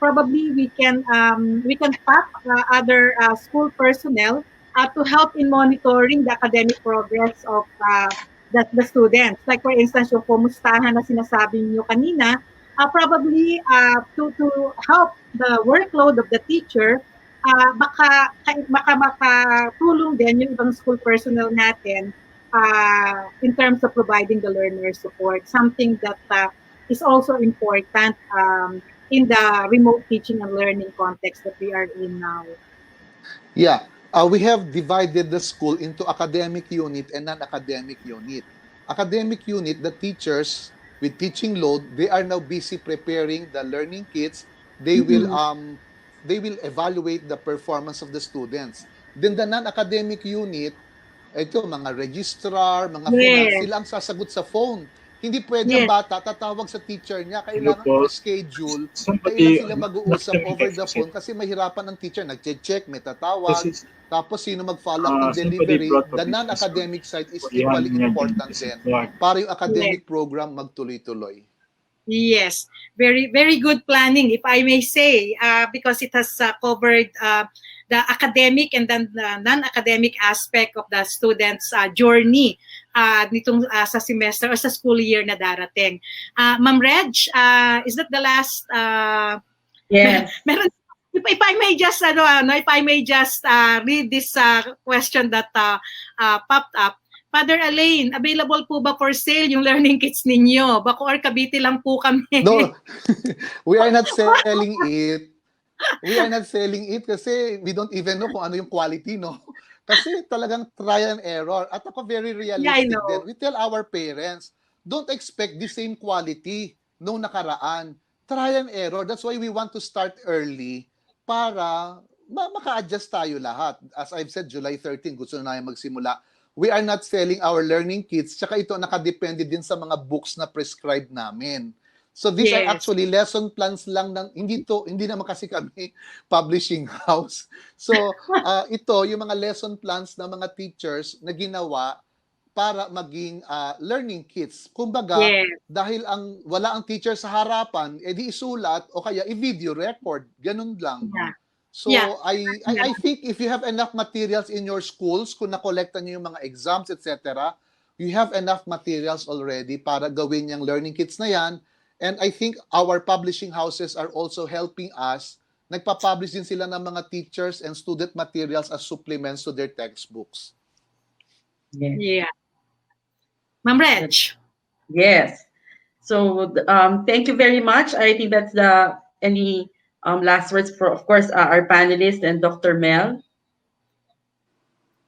probably we can tap other school personnel to help in monitoring the academic progress of the students. Like for instance, yung kumustahan na sinasabi niyo kanina, probably to help the workload of the teacher, baka makatulong din yung ibang school personnel natin in terms of providing the learner support. Something that is also important in the remote teaching and learning context that we are in now. Yeah. We have divided the school into academic unit and non-academic unit. Academic unit, the teachers with teaching load, they are now busy preparing the learning kits. They will evaluate the performance of the students. Then the non-academic unit, ito mga registrar, mga finance, sila ang sasagot sa phone. Hindi pwede ang bata tatawag sa teacher niya. Kailangan i-schedule. Kailangan sila mag-uusap over the phone kasi mahirapan ang teacher. Nag-check, may tatawag. Tapos sino mag-follow up ng delivery. The non-academic side is equally important din para yung academic program magtuloy-tuloy. Yes, very, very good planning, if I may say, because it has covered the academic and then the non-academic aspect of the students' journey nitong sa semester or sa school year na darating. Ma'am Reg, is that the last? Yes. Meron, if I may just read this question that popped up. Father Elaine, available po ba for sale yung learning kits ninyo? Bako or Cavite lang po kami. No, we are not selling it. We are not selling it kasi we don't even know kung ano yung quality, no? Kasi talagang trial and error. At ako very realistic din. We tell our parents, don't expect the same quality nung nakaraan. Trial and error. That's why we want to start early para maka-adjust tayo lahat. As I've said, July 13, gusto na namin magsimula. We are not selling our learning kits. Tsaka ito nakadepende din sa mga books na prescribed namin. So these are Yes. actually lesson plans lang ng hindi naman kasi kami publishing house. So ito yung mga lesson plans ng mga teachers na ginawa para maging learning kits. Kumbaga, Yes. dahil wala ang teacher sa harapan, edi isulat o kaya i-video record. Ganun lang. Yeah. So Yeah. I think if you have enough materials in your schools, kung nakolekta niyo yung mga exams, etc., you have enough materials already para gawin yung learning kits na yan. And I think our publishing houses are also helping us. Nagpa-publish din sila ng mga teachers and student materials as supplements to their textbooks. Yeah. Ma'am Reg. Yes. So thank you very much. I think that's any last words for, of course, our panelists and Dr. Mel.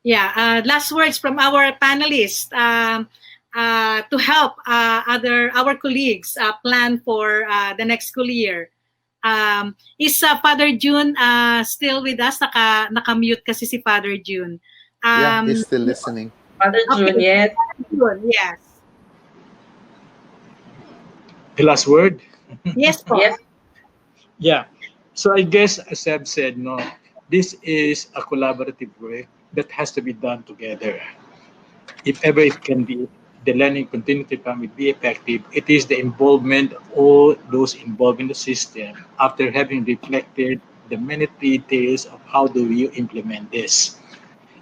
Yeah, last words from our panelists to help our colleagues plan for the next school year. Is Father June still with us? Naka-mute kasi si Father June. Yeah, he's still listening. Father June, yes. Yes. The last word? Yes, po. Yes. Yeah. So I guess, as I've said, no, this is a collaborative work that has to be done together. If ever it can be, the learning continuity plan will be effective. It is the involvement of all those involved in the system after having reflected the many details of how do you implement this.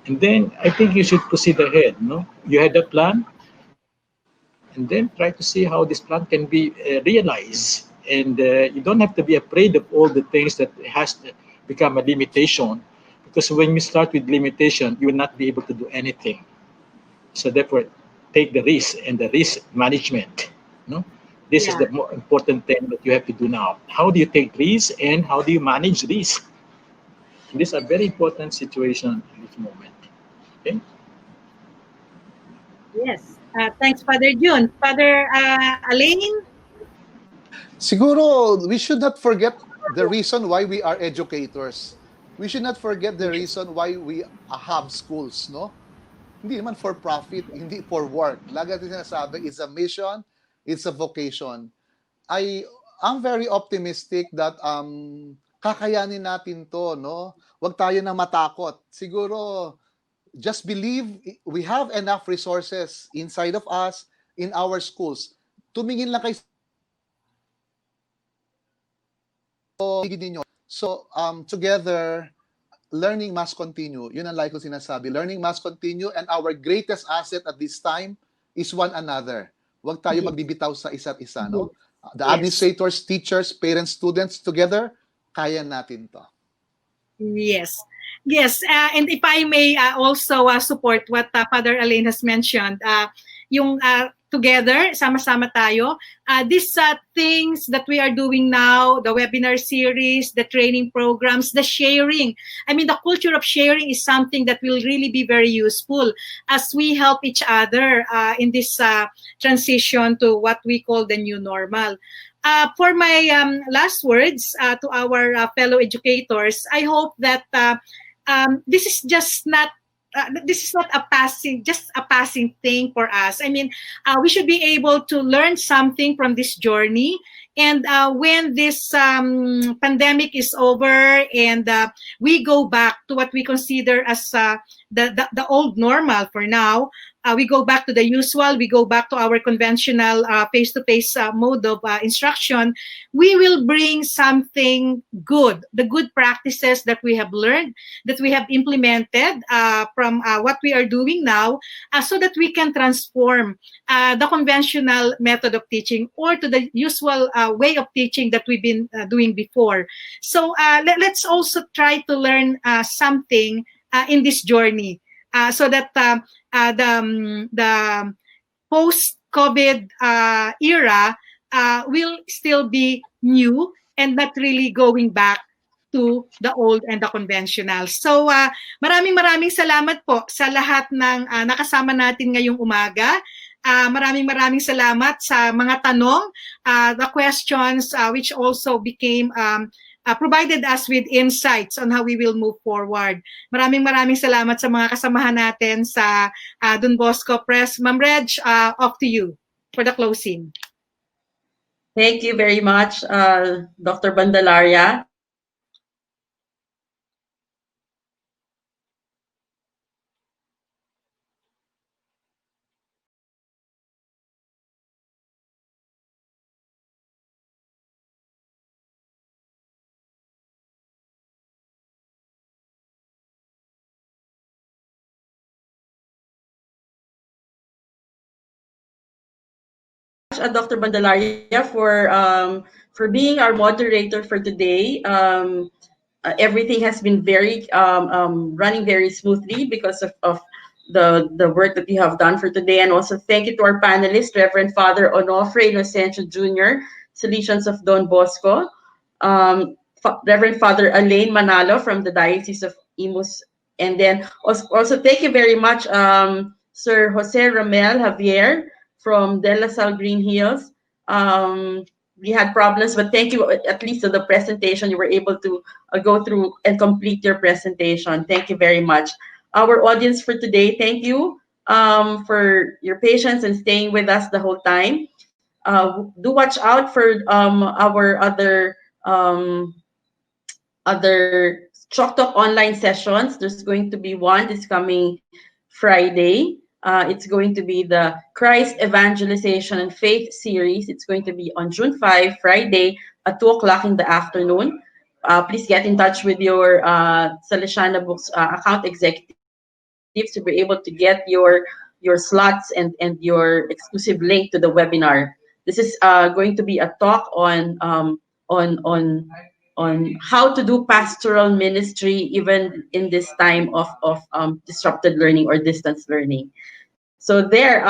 And then I think you should proceed ahead. No, you had a plan, and then try to see how this plan can be realized. And you don't have to be afraid of all the things that has to become a limitation, because when you start with limitation, you will not be able to do anything. So therefore, take the risk and the risk management. No, this is the more important thing that you have to do now. How do you take risk and how do you manage risk? And this is a very important situation in this moment. Okay. Yes. Thanks, Father June. Father Elaine? Siguro, we should not forget the reason why we are educators. We should not forget the reason why we have schools, no? Hindi naman for profit, hindi for work. Lagi natin sinasabi, it's a mission, it's a vocation. I'm very optimistic that kakayanin natin to, no? Huwag tayo na matakot. Siguro, just believe we have enough resources inside of us, in our schools. Tumingin lang kayo. So, together, learning must continue. Yun ang like ko sinasabi. Learning must continue, and our greatest asset at this time is one another. Huwag tayo magbibitaw sa isa't isa, no? The administrators, teachers, parents, students, together, kaya natin to. Yes. Yes, and if I may also support what Father Elaine has mentioned, yung together, sama-sama tayo, these things that we are doing now, the webinar series, the training programs, the sharing. I mean, the culture of sharing is something that will really be very useful as we help each other in this transition to what we call the new normal. For my last words to our fellow educators, I hope that this is just not a passing thing for us. I mean, we should be able to learn something from this journey. And when this pandemic is over and we go back to what we consider as the old normal for now, we go back to the usual, we go back to our conventional face-to-face mode of instruction, we will bring something good, the good practices that we have learned, that we have implemented from what we are doing now, so that we can transform the conventional method of teaching or to the usual way of teaching that we've been doing before. So let's also try to learn something in this journey, so that the post-COVID era will still be new and not really going back to the old and the conventional. So maraming salamat po sa lahat ng nakasama natin ngayong umaga. Maraming salamat sa mga tanong, the questions which also became provided us with insights on how we will move forward. Maraming salamat sa mga kasamahan natin sa Don Bosco Press. Ma'am Reg, off to you for the closing. Thank you very much, Dr. Bandalaria. Dr. Bandalaria for being our moderator for today. Everything has been very running very smoothly because of the work that you have done for today. And also thank you to our panelists, Reverend Father Onofre Inocencio Jr., Salesians of Don Bosco, Reverend Father Alain Manalo from the Diocese of Imus, and then also thank you very much, Sir Jose Ramel Javier from De La Salle Green Hills. We had problems, but thank you at least to the presentation. You were able to go through and complete your presentation. Thank you very much. Our audience for today, thank you for your patience and staying with us the whole time. Do watch out for our other Chalk Talk online sessions. There's going to be one this coming Friday. It's going to be the Christ Evangelization and Faith series. It's going to be on June 5, Friday at 2 o'clock in the afternoon. Please get in touch with your Salesiana Books account executives to be able to get your slots and your exclusive link to the webinar. This is going to be a talk on how to do pastoral ministry even in this time of disrupted learning or distance learning. So there,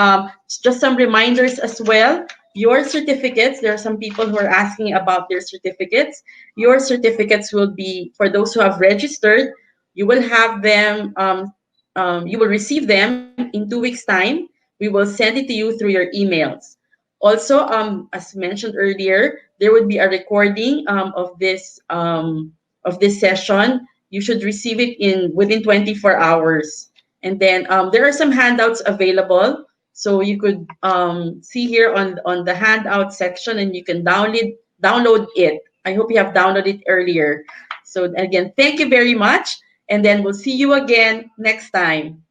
just some reminders as well. Your certificates, there are some people who are asking about their certificates. Your certificates will be, for those who have registered, you will have them, you will receive them in 2 weeks' time. We will send it to you through your emails. Also, as mentioned earlier, there would be a recording of this session. You should receive it within 24 hours. And then there are some handouts available. So you could see here on the handout section, and you can download it. I hope you have downloaded it earlier. So again, thank you very much. And then we'll see you again next time.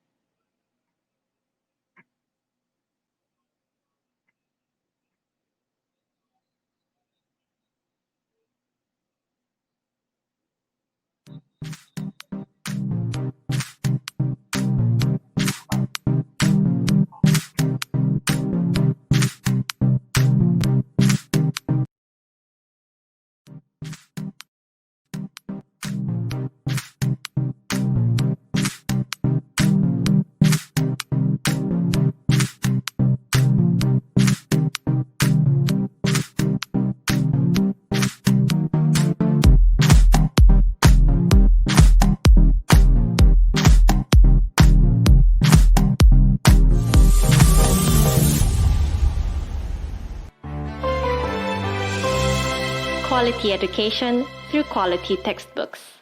Quality education through quality textbooks.